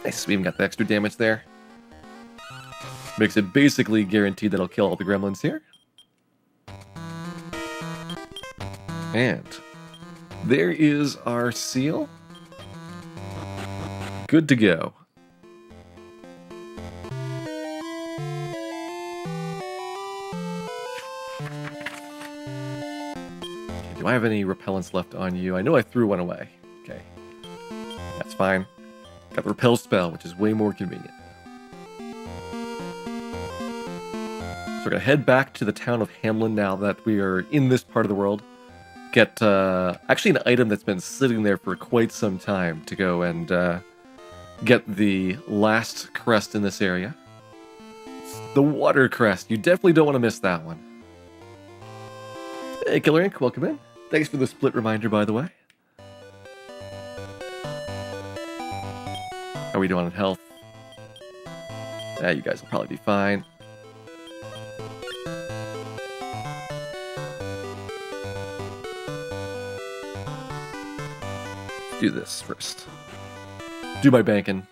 Nice, we even got the extra damage there. Makes it basically guaranteed that I'll kill all the gremlins here. And there is our seal. Good to go. Okay, do I have any repellents left on you? I know I threw one away. Okay, that's fine. Got the repel spell, which is way more convenient. So we're going to head back to the town of Hamlin now that we are in this part of the world. Get actually an item that's been sitting there for quite some time to go and get the last crest in this area. The water crest. You definitely don't want to miss that one. Hey, Killer Ink, welcome in. Thanks for the split reminder, by the way. How are we doing on health? You guys will probably be fine. Let's do this first. Do my banking.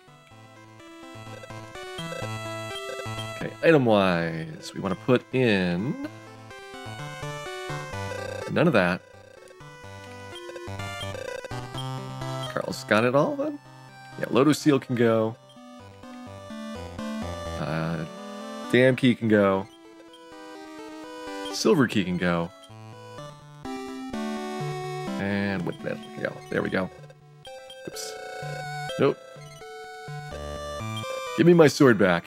Okay, item-wise, we want to put in... none of that. Carl's got it all, then? Yeah, Lotus Seal can go. Dam Key can go. Silver Key can go. And Wind Mantle can go. There we go. Oops. Nope. Give me my sword back.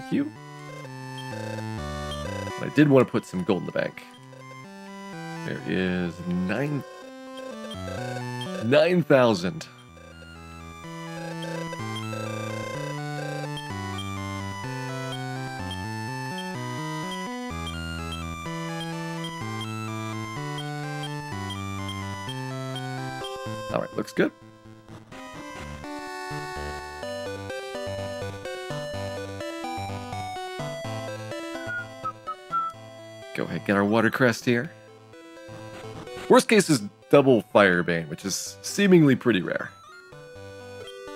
Thank you. I did want to put some gold in the bank. There is 9,000. All right, looks good. Go ahead, get our water crest here. Worst case is double Firebane, which is seemingly pretty rare.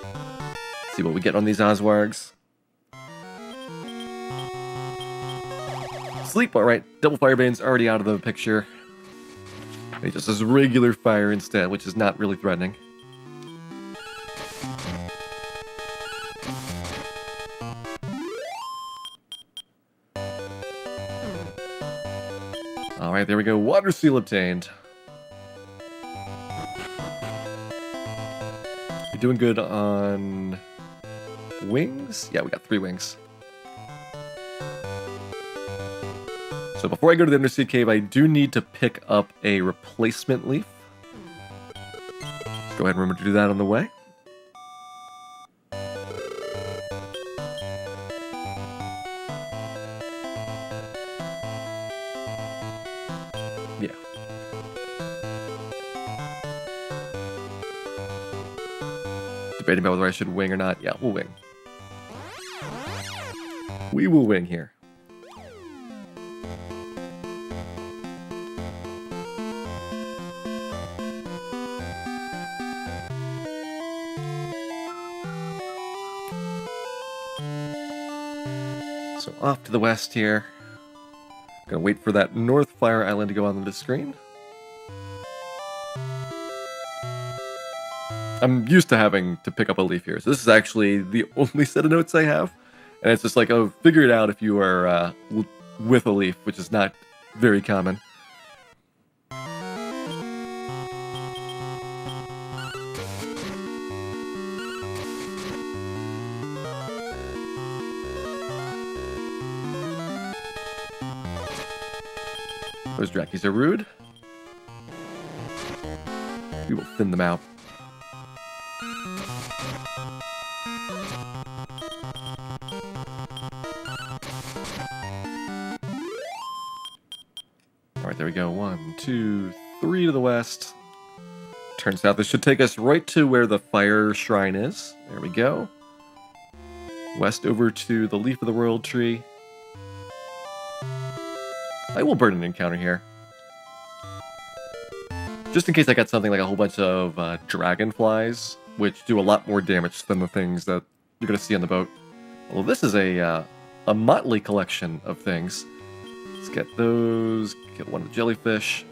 Let's see what we get on these Oswargs. Sleep, alright. Double Firebane's already out of the picture. He just has regular fire instead, which is not really threatening. Alright, there we go. Water Seal obtained. You're doing good on wings? Yeah, we got 3 wings. So before I go to the Undersea Cave, I do need to pick up a replacement leaf. Go ahead and remember to do that on the way. Yeah. Debating about whether I should wing or not. Yeah, we'll wing. We will wing here. So off to the west here. Gonna wait for that North Fire Island to go on the screen. I'm used to having to pick up a leaf here, so this is actually the only set of notes I have. And it's just like, oh, figure it out if you are with a leaf, which is not very common. Those Drakkies are rude. We will thin them out. Alright, there we go. 1, 2, 3 to the west. Turn south. This should take us right to where the fire shrine is. There we go. West over to the Leaf of the World tree. I will burn an encounter here. Just in case I got something like a whole bunch of dragonflies, which do a lot more damage than the things that you're going to see on the boat. Well, this is a motley collection of things. Let's get those. Get one of the jellyfish.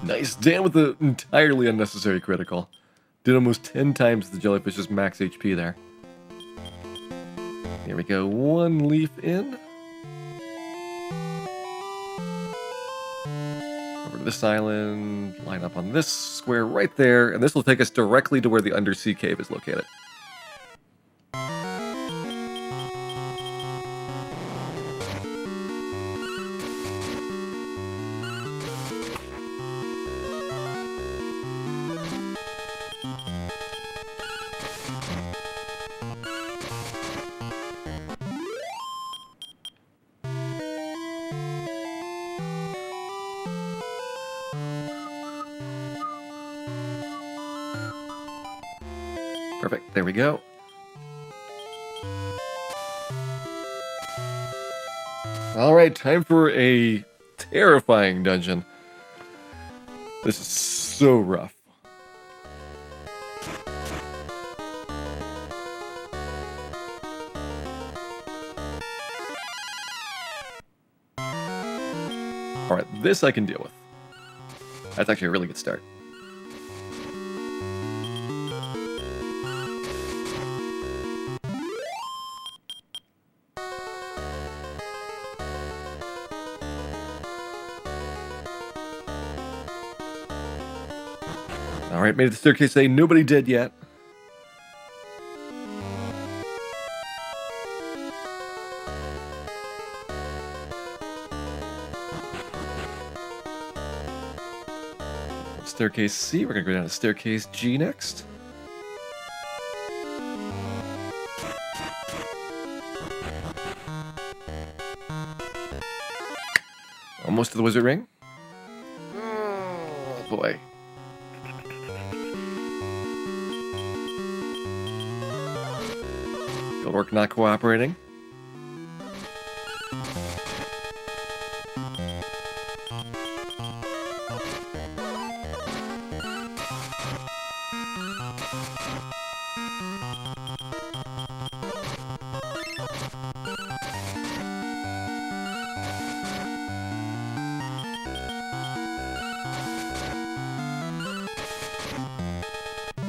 Nice, Dan with the entirely unnecessary critical. Did almost 10 times the jellyfish's max HP there. Here we go, 1 leaf in. Over to this island, line up on this square right there, and this will take us directly to where the Undersea Cave is located. Perfect, there we go. Alright, time for a terrifying dungeon. This is so rough. Alright, this I can deal with. That's actually a really good start. All right, made it to staircase A. Nobody dead yet. Staircase C. We're gonna go down to staircase G next. Almost to the wizard ring. Oh boy. Goldork not cooperating.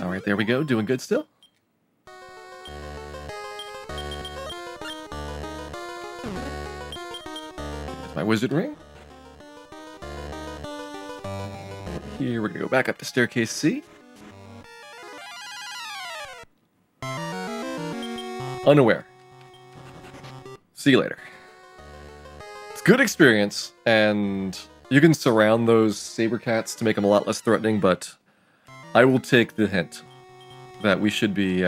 All right, there we go. Doing good still. Here's my wizard ring. Here, we're going to go back up to staircase C. Unaware. See you later. It's good experience, and you can surround those saber cats to make them a lot less threatening, but I will take the hint that we should be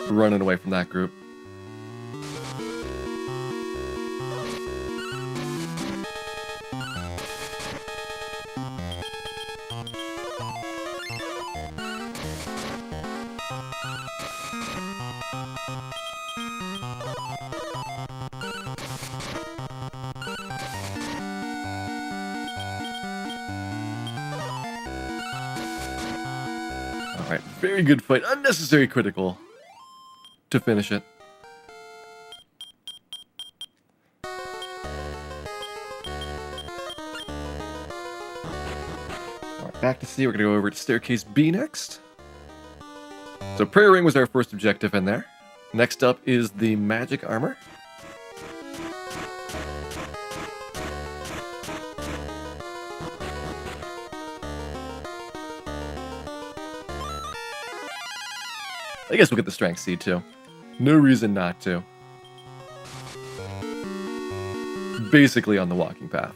running away from that group. Alright, very good fight. Unnecessary critical to finish it. Alright, back to C. We're going to go over to staircase B next. So prayer ring was our first objective in there. Next up is the magic armor. I guess we'll get the strength seed too. No reason not to. Basically on the walking path.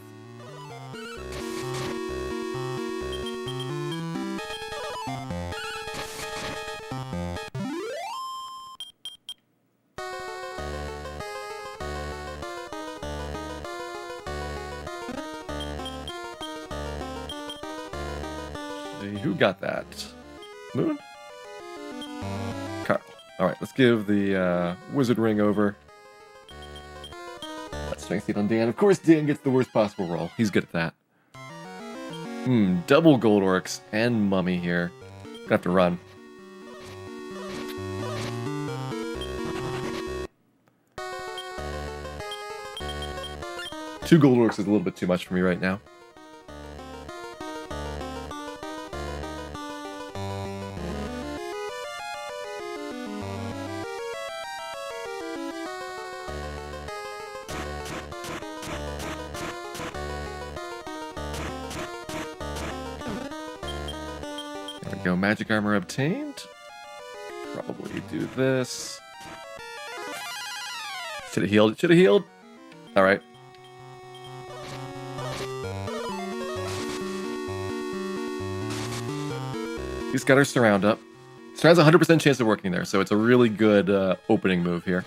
See, who got that? Moon? Carl. Alright, let's give the wizard ring over. Let's strength seed on Dan. Of course, Dan gets the worst possible roll. He's good at that. Double gold orcs and mummy here. Gonna have to run. Two gold orcs is a little bit too much for me right now. There we go, magic armor obtained. Probably do this. Should have healed, should have healed. Alright. He's got our surround up. Surround's 100% chance of working there, so it's a really good opening move here.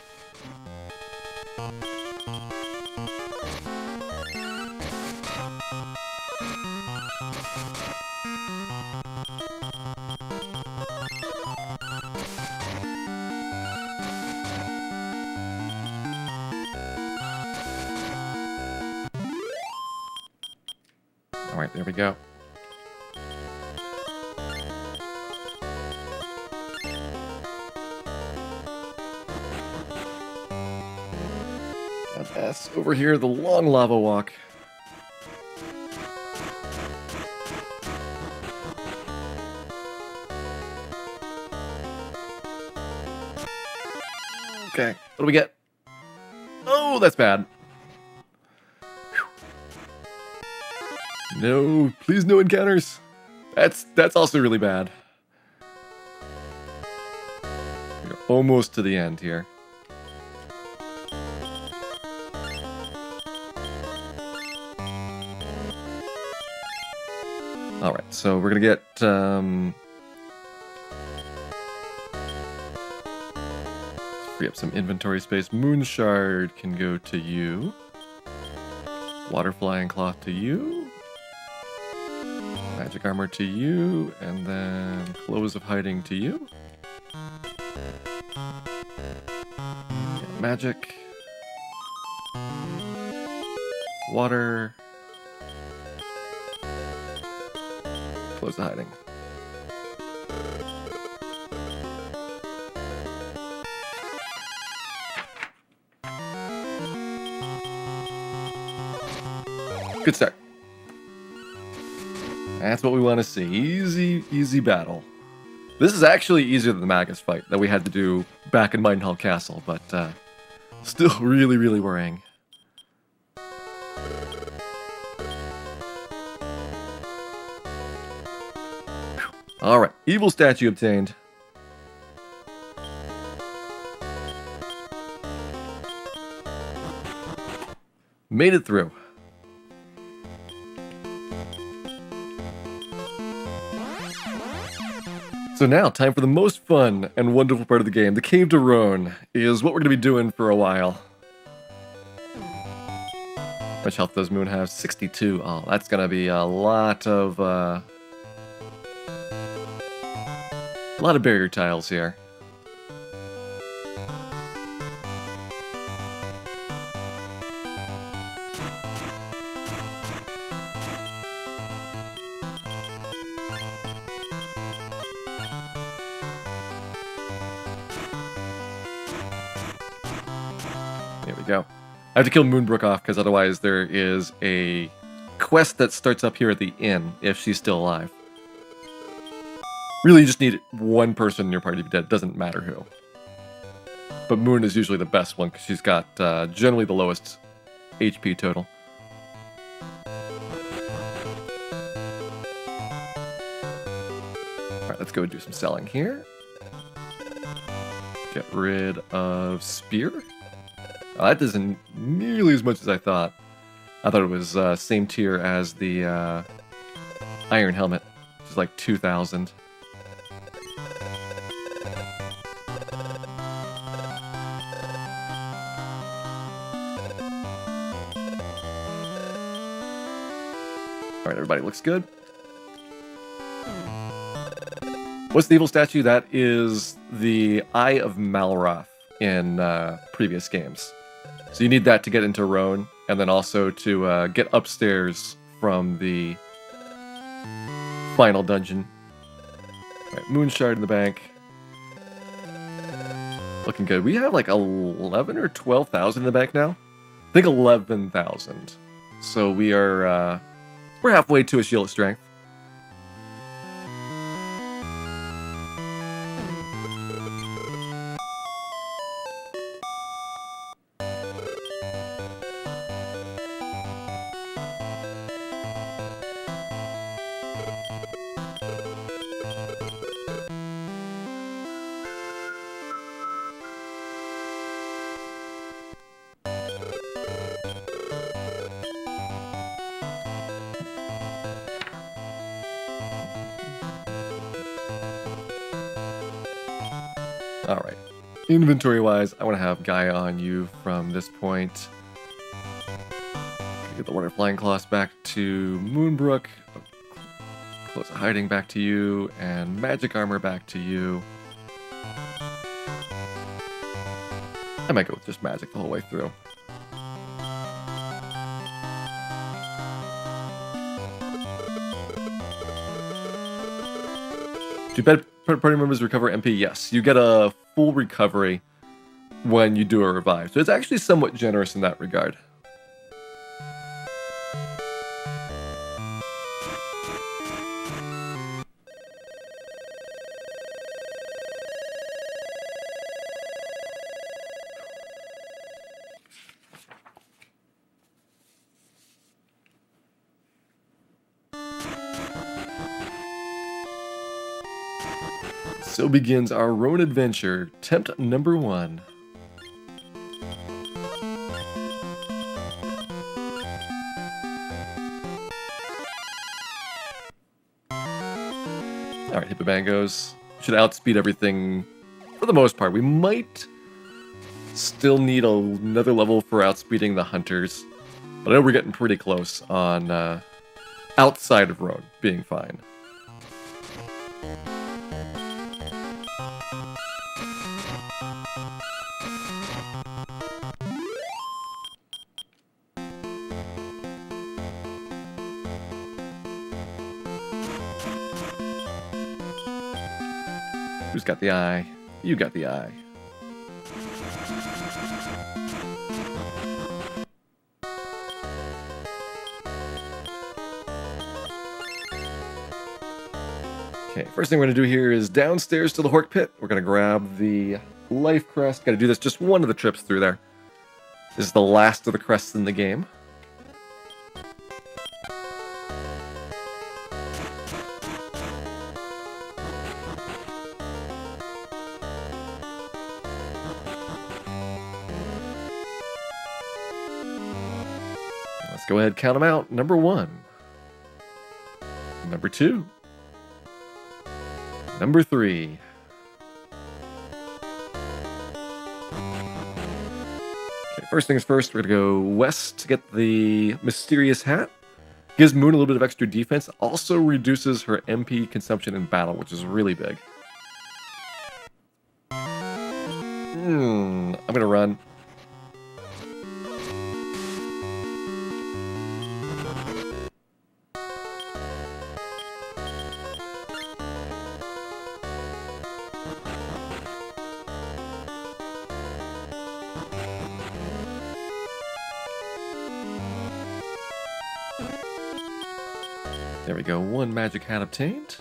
Alright, there we go. Got S over here, the long lava walk. Okay, what do we get? Oh, that's bad. Whew. No, please no encounters. That's also really bad. We're almost to the end here. All right, so we're gonna get free up some inventory space. Moonshard can go to you. Water flying cloth to you. Magic armor to you, and then clothes of hiding to you. Yeah, magic. Water. Clothes of hiding. Good start. That's what we want to see. Easy battle. This is actually easier than the Magus fight that we had to do back in Midenhall Castle, but still really worrying. Alright, evil statue obtained. Made it through. So now, time for the most fun and wonderful part of the game. The Cave to Roan is what we're going to be doing for a while. How much health does Moon have? 62. Oh, that's going to be a lot of barrier tiles here. There we go. I have to kill Moonbrook off because otherwise there is a quest that starts up here at the inn if she's still alive. Really, you just need one person in your party to be dead. Doesn't matter who. But Moon is usually the best one because she's got generally the lowest HP total. Alright, let's go do some selling here. Get rid of Spear. Oh, that isn't nearly as much as I thought. I thought it was same tier as the Iron Helmet, which is like 2,000. Alright, everybody looks good. What's the evil statue? That is the Eye of Malroth in previous games. So you need that to get into Roan, and then also to get upstairs from the final dungeon. Alright, Moonshard in the bank. Looking good. We have like 11 or 12,000 in the bank now? I think 11,000. So we are, we're halfway to a shield strength. Alright. Inventory-wise, I want to have Gaia on you from this point. Get the Water Flying Claws back to Moonbrook. Close of Hiding back to you. And Magic Armor back to you. I might go with just Magic the whole way through. Do bed party members recover MP? Yes, you get a full recovery when you do a revive. So it's actually somewhat generous in that regard. So begins our Roan adventure, attempt number 1. Alright, Hippobangos. Should outspeed everything for the most part. We might still need another level for outspeeding the hunters. But I know we're getting pretty close on outside of Roan being fine. Who's got the eye? You got the eye. Okay, first thing we're going to do here is downstairs to the Hork Pit. We're going to grab the life crest. Got to do this just one of the trips through there. This is the last of the crests in the game. Let's go ahead and count them out. Number 1. Number 2. Number 3. Okay, first things first, we're going to go west to get the mysterious hat. Gives Moon a little bit of extra defense. Also reduces her MP consumption in battle, which is really big. I'm going to run. There we go, 1 magic hat obtained.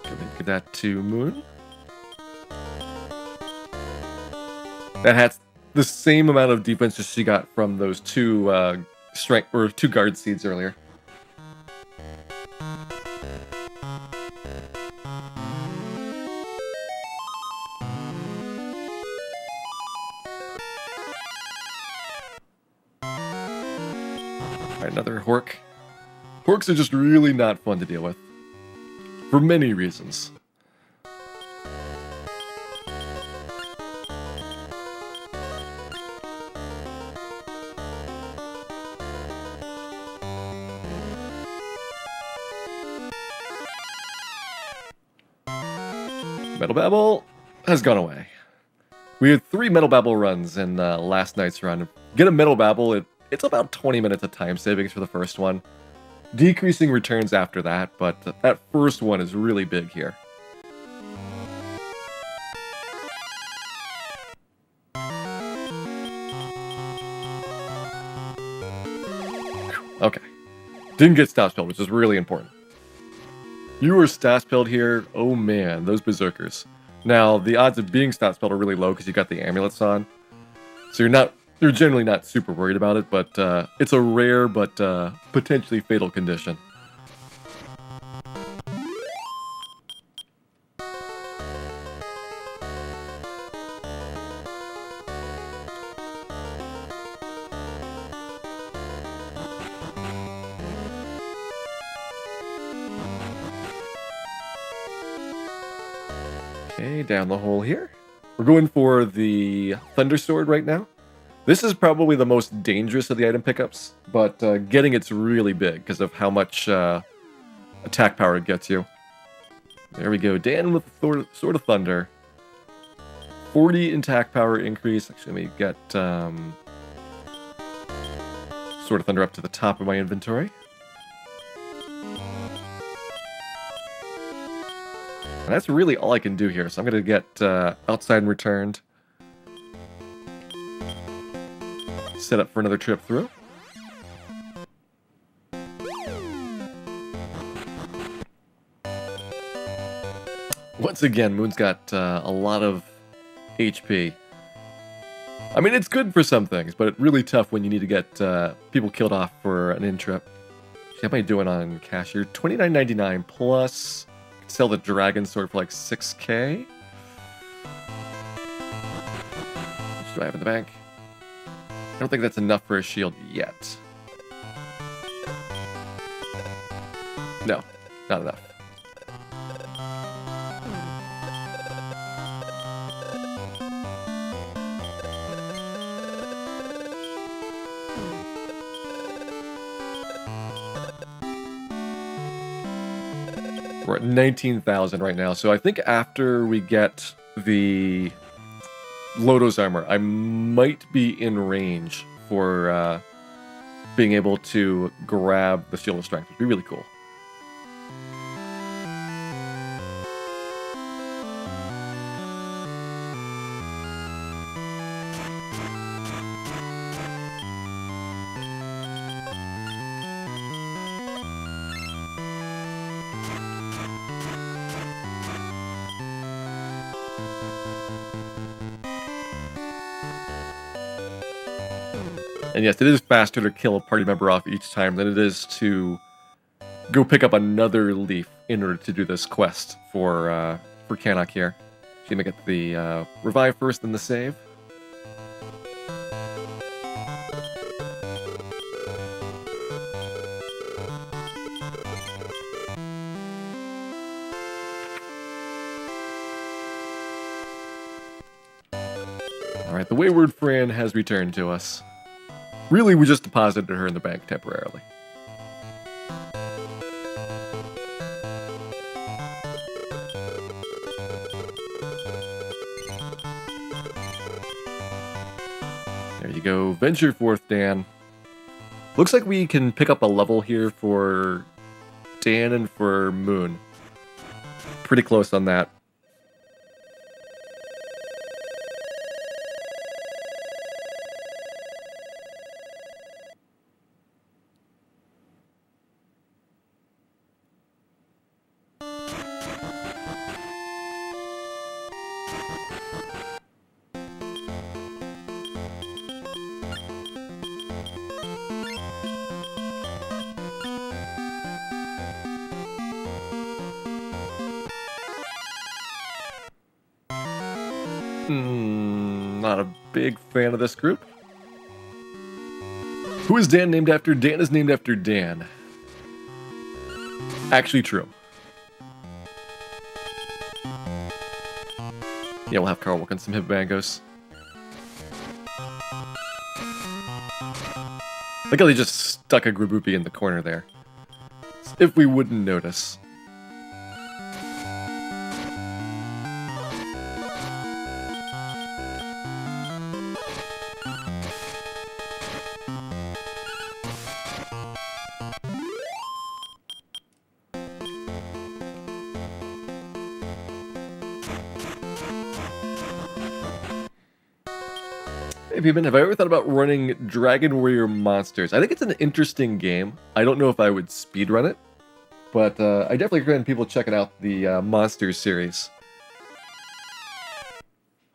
Give that to Moon. That hat's the same amount of defense as she got from those 2 strength or 2 guard seeds earlier. Alright, another Hork. Horks are just really not fun to deal with. For many reasons. Metal Babble has gone away. We had 3 Metal Babble runs in last night's run. Get a Metal Babble, it's about 20 minutes of time savings for the first one. Decreasing returns after that, but that first one is really big here. Okay. Didn't get stat spelled, which is really important. You were stat spelled here. Oh man, those berserkers. Now, the odds of being stat spelled are really low because you got the amulets on. So you're generally not super worried about it, but it's a rare but potentially fatal condition. Okay, down the hole here. We're going for the Thunder Sword right now. This is probably the most dangerous of the item pickups, but getting it's really big because of how much attack power it gets you. There we go, Dan with the Sword of Thunder. 40 attack power increase. Actually, let me get Sword of Thunder up to the top of my inventory. And that's really all I can do here, so I'm going to get outside and returned. Set up for another trip through. Once again, Moon's got a lot of HP. I mean, it's good for some things, but really tough when you need to get people killed off for an in-trip. How am I doing on cash here? $29.99 plus sell the dragon sword for like 6k. What do I have in the bank? I don't think that's enough for a shield yet. No, not enough. We're at 19,000 right now, so I think after we get the Lodo's armor, I might be in range for being able to grab the Shield of Strength. It'd be really cool. And yes, it is faster to kill a party member off each time than it is to go pick up another leaf in order to do this quest for Canuck here. She's gonna get the revive first, then the save. Alright, the Wayward Fran has returned to us. Really, we just deposited her in the bank temporarily. There you go. Venture forth, Dan. Looks like we can pick up a level here for Dan and for Moon. Pretty close on that. Not a big fan of this group. Who is Dan named after? Dan is named after Dan. Actually true. Yeah, we'll have Carl work on some Hibbangos. Look how they just stuck a Graboopy in the corner there. If we wouldn't notice. Have I ever thought about running Dragon Warrior Monsters? I think it's an interesting game. I don't know if I would speedrun it, but I definitely recommend people checking out the Monsters series.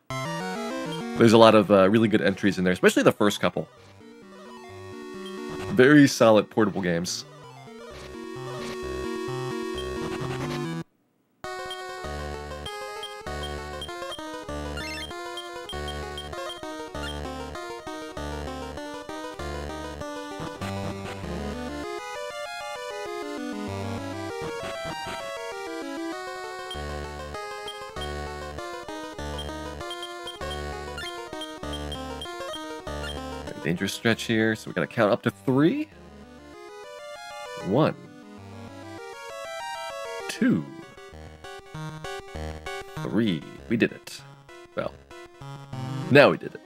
There's a lot of really good entries in there, especially the first couple. Very solid portable games. Dangerous stretch here, so we gotta count up to 3. 1, 2, 3. We did it. Well, now we did it.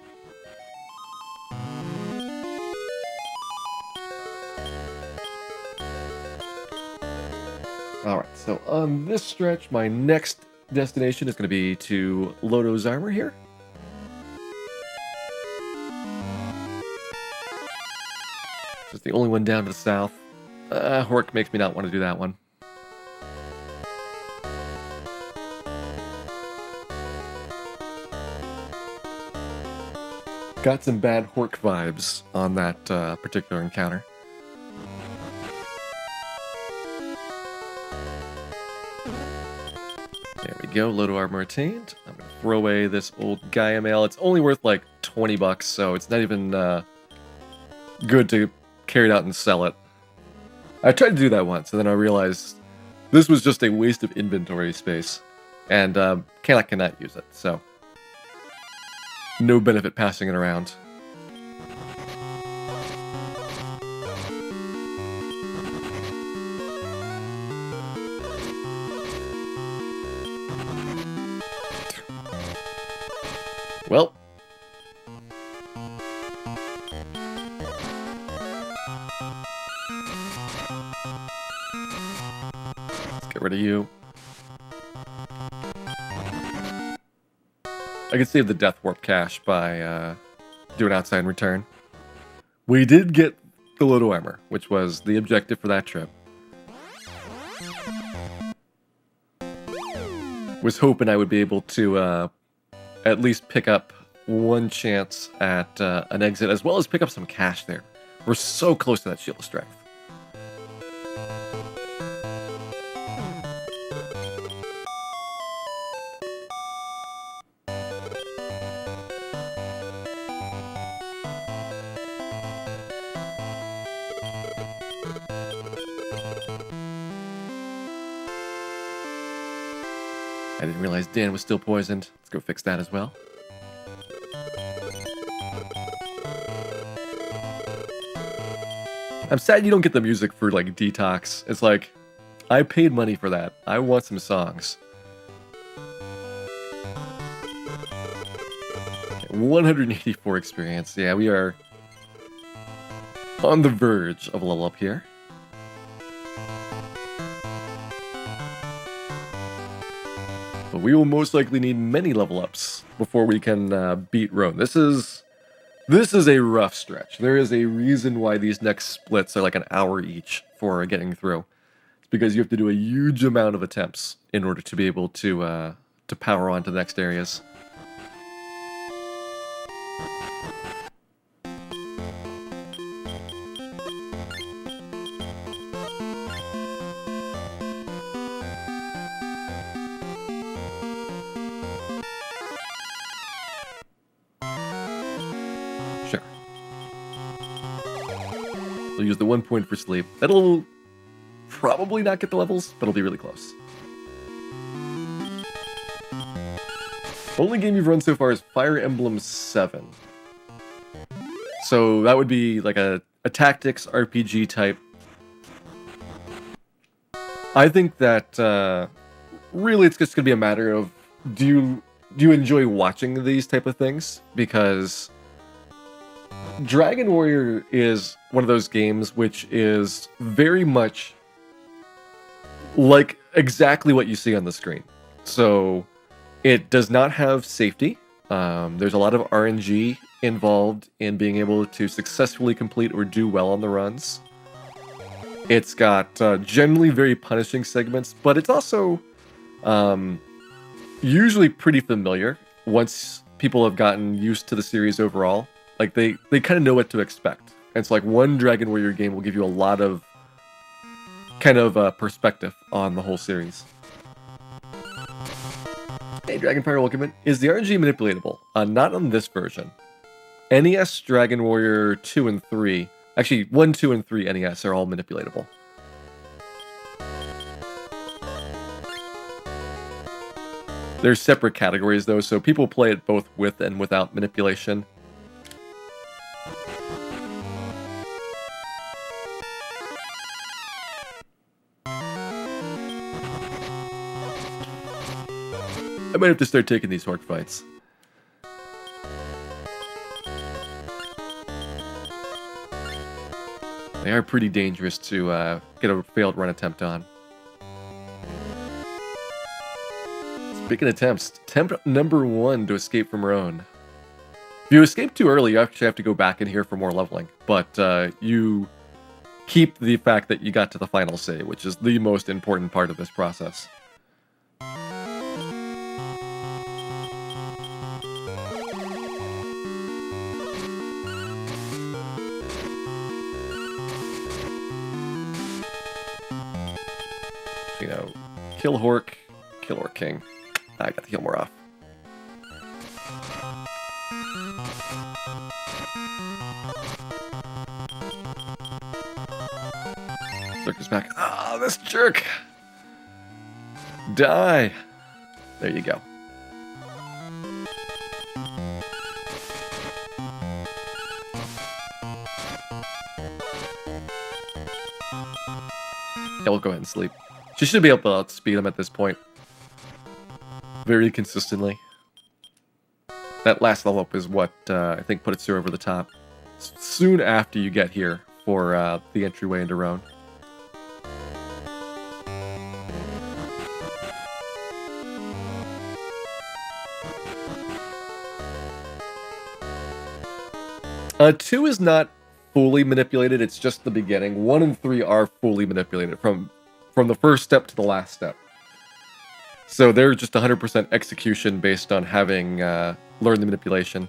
Alright, so on this stretch, my next destination is going to be to Lodo's Armor here. It's the only one down to the south. Hork makes me not want to do that one. Got some bad Hork vibes on that particular encounter. go, Loto Armor attained. I'm gonna throw away this old Gaia mail. It's only worth like 20 bucks, so it's not even good to carry it out and sell it. I tried to do that once, and then I realized this was just a waste of inventory space, and cannot use it, so no benefit passing it around. Well, let's get rid of you. I could save the Death Warp cash by doing outside and return. We did get the Loto Armor, which was the objective for that trip. Was hoping I would be able to at least pick up one chance at an exit, as well as pick up some cash there. We're so close to that Shield of Strength. I didn't realize Dan was still poisoned. Let's go fix that as well. I'm sad you don't get the music for, like, Detox. It's like, I paid money for that. I want some songs. 184 experience. Yeah, we are on the verge of a level up here. But we will most likely need many level ups before we can beat Roan. This is a rough stretch. There is a reason why these next splits are like an hour each for getting through. It's because you have to do a huge amount of attempts in order to be able to power on to the next areas. We'll use the 1 point for sleep. That'll probably not get the levels, but it'll be really close. Only game you've run so far is Fire Emblem 7. So that would be like a tactics RPG type. I think that really it's just going to be a matter of do you enjoy watching these type of things? Because Dragon Warrior is one of those games which is very much like exactly what you see on the screen. So it does not have safety. There's a lot of RNG involved in being able to successfully complete or do well on the runs. It's got generally very punishing segments, but it's also usually pretty familiar once people have gotten used to the series overall. Like, they kind of know what to expect. And it's like one Dragon Warrior game will give you a lot of kind of perspective on the whole series. Hey, Dragonfire, welcome in. Is the RNG manipulatable? Not on this version. NES Dragon Warrior 2 and 3, actually 1, 2, and 3 NES are all manipulatable. There's separate categories though, so people play it both with and without manipulation. I might have to start taking these Hork fights. They are pretty dangerous to get a failed run attempt on. Speaking of attempts, attempt number 1 to escape from Roan. If you escape too early, you actually have to go back in here for more leveling. But you keep the fact that you got to the final save, which is the most important part of this process. You know, kill Hork King. I got the heal more off. Circus back. Ah, this jerk! Die! There you go. Yeah, we'll go ahead and sleep. She should be able to outspeed him at this point. Very consistently. That last level up is what I think puts her over the top. Soon after you get here for the entryway into Roan. Two is not fully manipulated, it's just the beginning. 1 and 3 are fully manipulated from the first step to the last step. So they're just 100% execution based on having learned the manipulation.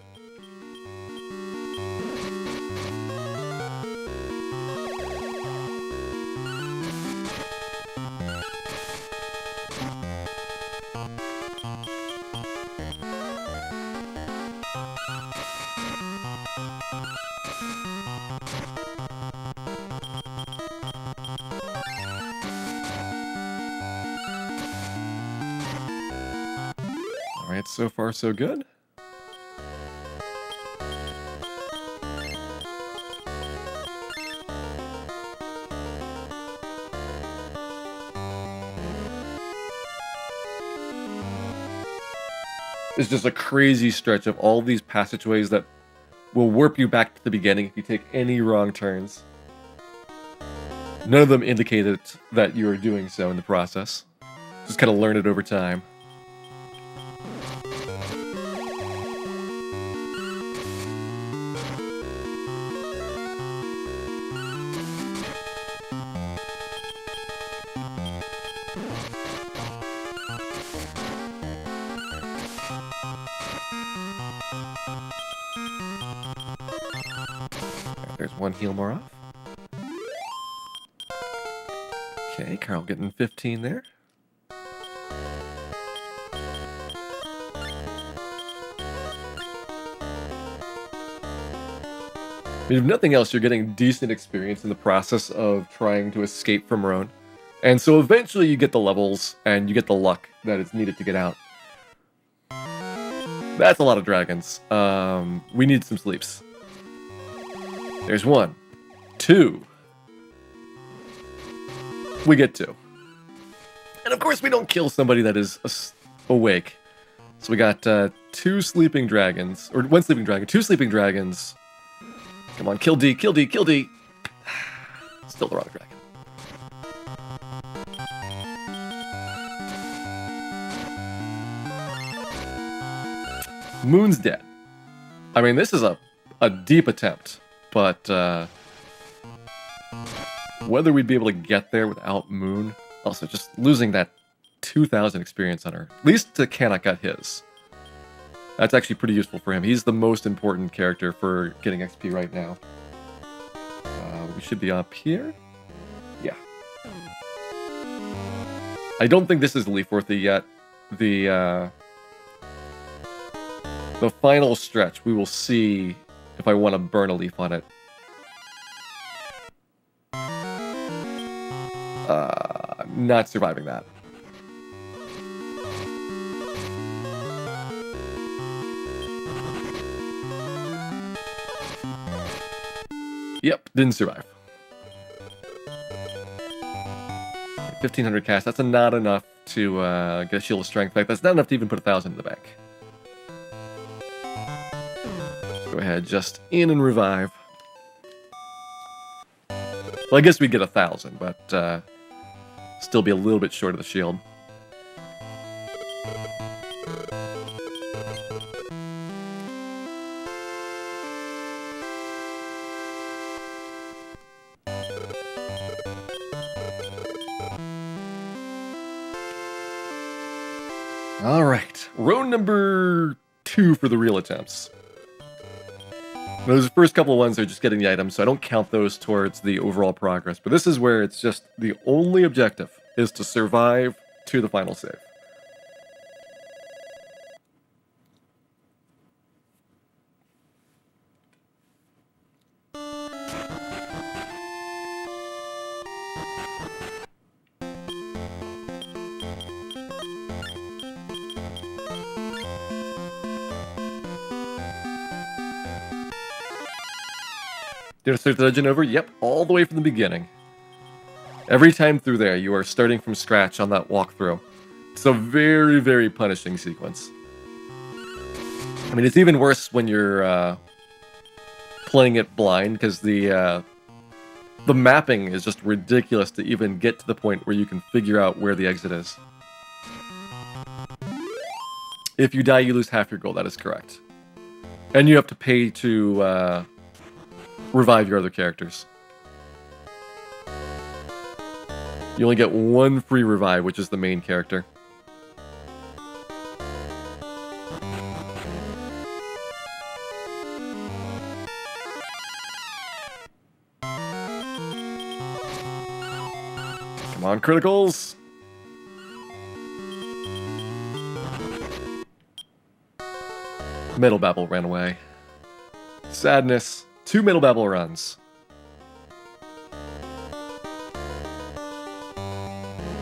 Alright, so far so good. It's just a crazy stretch of all these passageways that will warp you back to the beginning if you take any wrong turns. None of them indicated that you are doing so in the process. Just kind of learn it over time. There's one heal more off. Okay, Carl getting 15 there. I mean, if nothing else, you're getting decent experience in the process of trying to escape from Roan. And so eventually you get the levels and you get the luck that is needed to get out. That's a lot of dragons. We need some sleeps. There's 1, 2. We get 2. And of course we don't kill somebody that is awake. So we got 2 sleeping dragons, or 1 sleeping dragon, 2 sleeping dragons. Come on, kill D, kill D, kill D. Still the wrong dragon. Moon's dead. I mean, this is a deep attempt. But whether we'd be able to get there without Moon, also just losing that 2,000 experience on her. At least Kanak got his. That's actually pretty useful for him. He's the most important character for getting XP right now. We should be up here. Yeah. I don't think this is Leafworthy yet. The final stretch, we will see if I want to burn a leaf on it. I'm not surviving that. Yep, didn't survive. 1,500 cast, that's not enough to get a Shield of Strength. In fact, that's not enough to even put 1,000 in the bank. Go ahead, just in and revive. Well, I guess we'd get 1,000, but still be a little bit short of the shield. All right, road number 2 for the real attempts. Those first couple of ones are just getting the items, so I don't count those towards the overall progress. But this is where it's just the only objective is to survive to the final save. Did I start the dungeon over? Yep, all the way from the beginning. Every time through there, you are starting from scratch on that walkthrough. It's a very, very punishing sequence. I mean, it's even worse when you're playing it blind, because the mapping is just ridiculous to even get to the point where you can figure out where the exit is. If you die, you lose half your gold. That is correct. And you have to pay to revive your other characters. You only get one free revive, which is the main character. Come on, criticals! Middle Babel ran away. Sadness. 2 Middle Babel runs.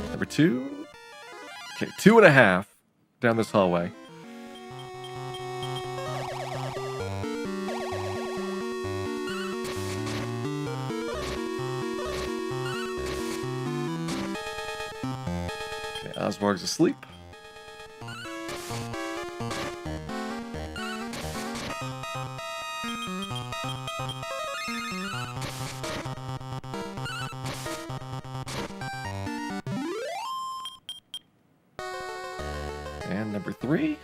Number 2. Okay, 2.5 down this hallway. Okay, Osborg's asleep. And number 3.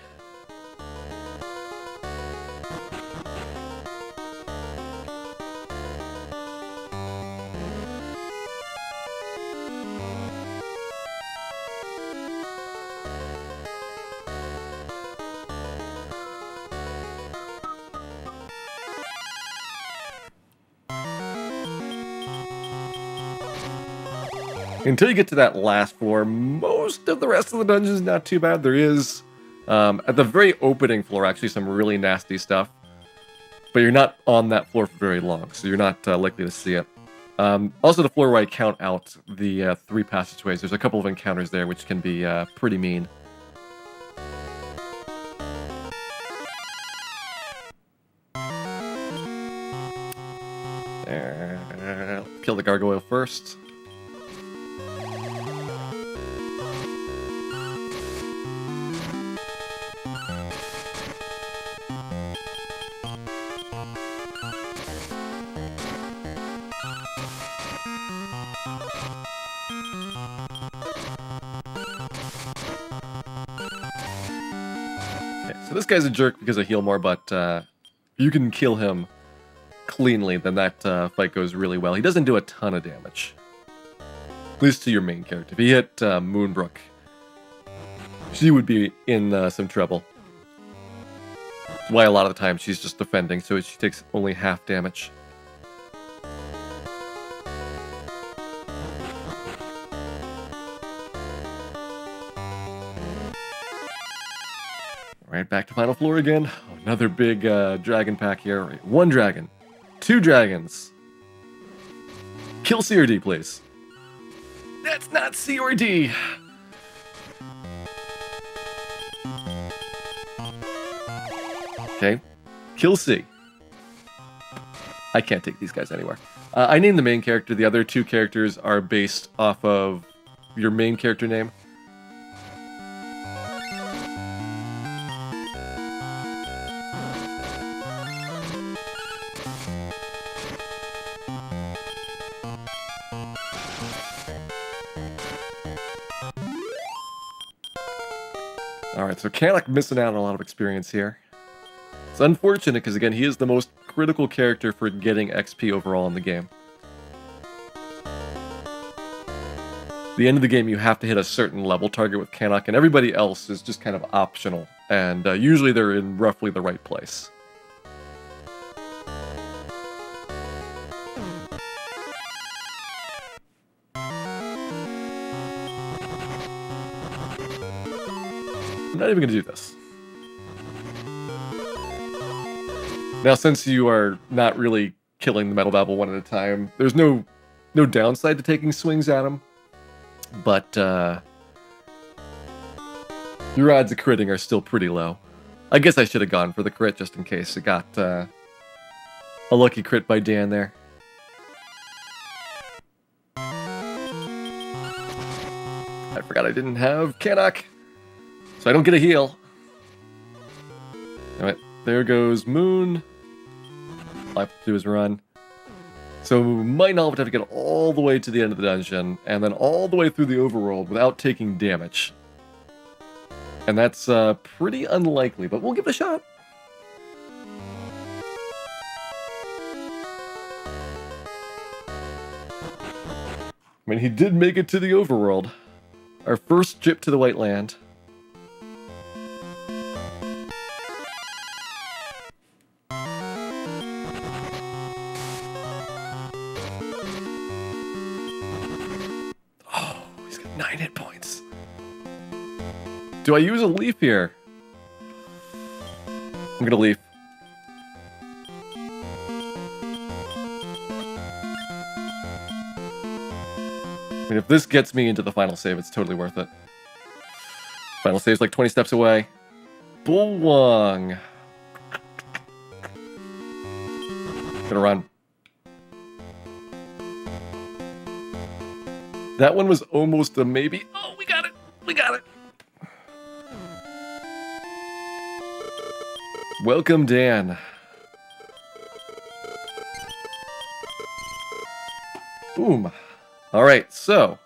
Until you get to that last floor, most of the rest of the dungeon is not too bad. There is, at the very opening floor, actually some really nasty stuff. But you're not on that floor for very long, so you're not likely to see it. Also, the floor where I count out the 3 passageways, there's a couple of encounters there which can be pretty mean. Kill the gargoyle first. So this guy's a jerk because I heal more, but if you can kill him cleanly, then that fight goes really well. He doesn't do a ton of damage. At least to your main character. If he hit Moonbrook, she would be in some trouble. That's why a lot of the time she's just defending, so she takes only half damage. Right, back to final floor again. Oh, another big dragon pack here. Right, 1 dragon. 2 dragons. Kill C or D, please. That's not C or D. Okay. Kill C. I can't take these guys anywhere. I named the main character. The other 2 characters are based off of your main character name. Alright, so Kanak missing out on a lot of experience here. It's unfortunate because, again, he is the most critical character for getting XP overall in the game. At the end of the game, you have to hit a certain level target with Kanak, and everybody else is just kind of optional, and usually they're in roughly the right place. I'm not even going to do this. Now, since you are not really killing the Metal Babel one at a time, there's no downside to taking swings at him. But your odds of critting are still pretty low. I guess I should have gone for the crit just in case it got a lucky crit by Dan there. I forgot I didn't have Canuck, so I don't get a heal. Alright, there goes Moon. All I have to do is run. So might not have to get all the way to the end of the dungeon, and then all the way through the overworld without taking damage. And that's pretty unlikely, but we'll give it a shot. I mean, he did make it to the overworld. Our first trip to the White Land. Oh, he's got 9 hit points. Do I use a leaf here? I'm gonna leaf. I mean, if this gets me into the final save, it's totally worth it. Final save's like 20 steps away. Bullwong. Gonna run. That one was almost a maybe. Oh, we got it. We got it. Welcome, Dan. Boom. All right, so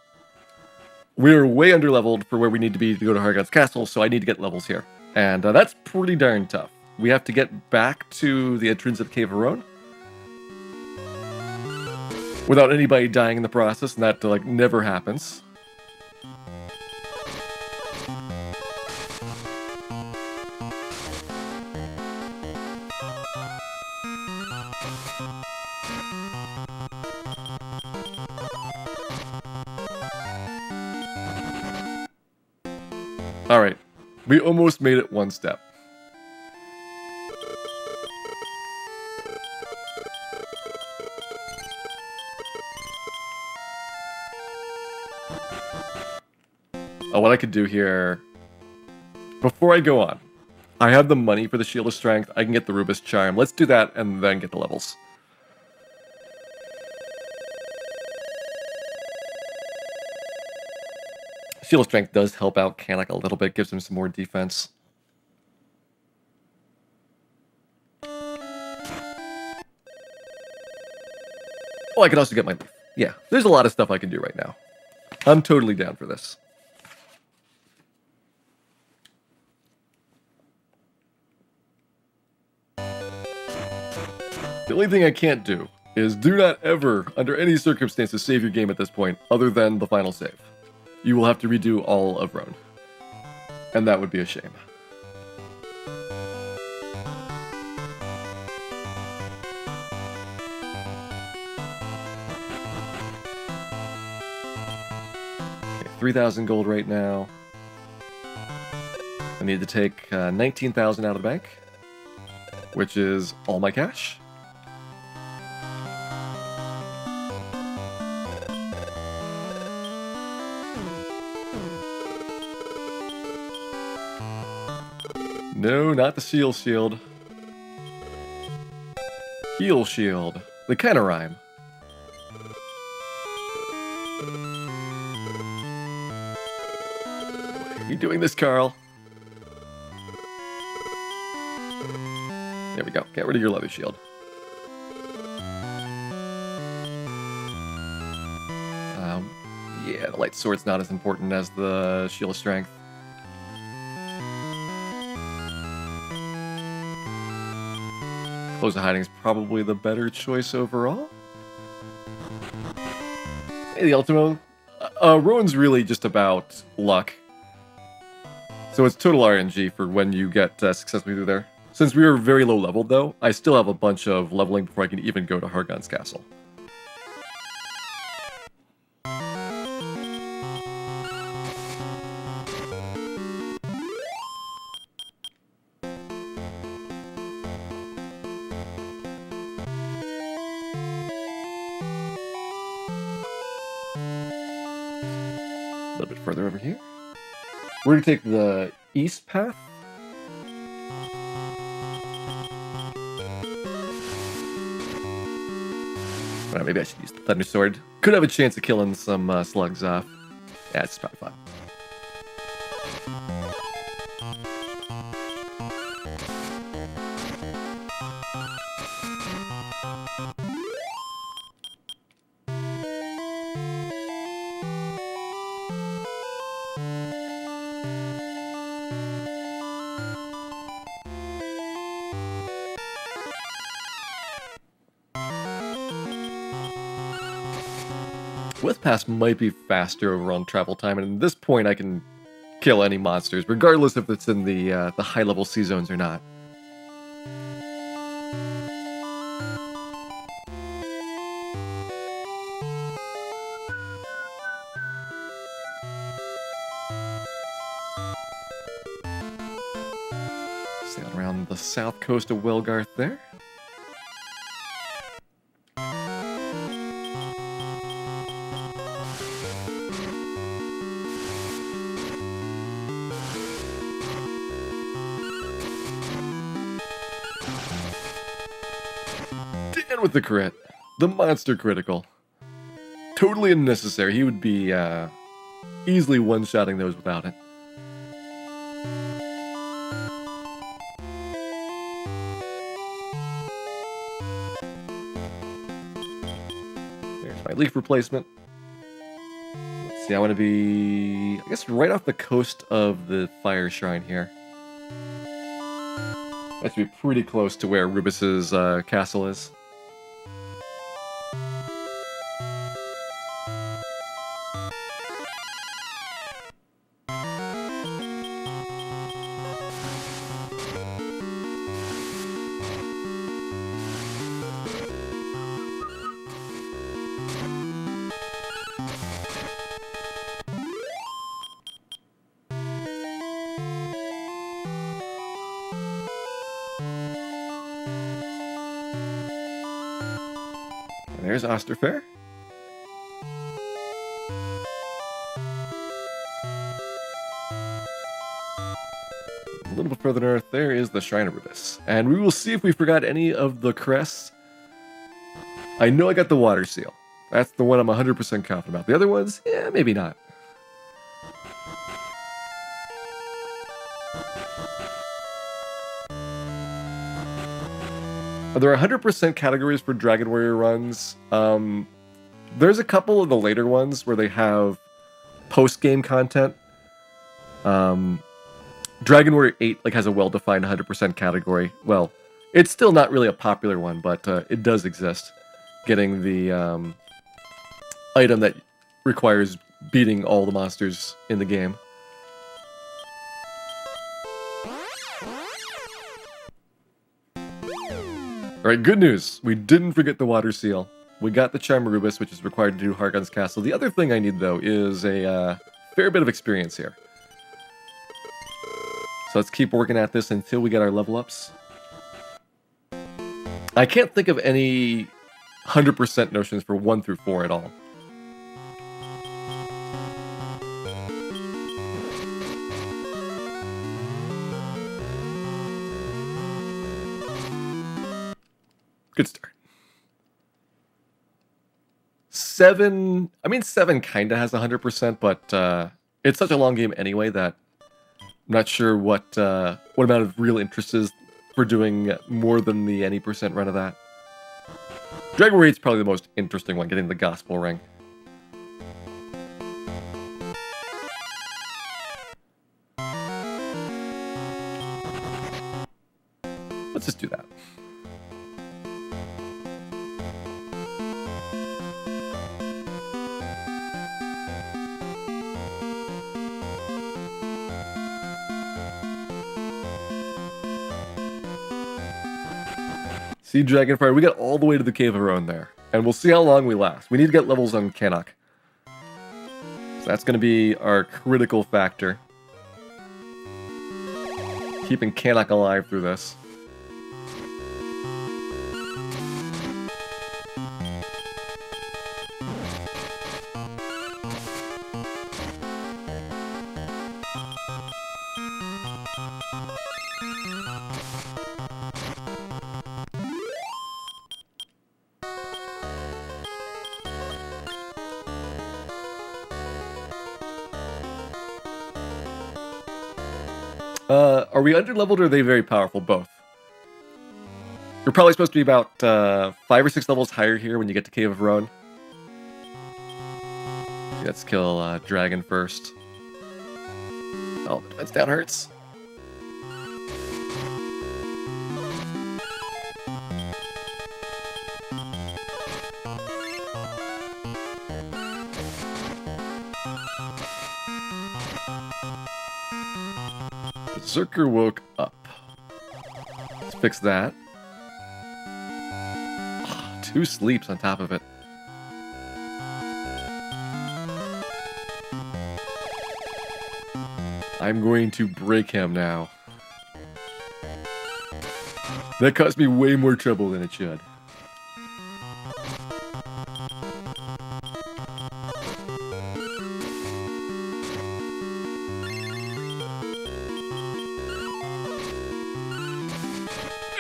we're way underleveled for where we need to be to go to Hargon's Castle, so I need to get levels here. And that's pretty darn tough. We have to get back to the entrance of the Cave of Roan without anybody dying in the process, and that like never happens. Alright, we almost made it one step. Oh, what I could do here... Before I go on, I have the money for the Shield of Strength, I can get the Rubus Charm. Let's do that and then get the levels. Shield of Strength does help out Canuck a little bit, gives him some more defense. Oh, I could also get my... Yeah, there's a lot of stuff I can do right now. I'm totally down for this. The only thing I can't do is do not ever, under any circumstances, save your game at this point, other than the final save. You will have to redo all of Roan. And that would be a shame. Okay, 3,000 gold right now. I need to take 19,000 out of the bank, which is all my cash. No, not the Seal Shield. Heal Shield. They kind of rhyme. Are you doing this, Carl? There we go. Get rid of your leather shield. Yeah, the light sword's not as important as the Shield of Strength. Close of Hiding is probably the better choice overall. Hey, the Ultimo. Roan's really just about luck. So it's total RNG for when you get successfully through there. Since we were very low leveled though, I still have a bunch of leveling before I can even go to Hargon's Castle. A little bit further over here. We're going to take the east path. Well, maybe I should use the Thunder Sword. Could have a chance of killing some slugs off. Yeah, it's probably fine. With Pass might be faster overall travel time, and at this point I can kill any monsters, regardless if it's in the high-level sea zones or not. Sail around the south coast of Welgarth there. With the crit. The monster critical. Totally unnecessary. He would be easily one-shotting those without it. There's my leaf replacement. Let's see, I want to be, I guess, right off the coast of the fire shrine here. That should be pretty close to where Rubus's castle is. There's Osterfair. A little bit further north, there is the Shrine of Rubus. And we will see if we forgot any of the crests. I know I got the water seal. That's the one I'm 100% confident about. The other ones, yeah, maybe not. There are 100% categories for Dragon Warrior runs. There's a couple of the later ones where they have post-game content. Dragon Warrior 8 has a well-defined 100% category. Well, it's still not really a popular one, but it does exist. Getting the item that requires beating all the monsters in the game. Alright, good news. We didn't forget the water seal. We got the Charm of Rubus, which is required to do Hargon's Castle. The other thing I need, though, is a fair bit of experience here. So let's keep working at this until we get our level ups. I can't think of any 100% notions for 1 through 4 at all. Good start. 7, I mean 7 kind of has 100%, but it's such a long game anyway that I'm not sure what amount of real interest is for doing more than the any percent run of that. Dragon Warrior is probably the most interesting one, getting the Gospel Ring. Let's just do that. See Dragonfire, we got all the way to the Cave of our own there. And we'll see how long we last. We need to get levels on Canuck. So that's going to be our critical factor. Keeping Canuck alive through this. Are we under-leveled or are they very powerful? Both. You're probably supposed to be about 5 or 6 levels higher here when you get to Cave of Roan. Let's kill Dragon first. Oh, the defense down hurts. Berserker woke up. Let's fix that. 2 sleeps on top of it. I'm going to break him now. That caused me way more trouble than it should.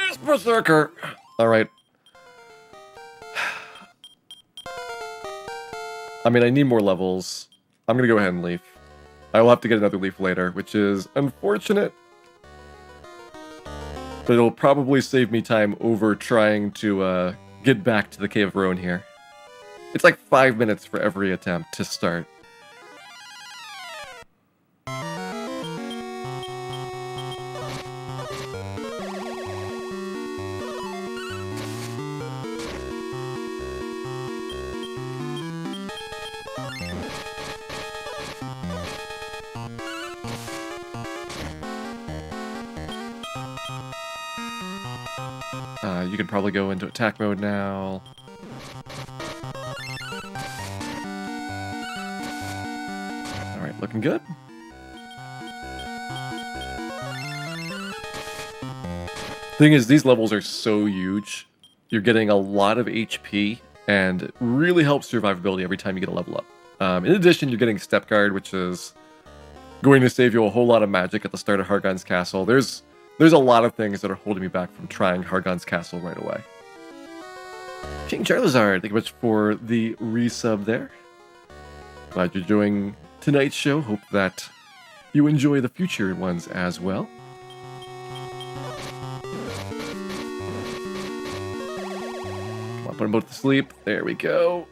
It's Berserker! Alright. I mean, I need more levels. I'm gonna go ahead and leave. I will have to get another leaf later, which is unfortunate. But it'll probably save me time over trying to get back to the Cave of Roan here. It's like 5 minutes for every attempt to start. You can probably go into attack mode now. Alright, looking good. Thing is, these levels are so huge. You're getting a lot of HP, and it really helps survivability every time you get a level up. In addition, you're getting Step Guard, which is going to save you a whole lot of magic at the start of Hargon's Castle. There's a lot of things that are holding me back from trying Hargon's Castle right away. King Charizard, thank you much for the resub there. Glad you're enjoying tonight's show. Hope that you enjoy the future ones as well. Come on, put them both to sleep. There we go.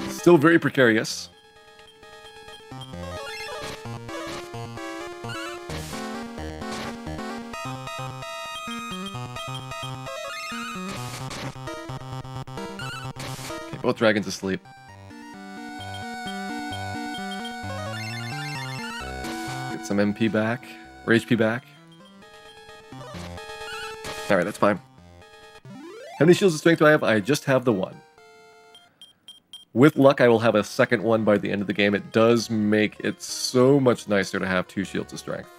Still very precarious. Both dragons asleep. Get some MP back, or HP back. Alright, that's fine. How many shields of strength do I have? I just have the 1. With luck, I will have a second one by the end of the game. It does make it so much nicer to have 2 shields of strength.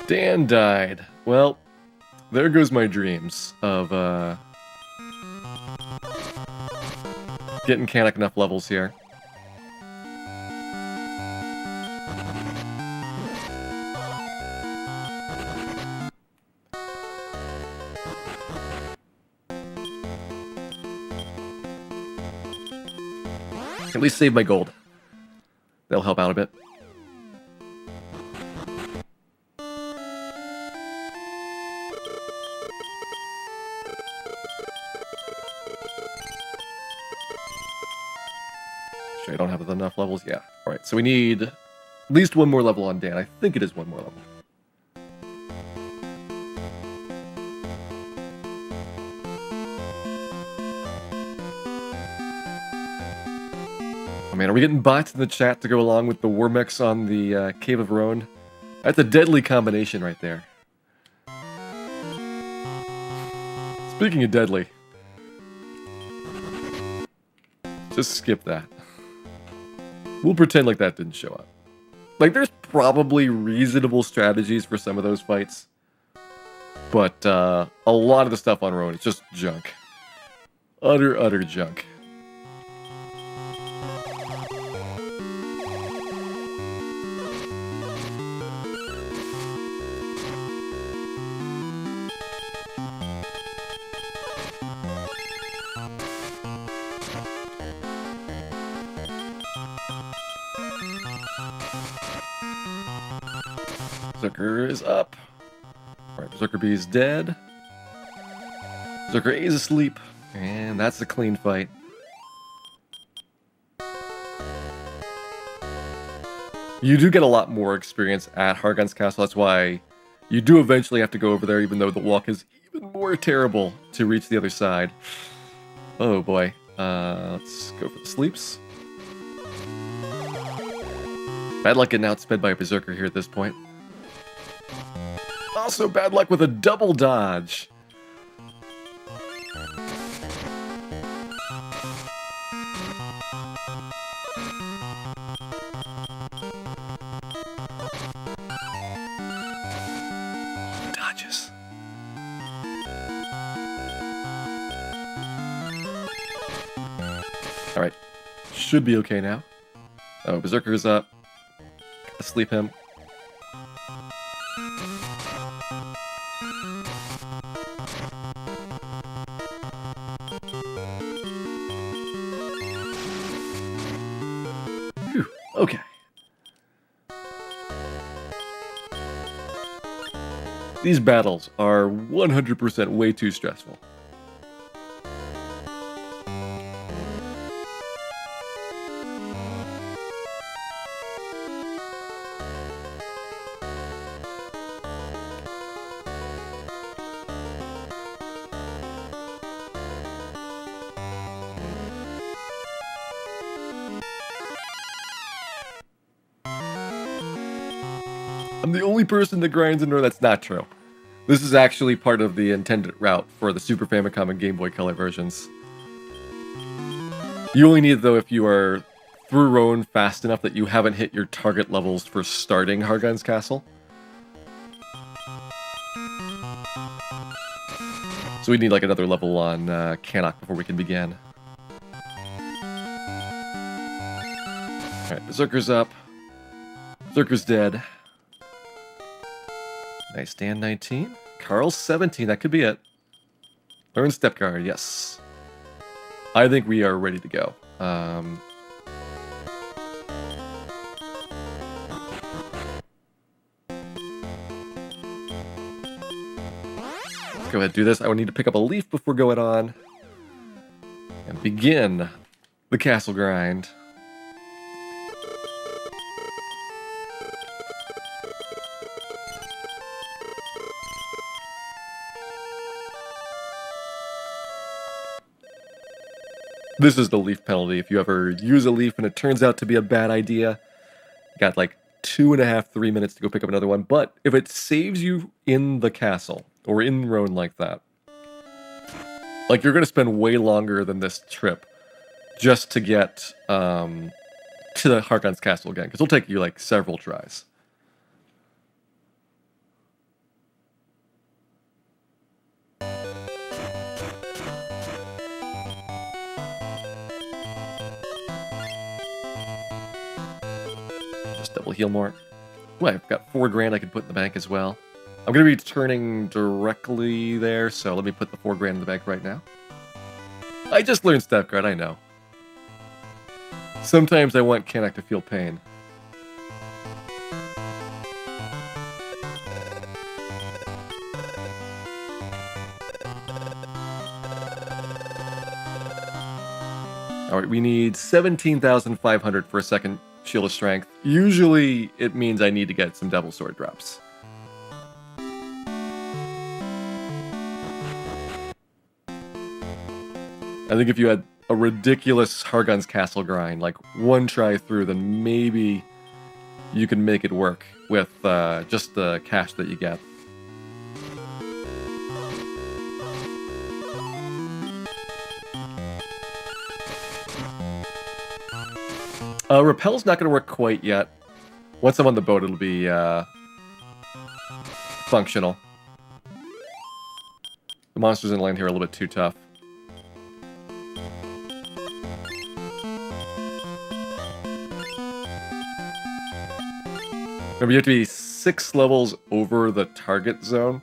Dan died. Well, there goes my dreams of getting Kanak enough levels here. At least save my gold. That'll help out a bit. Sure, I don't have enough levels. Yeah. All right. So we need at least 1 more level on Dan. I think it is 1 more level. Oh man, are we getting bots in the chat to go along with the war mechs on the Cave of Roan? That's a deadly combination right there. Speaking of deadly, just skip that. We'll pretend like that didn't show up. Like, there's probably reasonable strategies for some of those fights, but a lot of the stuff on Roan is just junk. Utter junk. Berserker is up. Alright, Berserker B is dead. Berserker A is asleep. And that's a clean fight. You do get a lot more experience at Hargon's Castle. That's why you do eventually have to go over there, even though the walk is even more terrible to reach the other side. Oh boy. Let's go for the sleeps. Bad luck getting outsped by a Berserker here at this point. Also bad luck with a double dodge. Dodges. Alright. Should be okay now. Oh, Berserker's up. Gotta sleep him. Whew. Okay. These battles are 100% way too stressful. I'm the only person that grinds in. That's not true. This is actually part of the intended route for the Super Famicom and Game Boy Color versions. You only need it, though, if you are through Roan fast enough that you haven't hit your target levels for starting Hargon's Castle. So we need like another level on Cannock before we can begin. Alright, Berserker's up. Berserker's dead. Nice, Dan 19. Carl 17, that could be it. Learn Step Guard, yes. I think we are ready to go. Let's go ahead and do this. I would need to pick up a leaf before going on. And begin the castle grind. This is the leaf penalty. If you ever use a leaf and it turns out to be a bad idea, you got like 2.5, 3 minutes to go pick up another one. But if it saves you in the castle, or in Roan like that, like you're going to spend way longer than this trip just to get to the Hargon's Castle again, because it'll take you like several tries. Double heal more. Well, I've got $4 grand I can put in the bank as well. I'm going to be turning directly there, so let me put the $4 grand in the bank right now. I just learned Step Guard, I know. Sometimes I want Cannock to feel pain. Alright, we need 17,500 for a second Shield of Strength. Usually, it means I need to get some Devil Sword drops. I think if you had a ridiculous Hargon's Castle grind, like one try through, then maybe you can make it work with just the cash that you get. Repel's not going to work quite yet. Once I'm on the boat, it'll be functional. The monsters in land here are a little bit too tough. Remember, you have to be 6 levels over the target zone.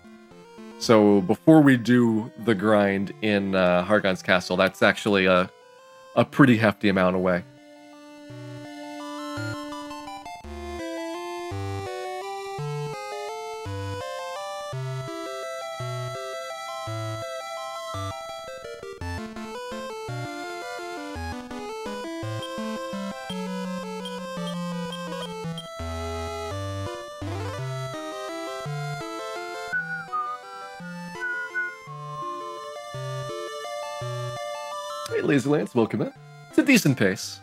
So before we do the grind in Hargon's Castle, that's actually a pretty hefty amount away. Hey, Lazy Lance, welcome in. It's a decent pace.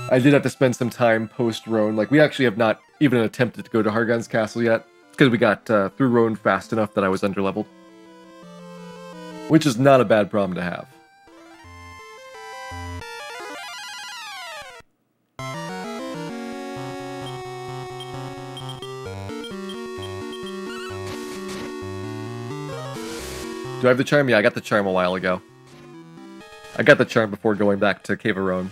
I did have to spend some time post-Roan. Like, we actually have not even attempted to go to Hargon's Castle yet, because we got through Roan fast enough that I was underleveled. Which is not a bad problem to have. Do I have the charm? Yeah, I got the charm a while ago. I got the charm before going back to Cave of Roan.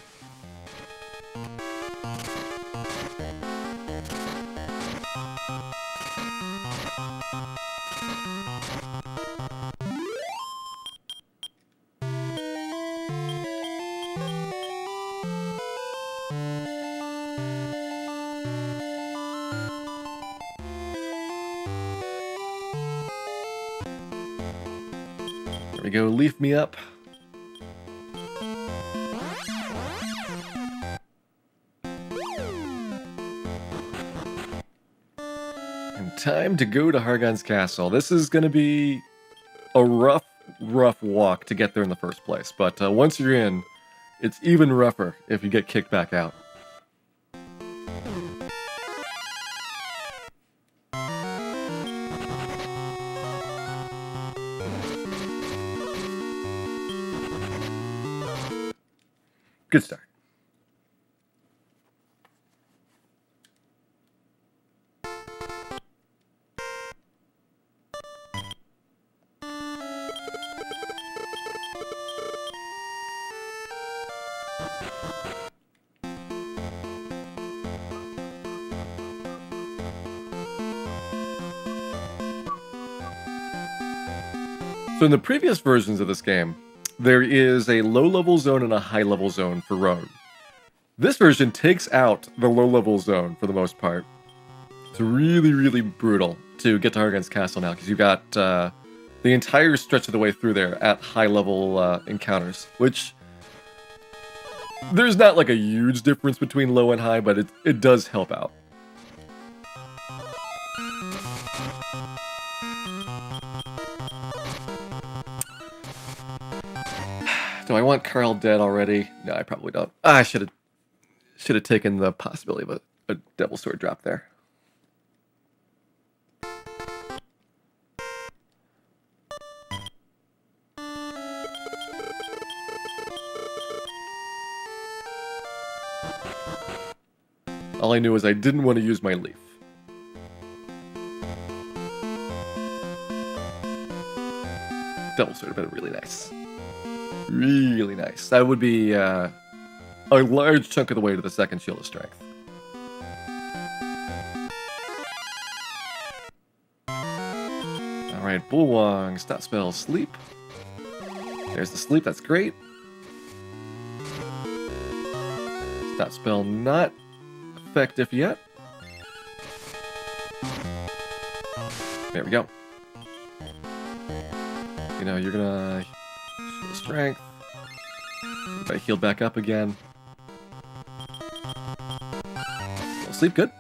There we go, leaf me up. And time to go to Hargon's Castle. This is going to be a rough walk to get there in the first place. But once you're in, it's even rougher if you get kicked back out. Good start. So in the previous versions of this game, there is a low-level zone and a high-level zone for Roan. This version takes out the low-level zone for the most part. It's really brutal to get to Hargon's Castle now, because you've got the entire stretch of the way through there at high-level encounters, which there's not like a huge difference between low and high, but it does help out. Do I want Carl dead already? No, I probably don't. I should have taken the possibility of a Devil Sword drop there. All I knew is I didn't want to use my leaf. Devil Sword would have been really nice. Really nice. That would be a large chunk of the way to the second Shield of Strength. Alright, Bullwong, stop spell, sleep. There's the sleep, that's great. Stop spell not effective yet. There we go. You know, you're gonna Shield of Strength. If I heal back up again. Sleep good.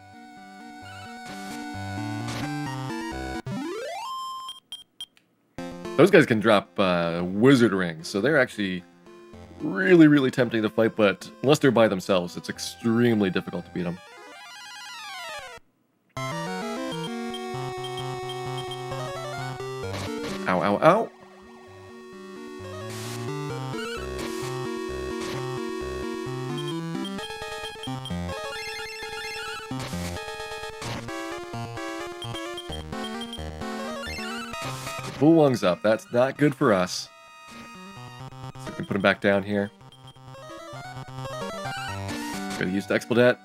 Those guys can drop wizard rings, so they're actually really tempting to fight, but unless they're by themselves, it's extremely difficult to beat them. Ow, ow, ow. Bullwong's up. That's not good for us. So we can put him back down here. Gonna use the Expledet.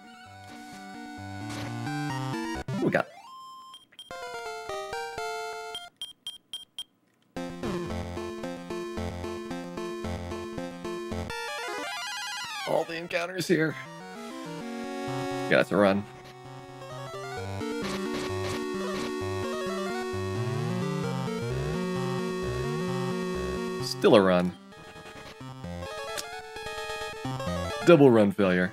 What we got? All the encounters here. Yeah, that's a run. Still a run. Double run failure.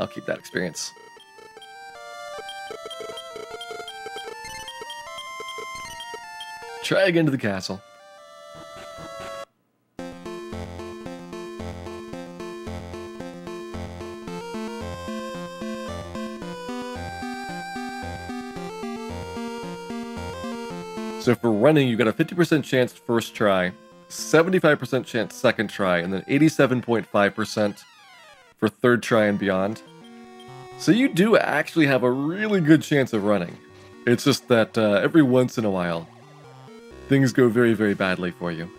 I'll keep that experience. Try again to the castle. So for running, you got a 50% chance first try, 75% chance second try, and then 87.5% for third try and beyond. So you do actually have a really good chance of running. It's just that every once in a while, things go very, very badly for you.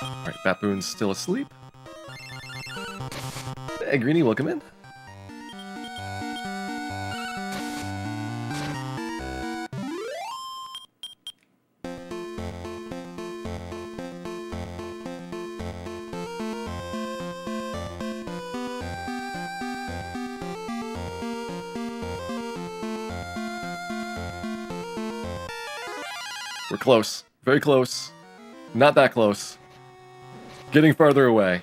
Alright, Baboon's still asleep. Hey, Greenie, welcome in. We're close. Very close. Not that close. Getting farther away.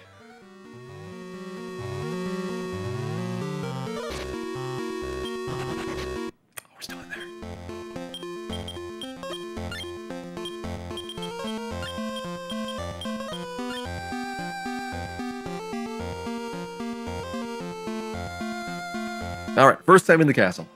Oh, we're still in there. Alright, first time in the castle.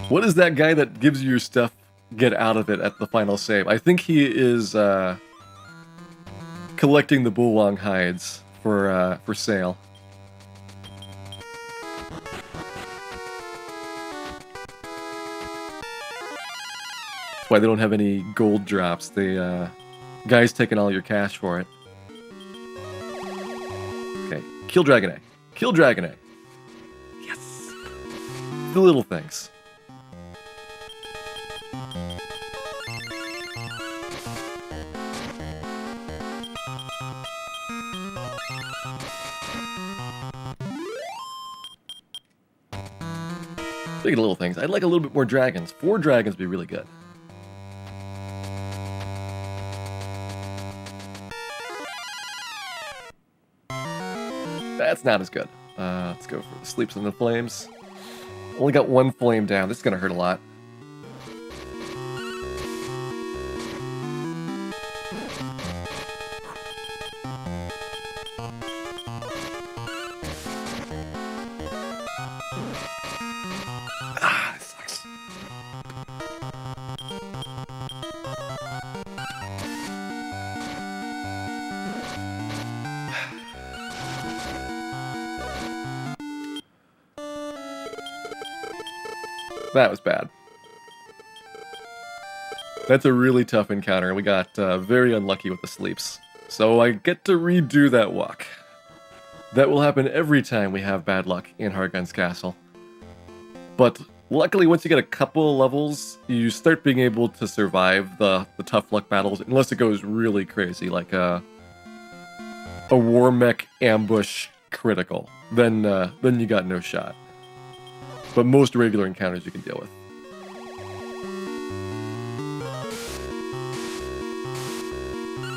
What is that guy that gives you your stuff get out of it at the final save? I think he is collecting the Bulwang hides for sale. That's why they don't have any gold drops. The guy's taking all your cash for it. Okay, kill Dragon Egg. Kill Dragon Egg. Yes. The little things. Big little things. I'd like a little bit more dragons. 4 dragons would be really good. That's not as good. Let's go for the Sleeps in the Flames. Only got 1 flame down. This is going to hurt a lot. Ah, this sucks. That was bad. That's a really tough encounter. We got very unlucky with the sleeps. So I get to redo that walk. That will happen every time we have bad luck in Hargun's Castle. But luckily, once you get a couple levels, you start being able to survive the tough luck battles, unless it goes really crazy, like a war mech ambush critical. Then you got no shot. But most regular encounters you can deal with.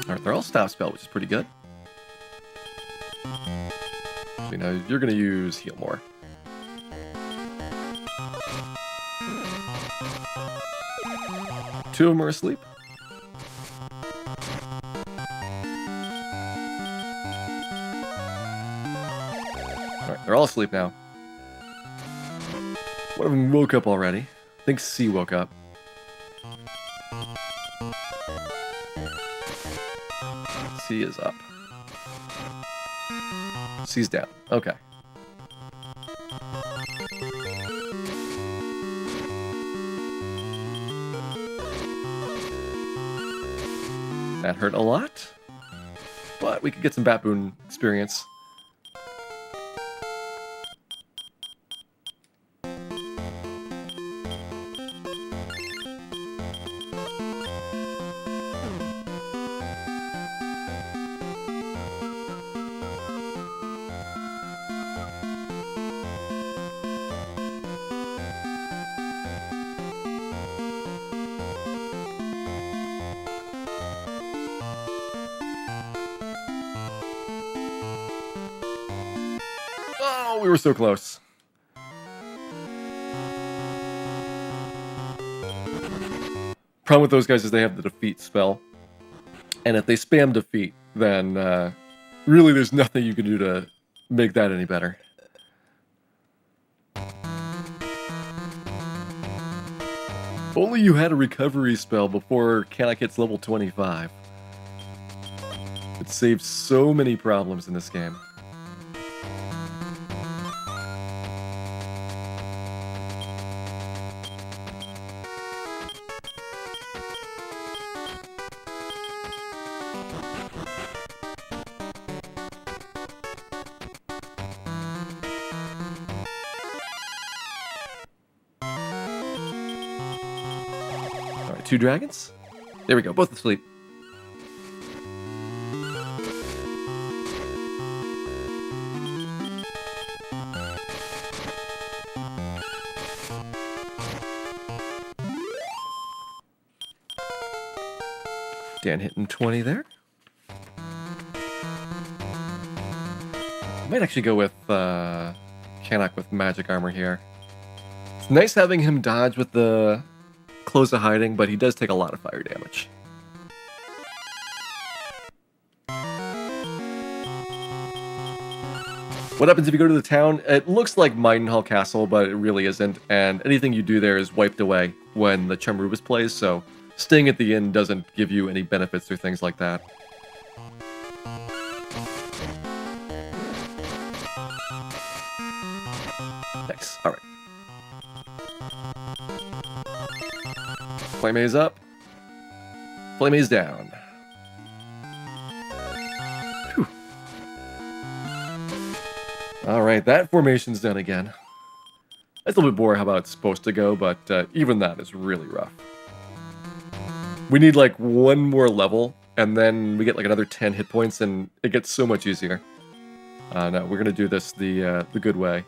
Alright, they're all staff spell, which is pretty good. So now you're going to use heal more. Two of them are asleep. Alright, they're all asleep now. One of them woke up already. I think C woke up. C is up. C's down. Okay. That hurt a lot, but we could get some Baboon experience. we were so close. Problem with those guys is they have the defeat spell. And if they spam defeat, then really there's nothing you can do to make that any better. If only you had a recovery spell before Kanak hits level 25. It saves so many problems in this game. Alright, 2 dragons? There we go, both asleep. Dan hitting 20 there. I might actually go with Kanak with magic armor here. It's nice having him dodge with the close of hiding, but he does take a lot of fire damage. What happens if you go to the town? It looks like Maidenhall Castle, but it really isn't, and anything you do there is wiped away when the Chumrubus plays, so staying at the inn doesn't give you any benefits or things like that. Nice. Alright. Flame A's up. Flame A's down. Whew. Alright, that formation's done again. That's a little bit more how it's supposed to go, but even that is really rough. We need like one more level, and then we get like another 10 hit points, and it gets so much easier. No, we're gonna do this the good way.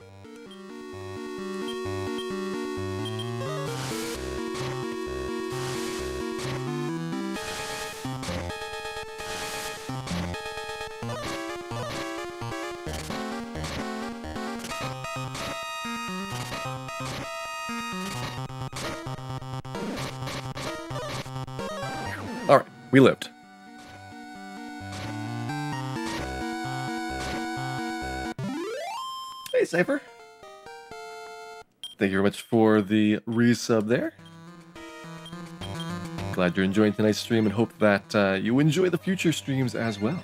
Alright, we lived. Hey, Cypher. Thank you very much for the resub there. Glad you're enjoying tonight's stream and hope that you enjoy the future streams as well.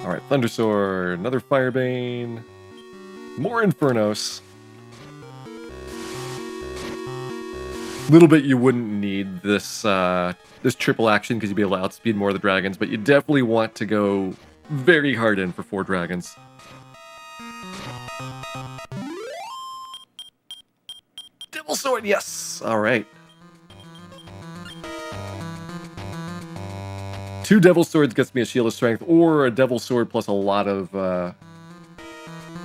Alright, Thundersword, another Firebane. More Infernos. Little bit you wouldn't need this this triple action because you'd be able to outspeed more of the dragons, but you definitely want to go very hard in for 4 dragons. Devil Sword, yes! Alright. 2 Devil Swords gets me a Shield of Strength, or a Devil Sword plus a lot of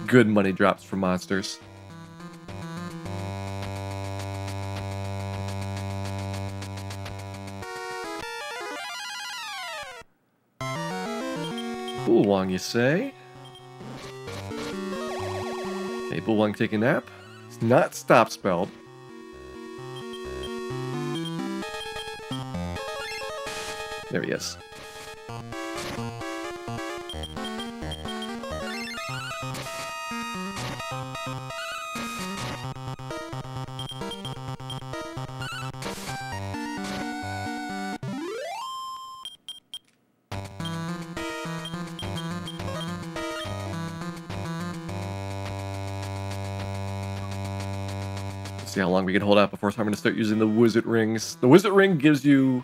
good money drops from monsters. Bulwang, you say? Okay, Bulwang taking a nap. It's not stop spelled. There he is. See how long we can hold out before I'm going to start using the Wizard Rings. The Wizard Ring gives you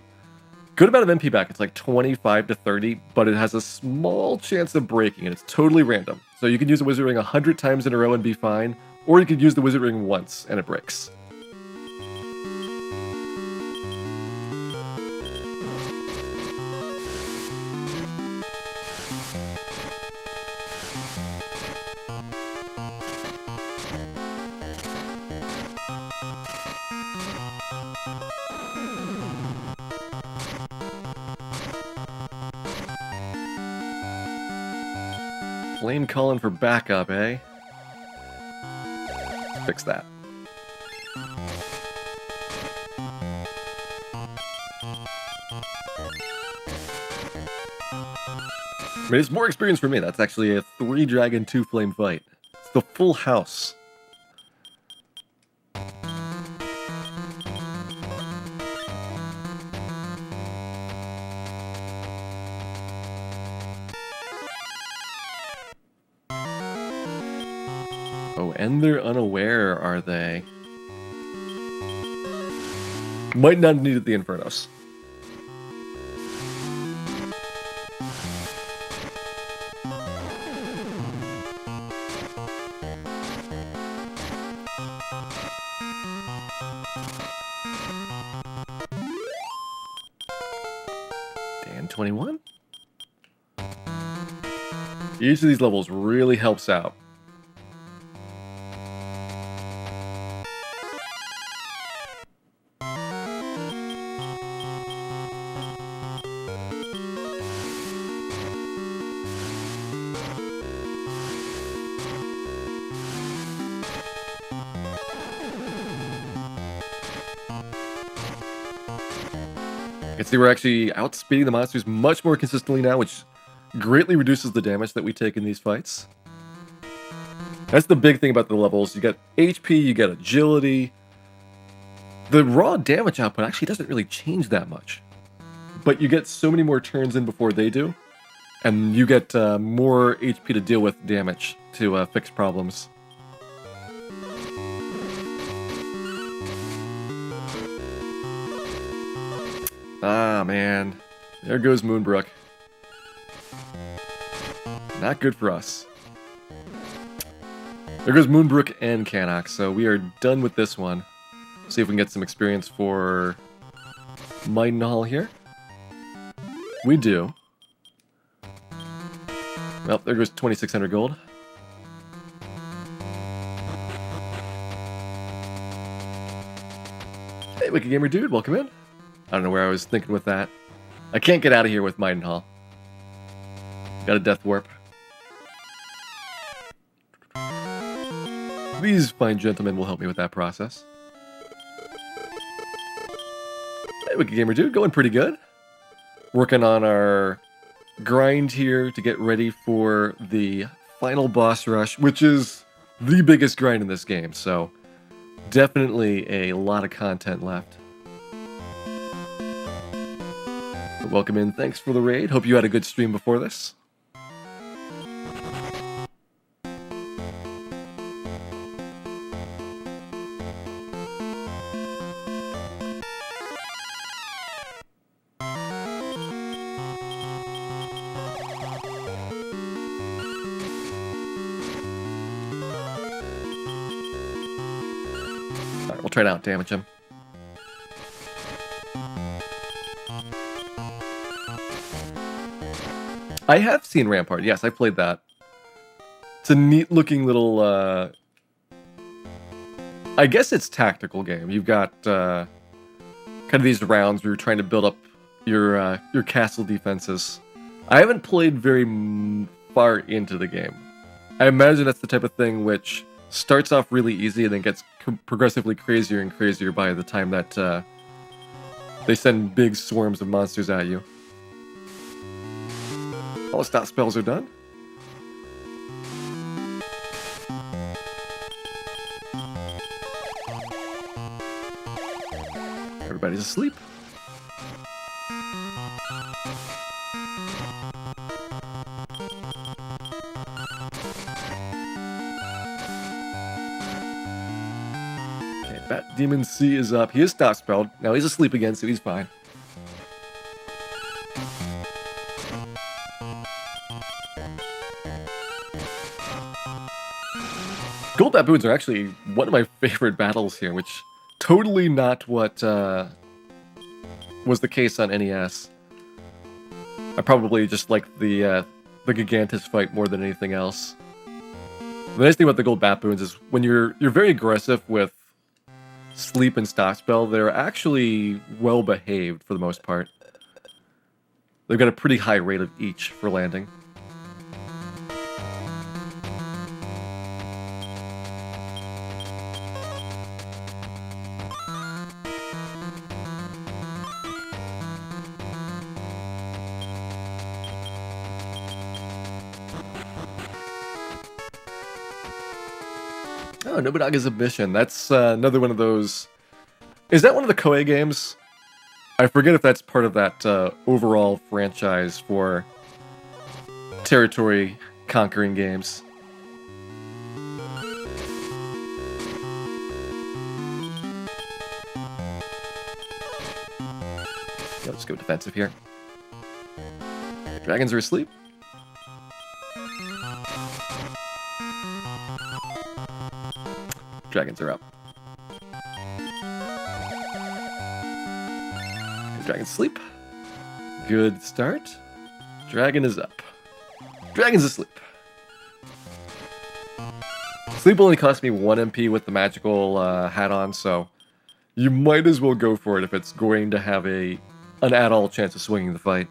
a good amount of MP back. It's like 25 to 30, but it has a small chance of breaking, and it's totally random. So you can use the Wizard Ring 100 times in a row and be fine, or you could use the Wizard Ring once and it breaks. Flame calling for backup, eh? Fix that. I mean, it's more experience for me. That's actually a 3-dragon, 2-flame fight. It's the full house. Oh, and they're unaware, are they? Might not have needed the Infernos. Dan 21? Each of these levels really helps out. I can see we're actually outspeeding the monsters much more consistently now, which greatly reduces the damage that we take in these fights. That's the big thing about the levels. You get HP, you get agility. The raw damage output actually doesn't really change that much. But you get so many more turns in before they do, and you get more HP to deal with damage to fix problems. Ah, man. There goes Moonbrook. Not good for us. There goes Moonbrook and Cannock, so we are done with this one. See if we can get some experience for Maidenhall here. We do. Well, there goes 2,600 gold. Hey, Wicked Gamer Dude, welcome in. I don't know where I was thinking with that. I can't get out of here with Maidenhall. Got a death warp. These fine gentlemen will help me with that process. Hey, Wicked Gamer Dude, going pretty good. Working on our grind here to get ready for the final boss rush, which is the biggest grind in this game, so definitely a lot of content left. But welcome in, thanks for the raid. Hope you had a good stream before this. Alright, we'll try to out-damage him. I have seen Rampart, yes, I played that. It's a neat-looking little, I guess it's tactical game. You've got, kind of these rounds where you're trying to build up your castle defenses. I haven't played very far into the game. I imagine that's the type of thing which starts off really easy and then gets progressively crazier and crazier by the time that they send big swarms of monsters at you. All the stat spells are done. Everybody's asleep. Okay, Bat Demon C is up. He is stat spelled. Now he's asleep again, so he's fine. Gold baboons are actually one of my favorite battles here, which totally not what was the case on NES. I probably just like the Gigantus fight more than anything else. The nice thing about the gold baboons is when you're very aggressive with sleep and stock spell, they're actually well behaved for the most part. They've got a pretty high rate of each for landing. Oh, Nobunaga's Submission. That's another one of those. Is that one of the Koei games? I forget if that's part of that overall franchise for territory conquering games. Yeah, let's go defensive here. Dragons are asleep. Dragons are up. Dragon's asleep. Good start. Dragon is up. Dragon's asleep. Sleep only cost me 1 MP with the magical hat on, so you might as well go for it if it's going to have an at-all chance of swinging the fight.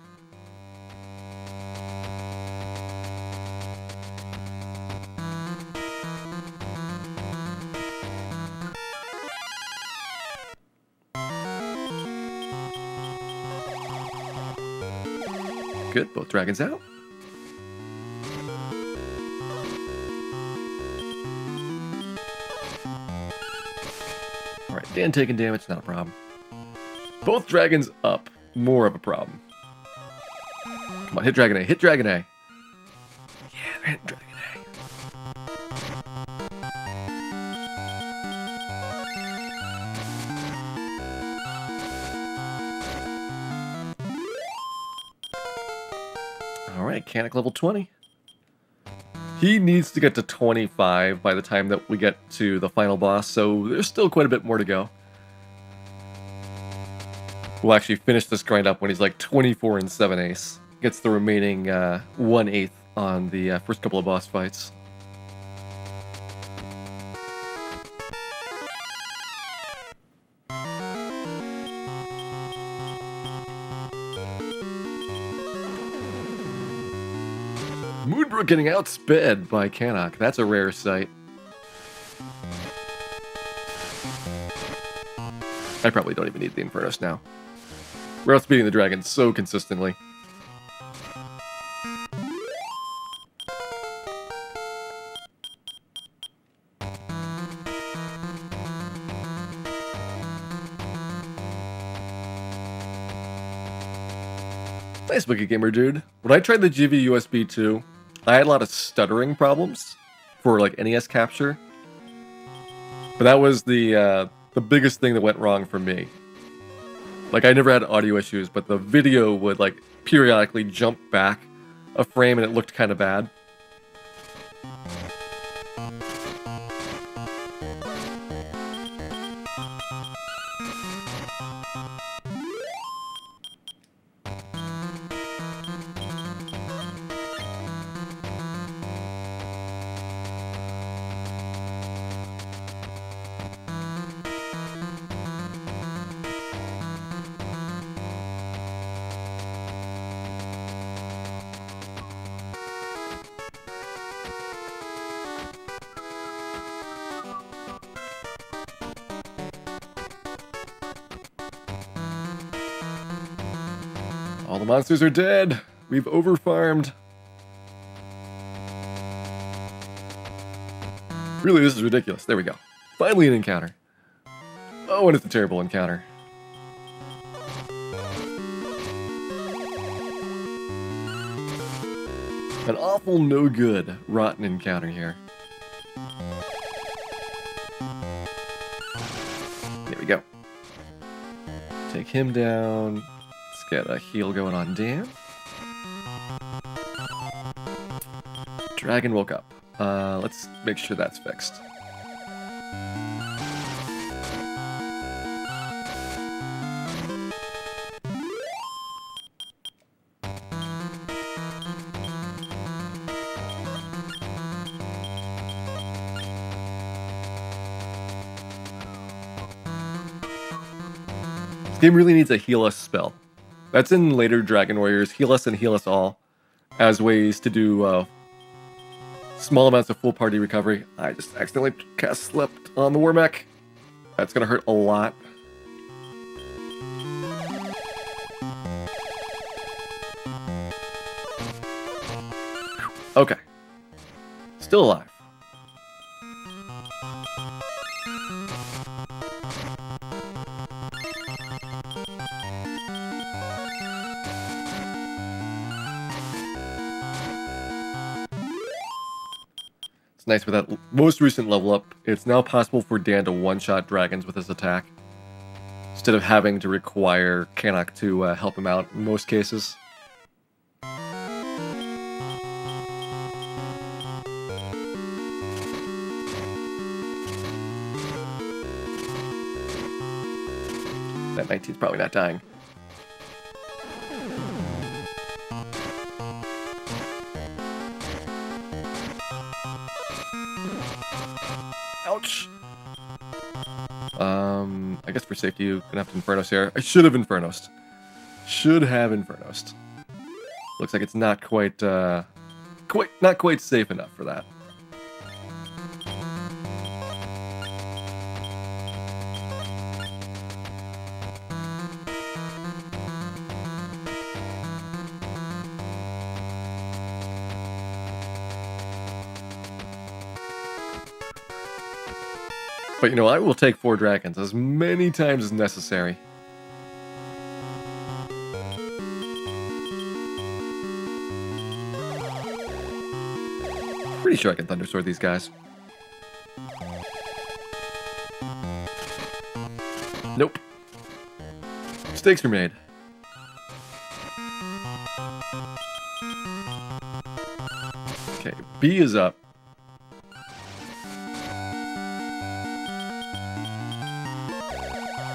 Good, both dragons out. Alright, Dan taking damage, not a problem. Both dragons up, more of a problem. Come on, hit Dragon A, hit Dragon A. Yeah, hit Dragon A. Alright, Canic level 20. He needs to get to 25 by the time that we get to the final boss, so there's still quite a bit more to go. We'll actually finish this grind up when he's like 24 and 7 ace. Gets the remaining 1/8 on the first couple of boss fights. Moonbrook getting outsped by Canuck. That's a rare sight. I probably don't even need the Infernos now. We're outspeeding the dragon so consistently. Nice Wicked Gamer dude. When I tried the GV USB 2, I had a lot of stuttering problems for like NES capture. But that was the biggest thing that went wrong for me. Like, I never had audio issues, but the video would like periodically jump back a frame and it looked kind of bad. All the monsters are dead. We've overfarmed. Really, this is ridiculous. There we go. Finally an encounter. Oh, and it's a terrible encounter. An awful, no good, rotten encounter here. There we go. Take him down. Let's get a heal going on Dan. Dragon woke up. Let's make sure that's fixed. This game really needs a heal us spell. That's in later Dragon Warriors. Heal us and heal us all as ways to do small amounts of full party recovery. I just accidentally cast Slept on the War Mech. That's gonna hurt a lot. Okay. Still alive. nice with that most recent level up. It's now possible for Dan to one-shot dragons with his attack, instead of having to require Canuck to help him out in most cases. That 19's probably not dying. Ouch! I guess for safety, you're gonna have to Infernos here. I should have Infernosed. Should have Infernosed. Looks like it's not quite safe enough for that. But you know, I will take 4 dragons as many times as necessary. Pretty sure I can Thundersword these guys. Nope. Mistakes were made. Okay, B is up.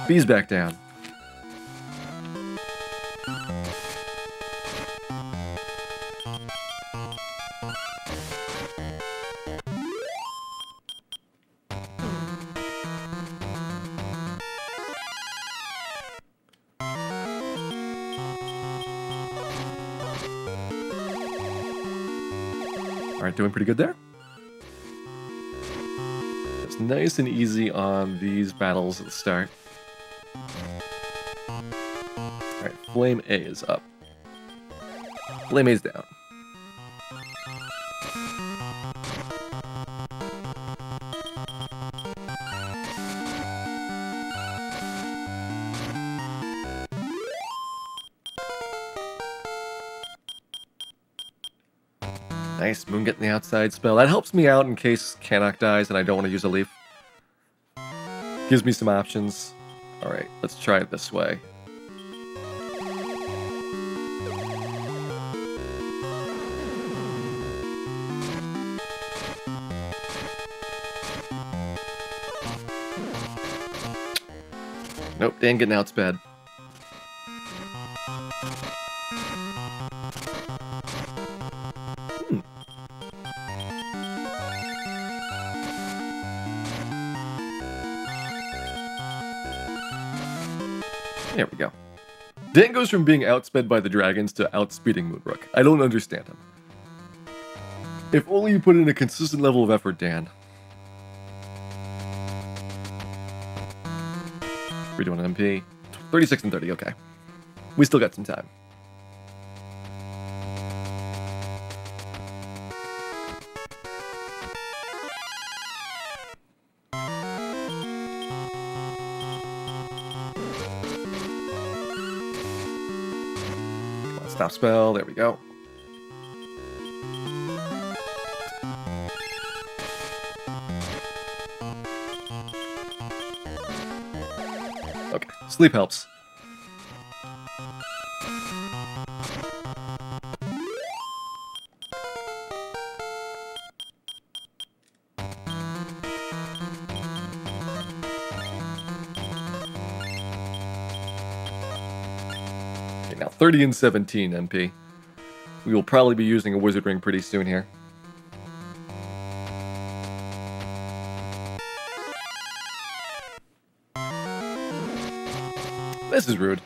B's back down. Alright, doing pretty good there. It's nice and easy on these battles at the start. Alright, Flame A is up. Flame A is down. Nice, Moon getting the outside spell. That helps me out in case Canuck dies and I don't want to use a leaf. Gives me some options. Alright, let's try it this way. Nope, Dan getting outsped. There we go. Dan goes from being outsped by the dragons to outspeeding Moonbrook. I don't understand him. If only you put in a consistent level of effort, Dan. We're doing an MP. 36 and 30, okay. We still got some time. Stop spell, there we go. Okay, sleep helps. Now 30 and 17 MP. We will probably be using a Wizard Ring pretty soon here. This is rude.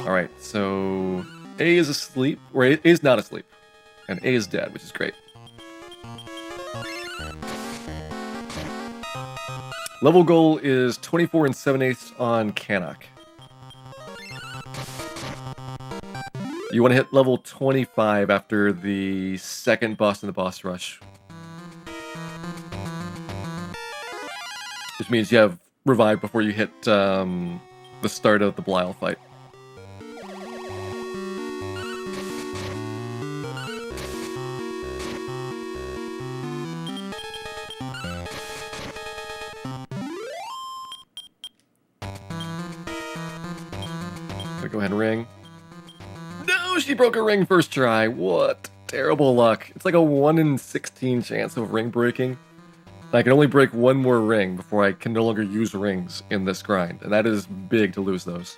Alright, so A is asleep, or A is not asleep. And A is dead, which is great. Level goal is 24 and 7/8 on Canuck. You want to hit level 25 after the second boss in the boss rush. Which means you have revive before you hit the start of the Belial fight. Gonna go ahead and ring. No, she broke a ring first try. What terrible luck. It's like a 1 in 16 chance of ring breaking. I can only break one more ring before I can no longer use rings in this grind, and that is big to lose those.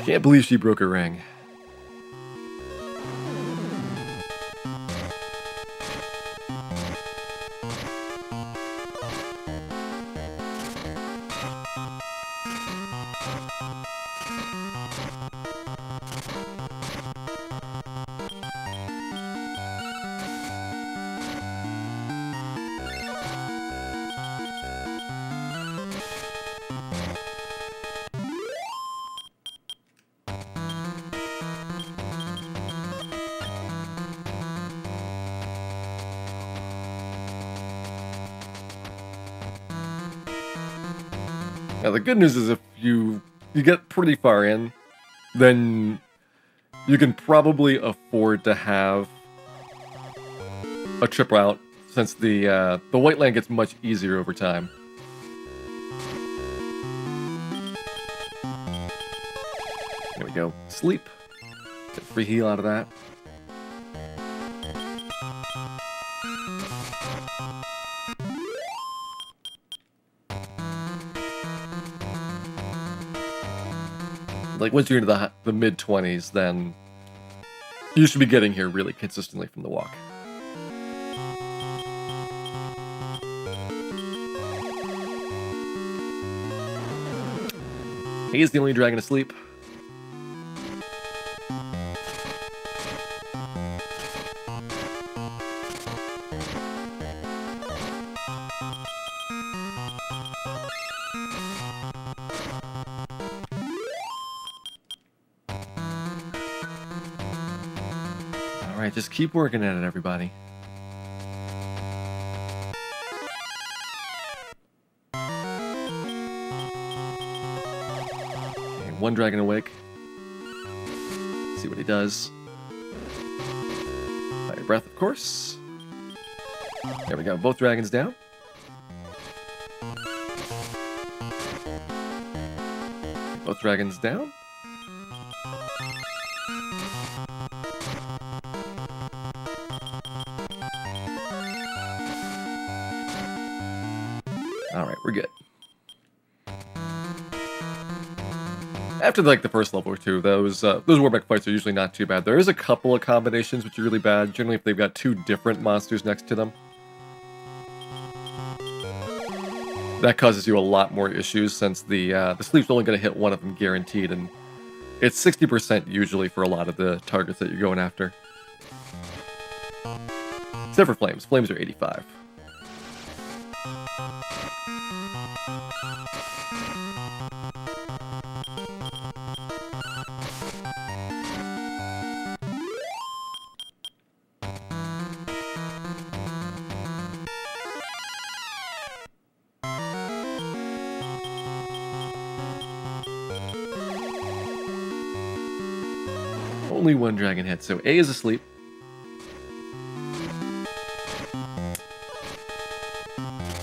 Can't believe she broke a ring. Now the good news is if you get pretty far in, then you can probably afford to have a trip route, since the white land gets much easier over time. There we go. Sleep. Get free heal out of that. Like, once you're into the mid-20s, then you should be getting here really consistently from the walk. He is the only dragon asleep. Alright, just keep working at it, everybody. Okay, one dragon awake. Let's see what he does. Fire breath, of course. There we go, both dragons down. Both dragons down. Alright, we're good. After like the first level or two, those warback fights are usually not too bad. There is a couple of combinations which are really bad, generally if they've got two different monsters next to them. That causes you a lot more issues, since the sleep's only going to hit one of them guaranteed, and it's 60% usually for a lot of the targets that you're going after. Except for flames. Flames are 85. Only one dragon hit, so A is asleep.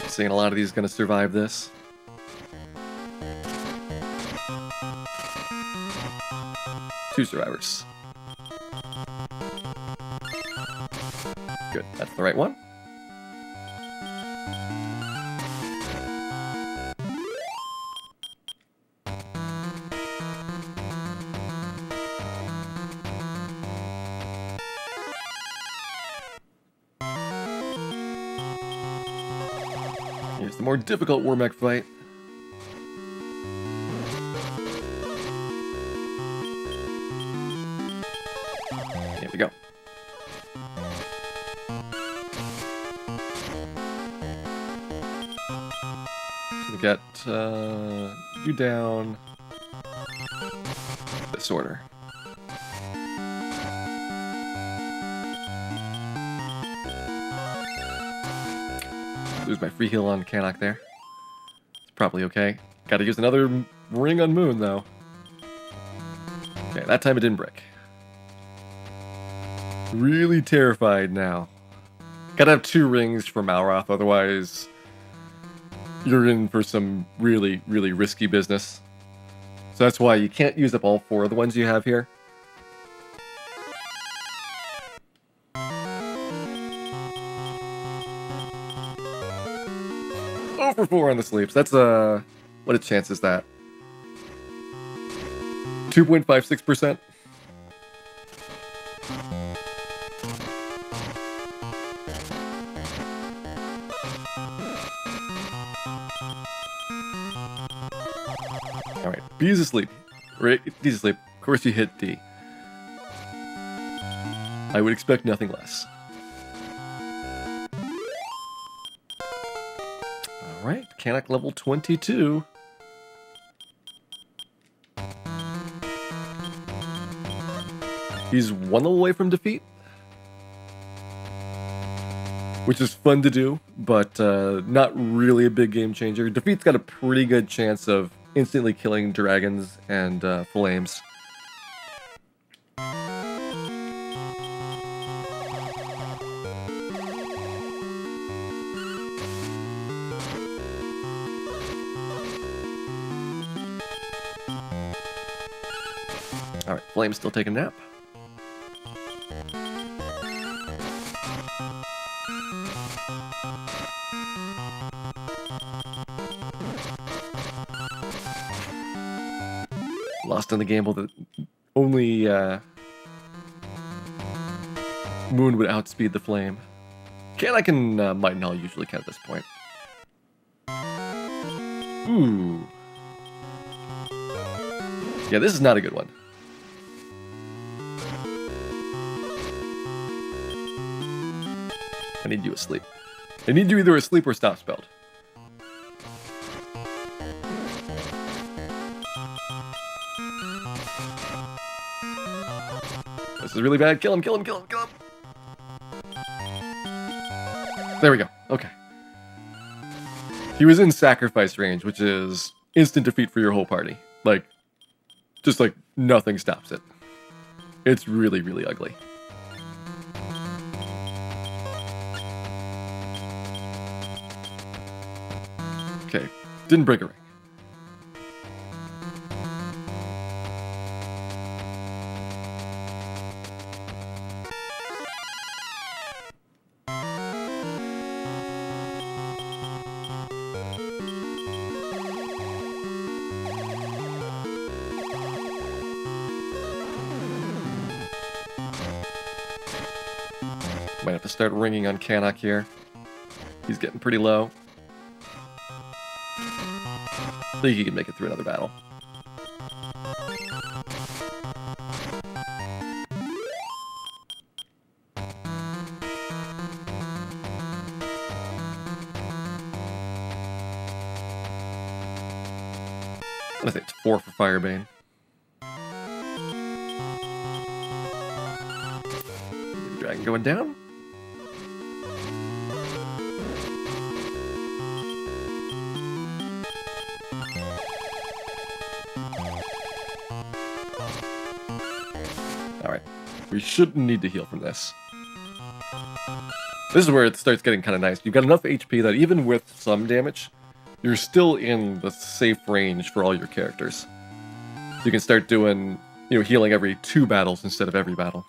Seeing a lot of these going to survive this. Two survivors. Good, that's the right one. Here's the more difficult Warmech fight. Here we go. We got you down this order. Lose my free heal on Canuck there. It's probably okay. Gotta use another ring on Moon, though. Okay, that time it didn't break. Really terrified now. Gotta have 2 rings for Malroth, otherwise you're in for some really, really risky business. So that's why you can't use up all 4 of the ones you have here. 0 for 4 on the sleeps. That's what a chance is that? 2.56%. All right, B's asleep. Right, D's asleep. Of course, you hit D. I would expect nothing less. All right, Kanak level 22. He's 1 level away from defeat, which is fun to do, but not really a big game changer. Defeat's got a pretty good chance of instantly killing dragons and flames. All right, Flame's still taking a nap. Lost on the gamble that only Moon would outspeed the Flame. Kanak and Might and Hull usually can at this point. Ooh. Yeah, this is not a good one. I need you asleep. I need you either asleep or stop spelled. This is really bad. Kill him, kill him, kill him, kill him. There we go. Okay. He was in sacrifice range, which is instant defeat for your whole party. Like, just like nothing stops it. It's really, really ugly. Okay, didn't break a ring. Might have to start ringing on Kanak here. He's getting pretty low. I think he can make it through another battle. I think it's 4 for Firebane. Dragon going down. Alright, we shouldn't need to heal from this. This is where it starts getting kind of nice. You've got enough HP that even with some damage, you're still in the safe range for all your characters. So you can start doing, healing every 2 battles instead of every battle.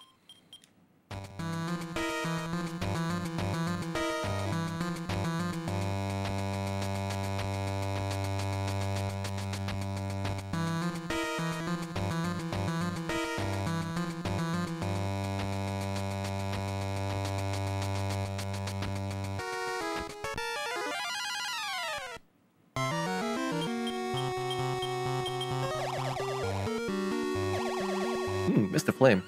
Missed a flame.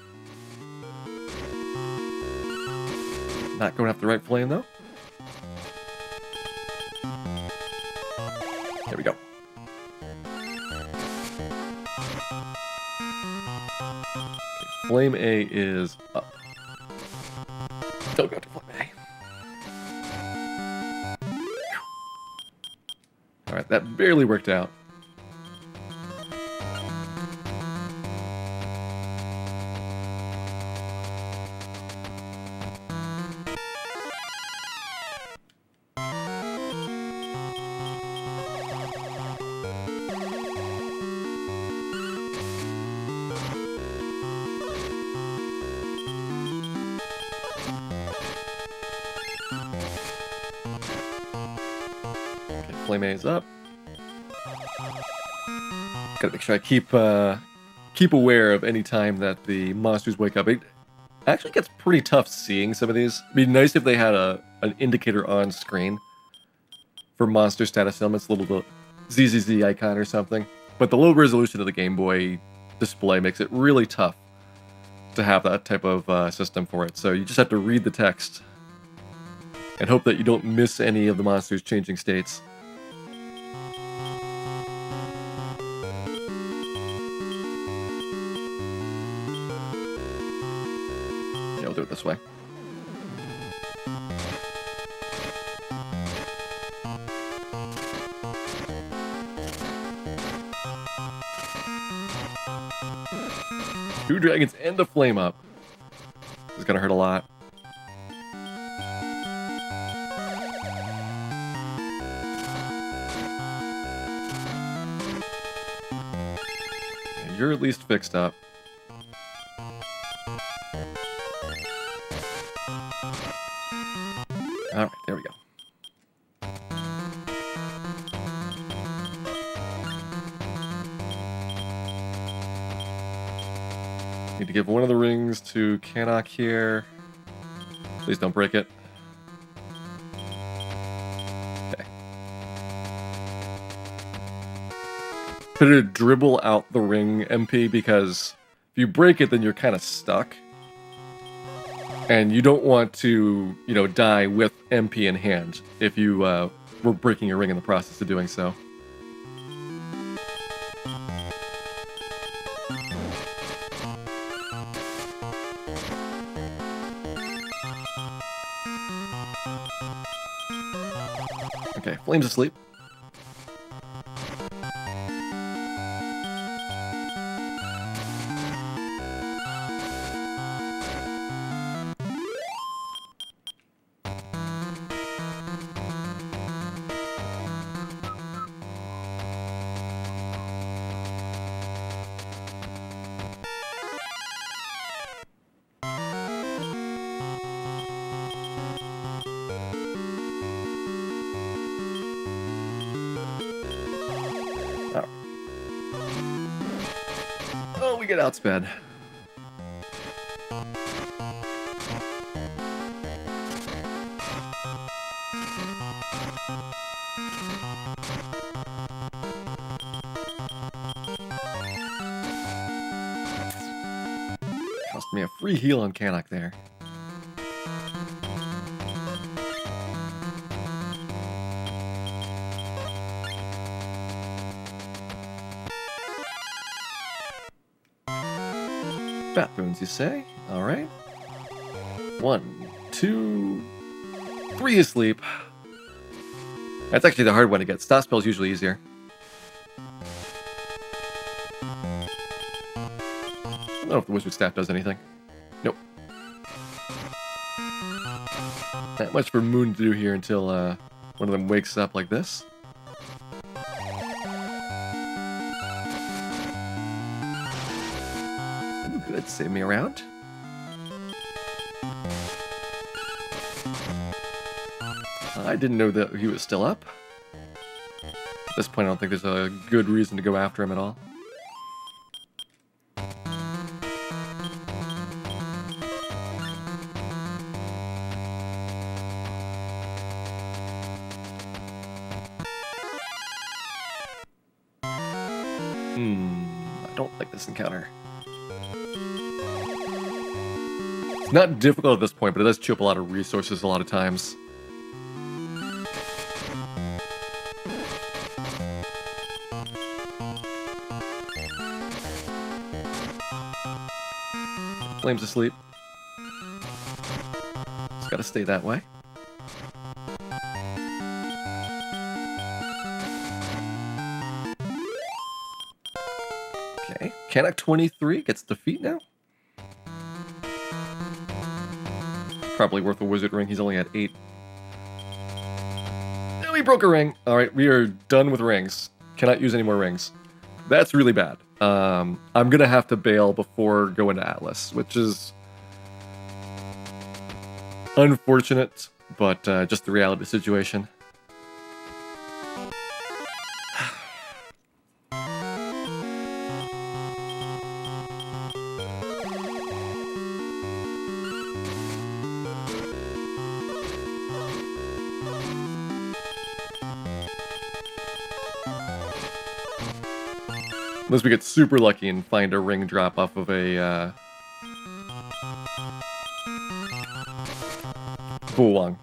Not going after the right flame, though. There we go. Okay, flame A is up. Don't go to flame A. Alright, that barely worked out. Flame A is up. Gotta make sure I keep aware of any time that the monsters wake up. It actually gets pretty tough seeing some of these. It'd be nice if they had an indicator on screen for monster status elements, a little ZZZ icon or something. But the low resolution of the Game Boy display makes it really tough to have that type of system for it. So you just have to read the text and hope that you don't miss any of the monsters changing states. Yeah, we'll do it this way. Two dragons and a flame up. This is gonna hurt a lot. Yeah, you're at least fixed up. Alright, there we go. Need to give one of the rings to Canuck here. Please don't break it. Okay. Better dribble out the ring, MP, because if you break it, then you're kind of stuck. And you don't want to, you know, die with MP in hand if you were breaking your ring in the process of doing so. Okay, Flame's asleep. Oh, we get outsped. Cost me a free heal on Canuck there. Bat boons, you say? Alright. 1, 2, 3 asleep. That's actually the hard one to get. Stop spell's usually easier. I don't know if the wizard staff does anything. Nope. Not much for Moon to do here until one of them wakes up like this. Ooh, good, save me around. I didn't know that he was still up. At this point, I don't think there's a good reason to go after him at all. I don't like this encounter. It's not difficult at this point, but it does chew up a lot of resources a lot of times. Flame's asleep. Just gotta stay that way. Okay, Canuck 23 gets defeat now. Probably worth a wizard ring. He's only at 8. No, he broke a ring. All right, we are done with rings. Cannot use any more rings. That's really bad. I'm gonna have to bail before going to Atlas, which is unfortunate, but just the reality of the situation. Unless we get super lucky and find a ring drop off of a Bullwong.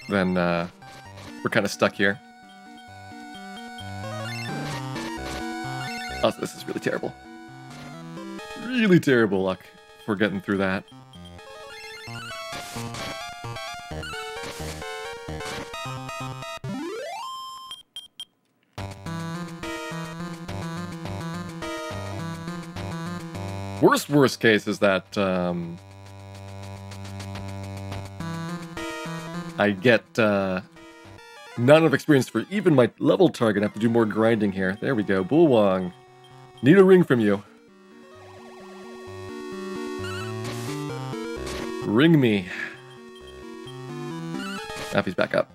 Then we're kind of stuck here. Oh, this is really terrible. Really terrible luck for getting through that. Worst case is that I get not enough experience for even my level target. I have to do more grinding here. There we go. Bullwong. Need a ring from you. Ring me. He's back up.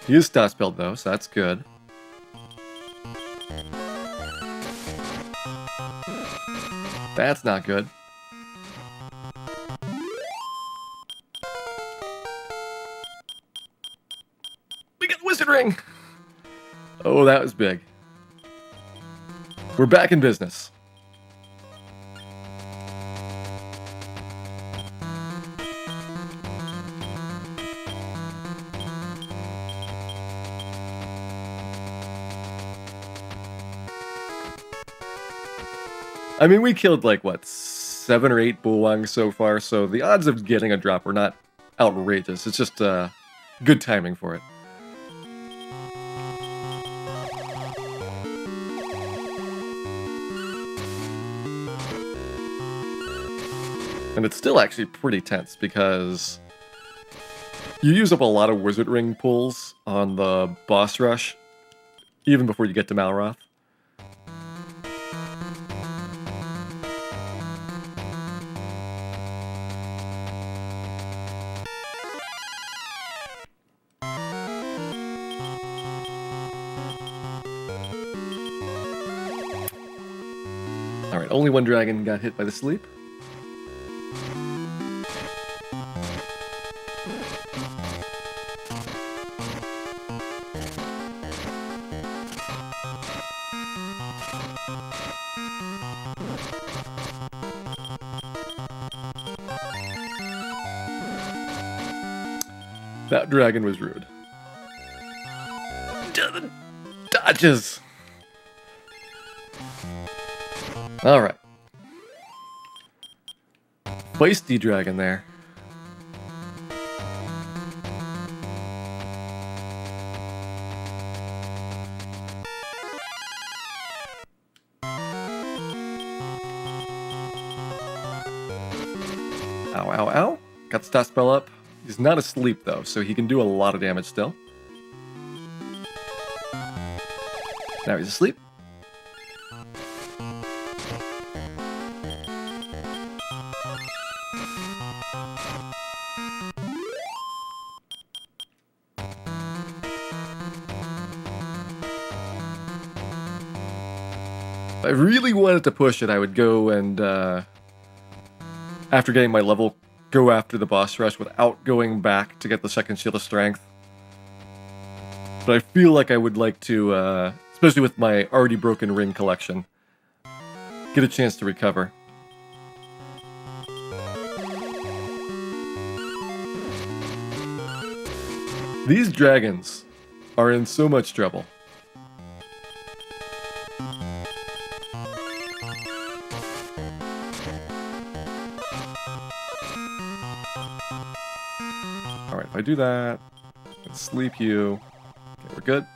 He is stat spelled though, so that's good. That's not good. We got the wizard ring! Oh, that was big. We're back in business. I mean, we killed like, what, 7 or 8 Bullwongs so far, so the odds of getting a drop are not outrageous. It's just good timing for it. And it's still actually pretty tense because you use up a lot of wizard ring pulls on the boss rush, even before you get to Malroth. Alright, only one dragon got hit by the sleep. That dragon was rude. Dodges! Alright. Feisty dragon there. Ow, ow, ow. Got the stat spell up. He's not asleep though, so he can do a lot of damage still. Now he's asleep. If I really wanted to push it, I would go and, after getting my level, go after the boss rush without going back to get the second shield of strength. But I feel like I would like to, especially with my already broken ring collection, get a chance to recover. These dragons are in so much trouble. Alright, if I do that, and sleep you, okay, we're good.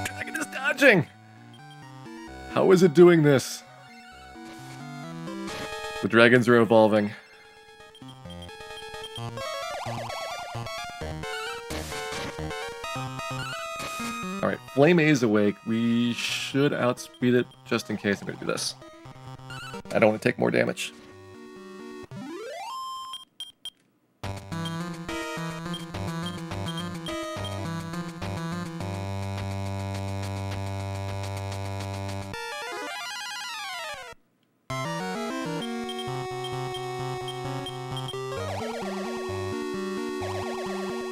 Dragon is dodging! How is it doing this? The dragons are evolving. Alright, Flame A is awake. We should outspeed it just in case. I'm going to do this. I don't want to take more damage.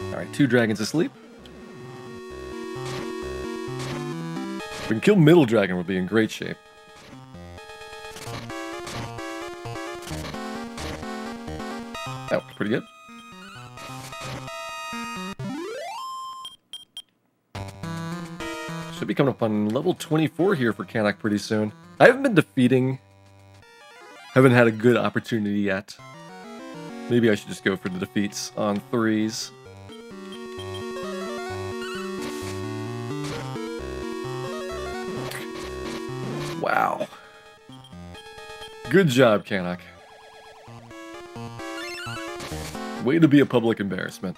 Alright, 2 dragons asleep. If we can kill Middle Dragon, we'll be in great shape. That was pretty good. Should be coming up on level 24 here for Kanak pretty soon. I haven't been defeating. Haven't had a good opportunity yet. Maybe I should just go for the defeats on 3s. Wow. Good job, Kanak. Way to be a public embarrassment.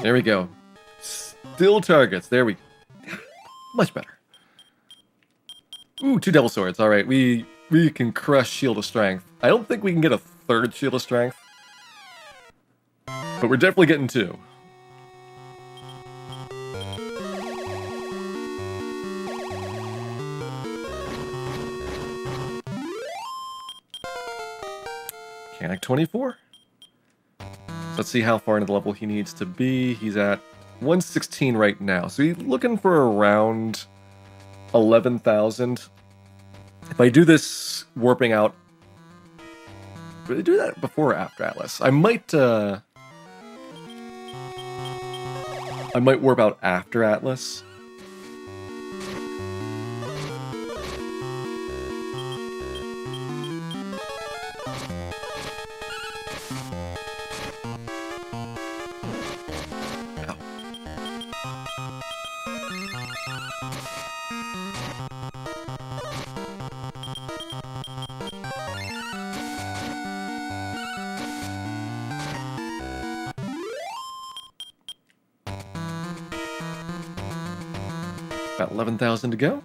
There we go. Still targets. There we go. Much better. Ooh, 2 Devil Swords. Alright, we can crush Shield of Strength. I don't think we can get a 3rd Shield of Strength. But we're definitely getting 2. Kanak 24. Let's see how far into the level he needs to be. He's at 116 right now. So he's looking for around 11,000. If I do this warping out... Did I do that before or after Atlas? I might warp out after Atlas. About 11,000 to go.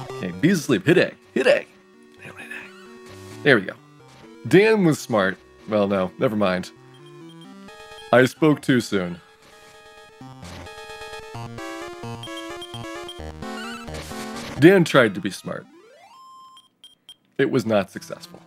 Okay, Bees asleep. Hit A. Hit A. There we go. Dan was smart. Well, no, never mind. I spoke too soon. Dan tried to be smart. It was not successful.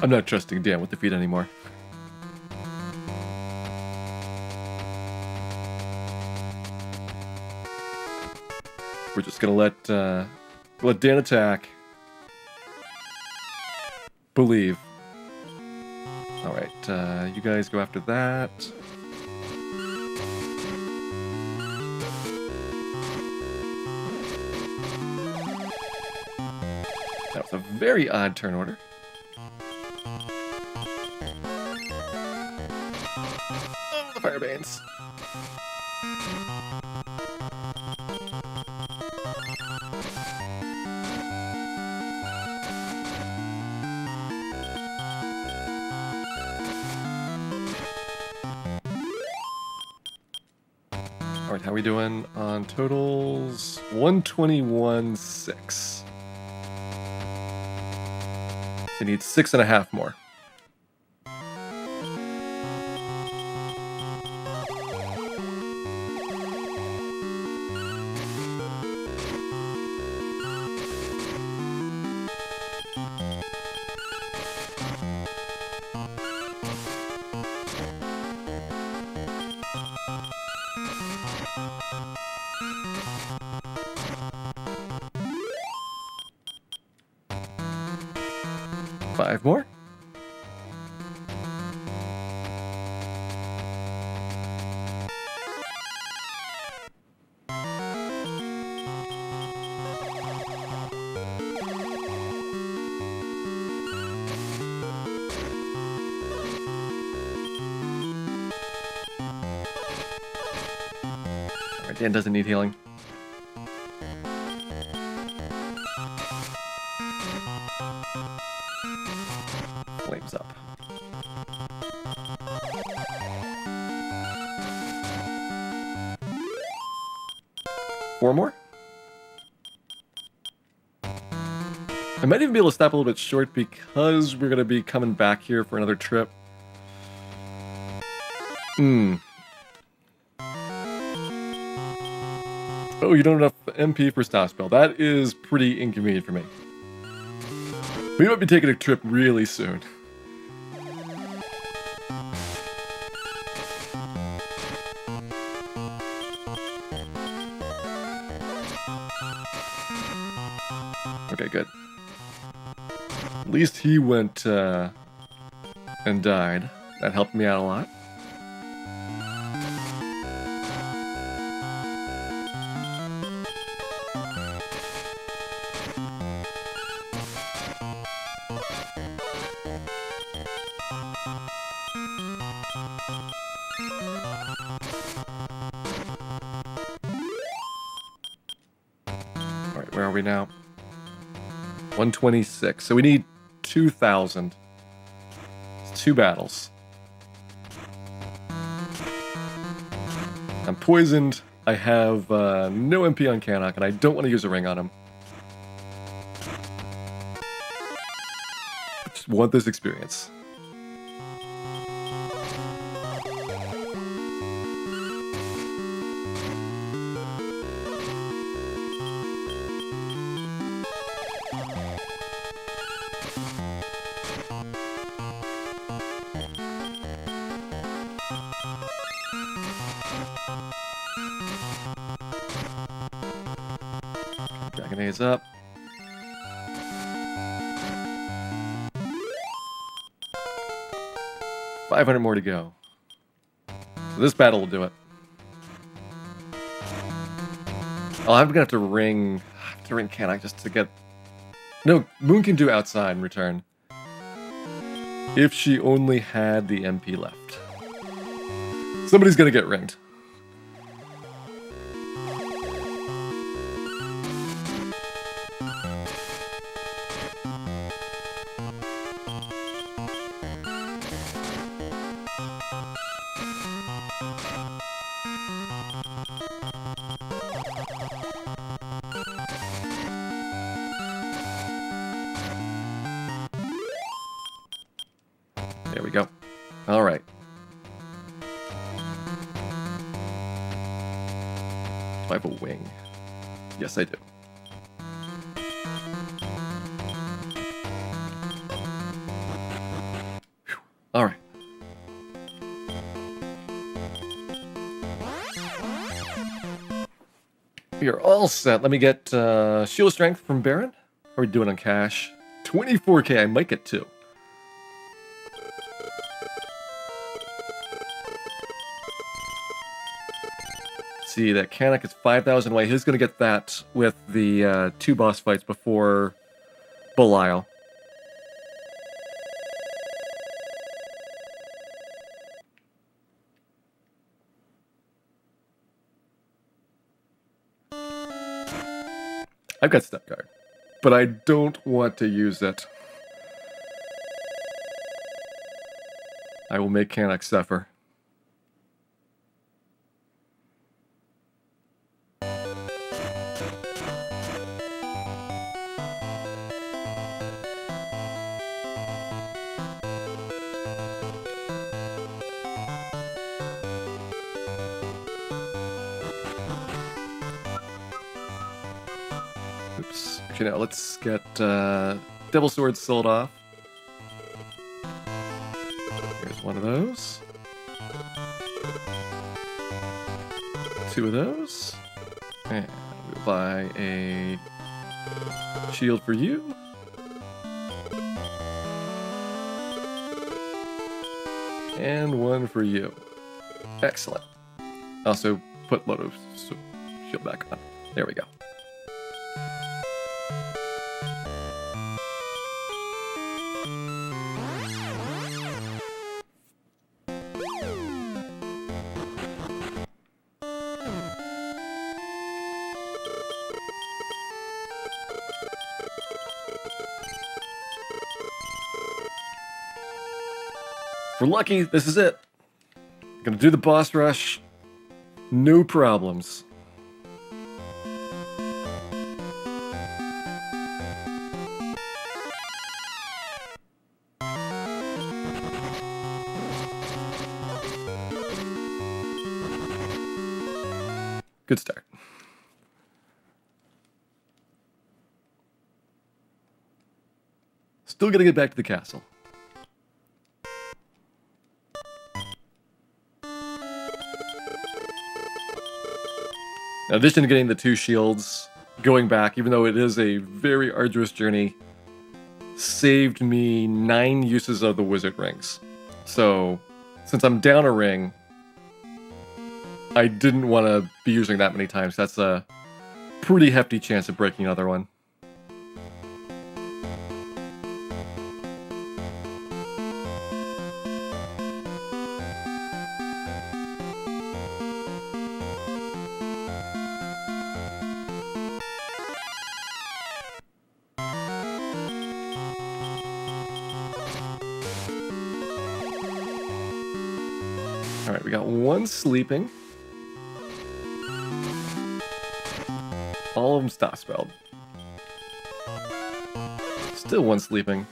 I'm not trusting Dan with the feet anymore. We're just gonna let Dan attack. Believe. All right, you guys go after that. That was a very odd turn order. Oh, the Firebanes. All right, how are we doing on totals? 121.6. It needs 6.5 more. Five more. Alright, Dan doesn't need healing. Flames up. Four more. I might even be able to stop a little bit short because we're going to be coming back here for another trip. Oh, you don't have enough MP for stop spell. That is pretty inconvenient for me. We might be taking a trip really soon. Okay, good. At least he went and died. That helped me out a lot. Alright, where are we now? 126. So we need 2,000. It's 2 battles. I'm poisoned. I have no MP on Canuck, and I don't want to use a ring on him. I just want this experience. Dragon A's up. $500 more to go. So this battle will do it. Oh, I'm gonna have to ring Canuck just to get. No, Moon can do outside in return. If she only had the MP left. Somebody's gonna get ringed. There we go. All right. Do I have a wing? Yes, I do. Whew. All right. We are all set. Let me get Shield Strength from Baron. How are we doing on cash? 24k. I might get 2. See that Canuck is 5,000 away. Who's going to get that with the 2 boss fights before Belial? I've got Step Guard, but I don't want to use it. I will make Canuck suffer. Oops. Actually, now let's get Devil Sword sold off. Here's one of those. 2 of those. And we'll buy a shield for you. And one for you. Excellent. Also, put Loto's shield back on. There we go. If we're lucky, this is it. Gonna do the boss rush. No problems. Good start. Still gotta get back to the castle. In addition to getting the 2 shields, going back, even though it is a very arduous journey, saved me 9 uses of the wizard rings. So, since I'm down a ring, I didn't want to be using that many times. That's a pretty hefty chance of breaking another one. Alright, we got 1 sleeping. All of them stop spelled. Still 1 sleeping.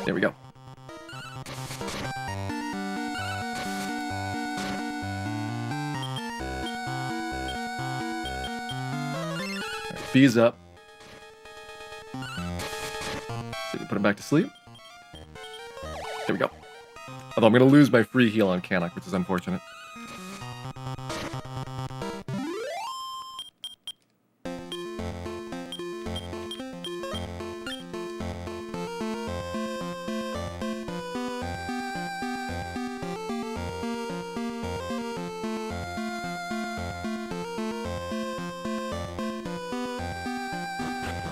There we go. Alright, B's up. Put him back to sleep. There we go. Although I'm going to lose my free heal on Kanak, which is unfortunate.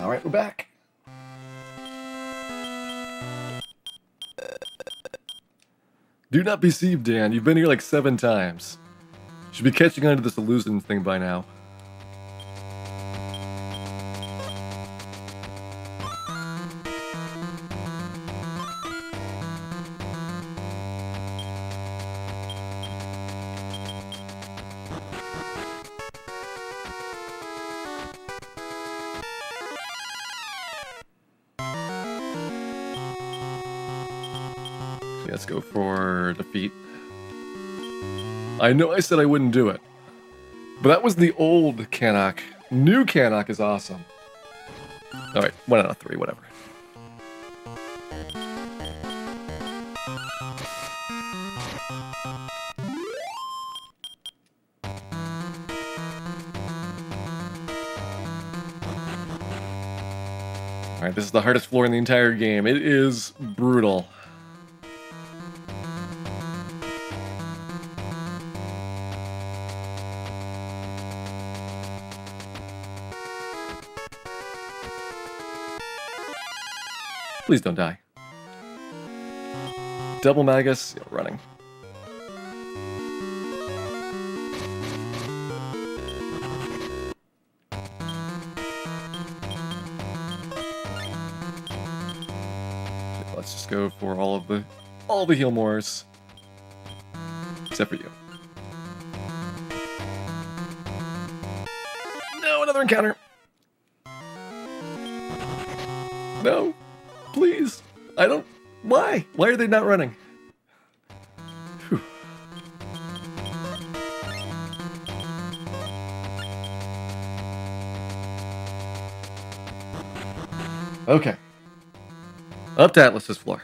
Alright, we're back. Do not be deceived, Dan. You've been here like 7 times. You should be catching on to this illusion thing by now. Let's go for defeat. I know I said I wouldn't do it, but that was the old Kanak. New Kanak is awesome. Alright, 1 out of 3, whatever. Alright, this is the hardest floor in the entire game. It is brutal. Please don't die. Double Magus, running. Let's just go for all the heal mores. Except for you. No, another encounter. No. Please. I don't... Why? Why are they not running? Whew. Okay. Up to Atlas's floor.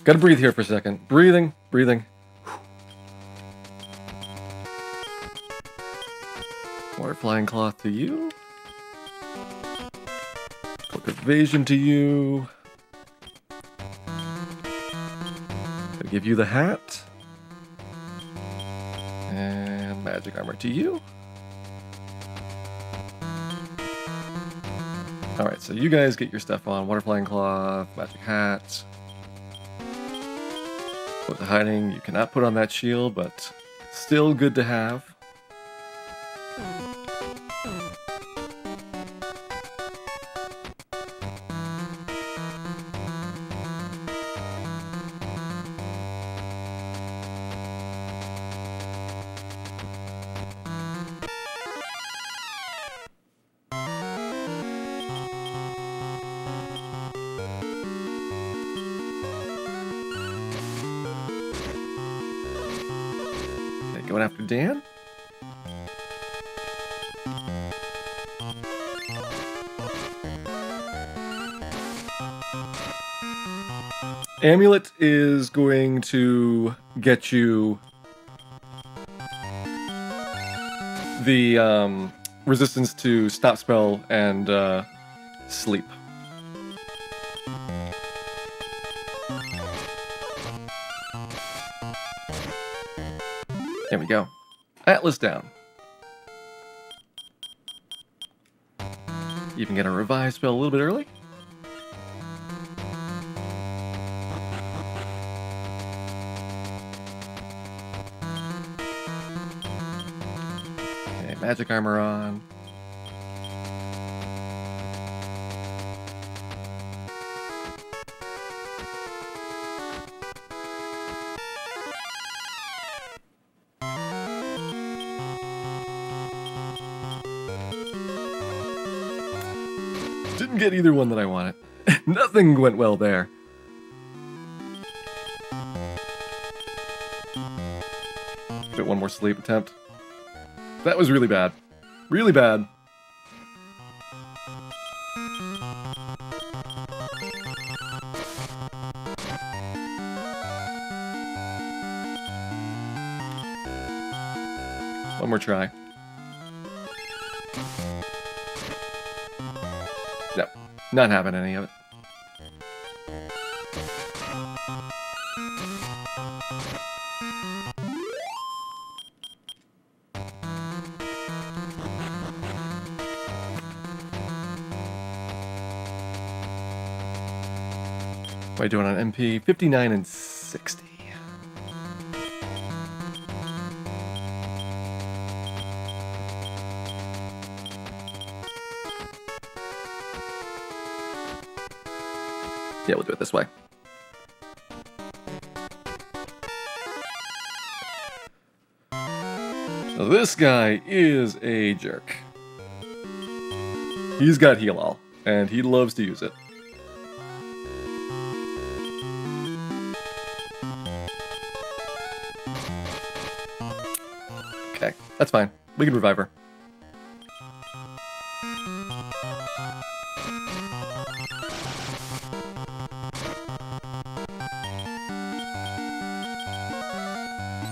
Gotta breathe here for a second. Breathing, breathing. Water flying cloth to you. Cloak evasion to you. Gonna give you the hat. And magic armor to you. Alright, so you guys get your stuff on. Water flying cloth, magic hat. Put the hiding, you cannot put on that shield, but still good to have. Going after Dan. Amulet is going to get you the resistance to stop spell and sleep. There we go. Atlas down. Even get a revive spell a little bit early. Okay, magic armor on. Didn't get either one that I wanted. Nothing went well there. Get one more sleep attempt. That was really bad. Really bad. One more try. No, not having any of it. What are you doing on MP? 59 and 60. Yeah, we'll do it this way. So this guy is a jerk. He's got heal all, and he loves to use it. Okay, that's fine. We can revive her.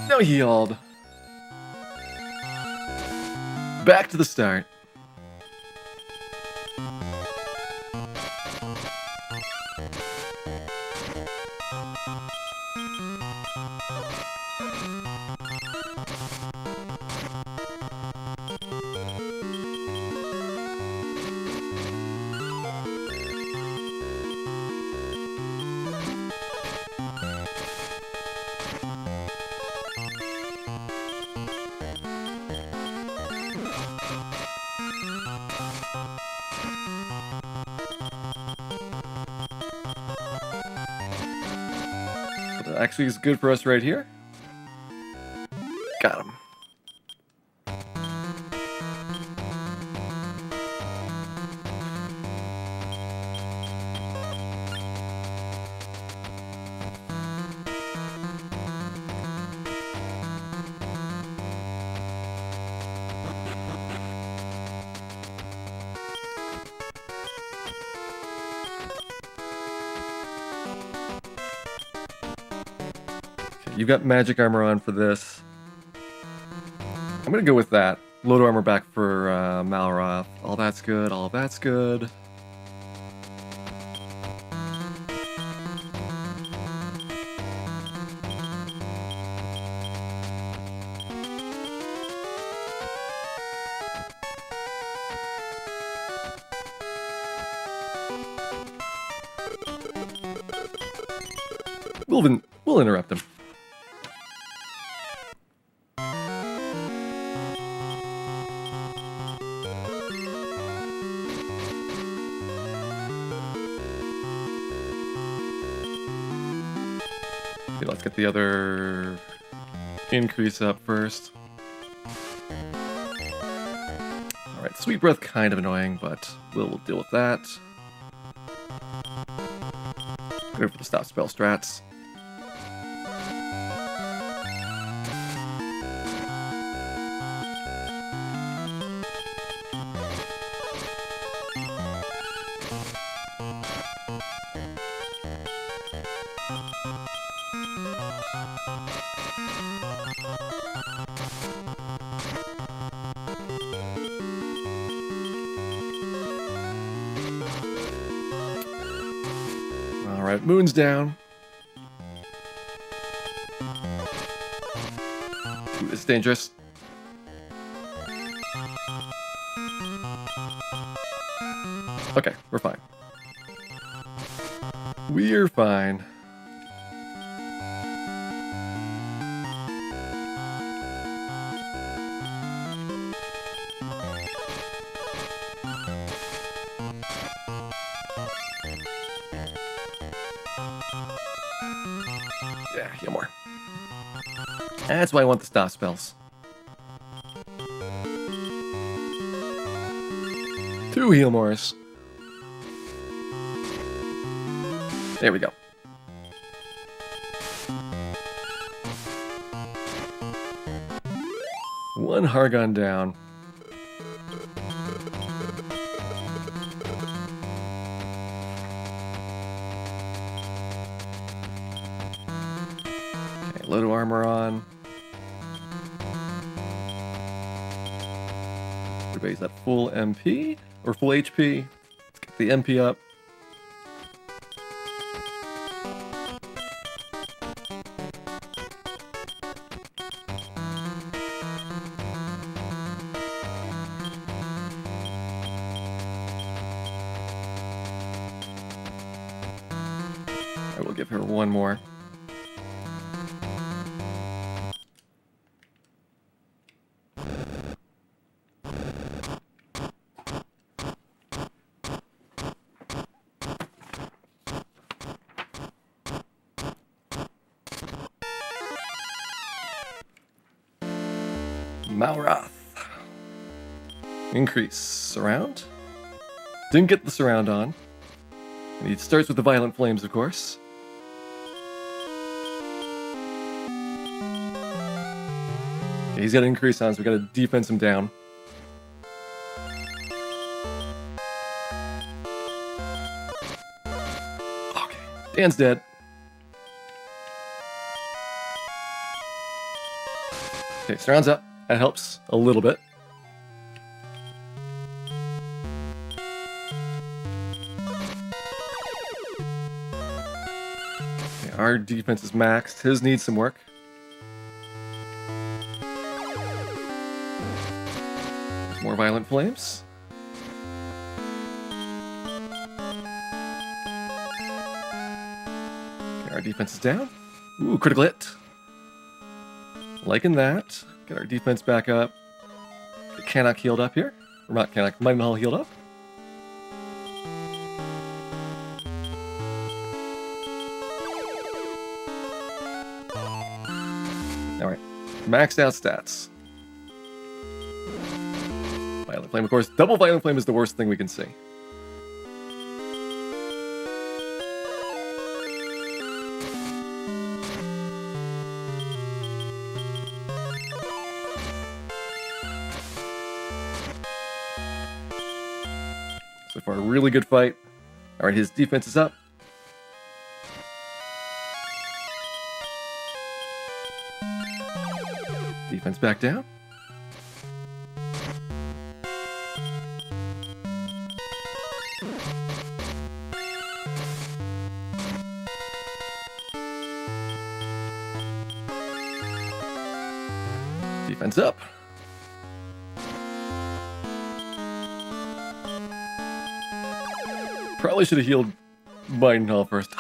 No healed. Back to the start. Actually is good for us right here. Got him. You've got magic armor on for this. I'm gonna go with that. Load armor back for Malroth. All that's good. All that's good. We'll interrupt him. Okay, let's get the other increase up first. Alright, Sweet Breath kind of annoying, but we'll deal with that. Go for the stop spell strats. Alright, Moon's down. Ooh, it's dangerous. Okay, we're fine. We're fine. Yeah, heal more. That's why I want the stop spells. 2 heal mores. There we go. One Hargon down. Okay, load of armor on. Everybody's at full MP or full HP. Let's get the MP up. I will give her one more. Malroth. Increase. Surround. Didn't get the surround on. And he starts with the Violent Flames, of course. Okay, he's got an increase on, so we gotta defense him down. Okay, Dan's dead. Okay, surrounds up. That helps a little bit. Okay, our defense is maxed. His needs some work. There's more Violent Flames. Okay, our defense is down. Ooh, critical hit. Liking that. Get our defense back up. Get Canuck healed up here. Or not Canuck, Might Mahal healed up. Alright. Maxed out stats. Violent Flame, of course. Double Violent Flame is the worst thing we can see. So far, a really good fight. Alright, his defense is up. Defense back down. Defense up. Probably should have healed Minehull first.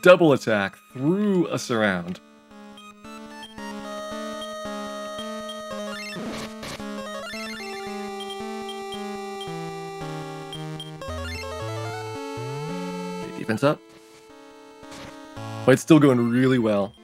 Double attack through a surround. Okay, defense up. Fight's still going really well.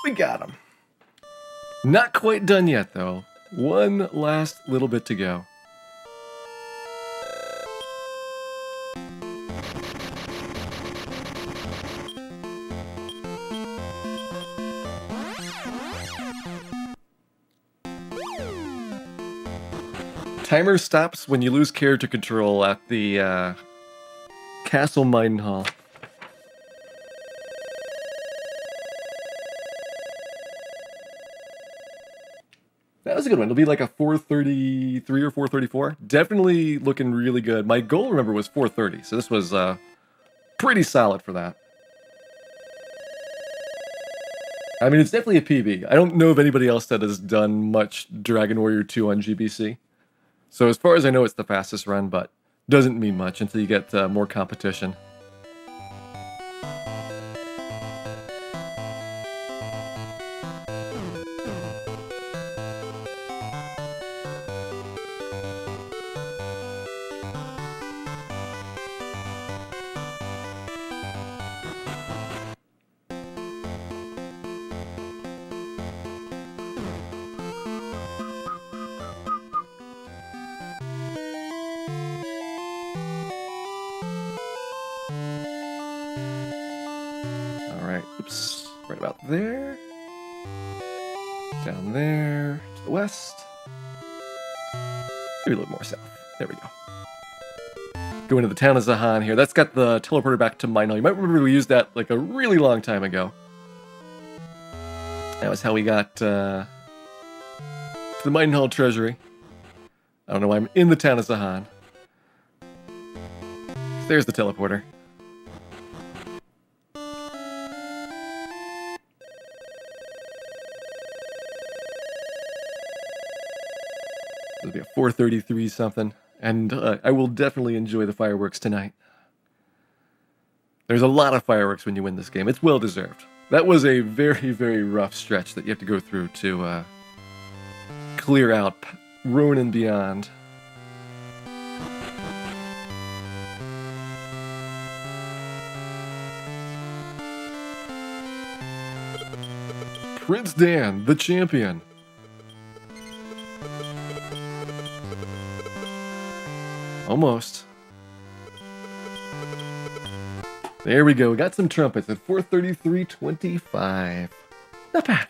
We got him. Not quite done yet, though. One last little bit to go. Timer stops when you lose character control at the Castle Minehull. That was a good one. It'll be like a 433 or 434. Definitely looking really good. My goal, remember, was 430, so this was pretty solid for that. I mean, it's definitely a PB. I don't know of anybody else that has done much Dragon Warrior 2 on GBC. So as far as I know, it's the fastest run, but doesn't mean much until you get more competition. Oops, right about there. Down there, to the west. Maybe a little more south. There we go. Go into the town of Zahan here. That's got the teleporter back to Minehull. You might remember we used that like a really long time ago. That was how we got to the Minehull treasury. I don't know why I'm in the town of Zahan. There's the teleporter. It'll be a 433 something, and I will definitely enjoy the fireworks tonight. There's a lot of fireworks when you win this game. It's well deserved. That was a very, very rough stretch that you have to go through to clear out Ruin and beyond. Prince Dan, the champion. Almost. There we go. We got some trumpets at 433.25. Not bad.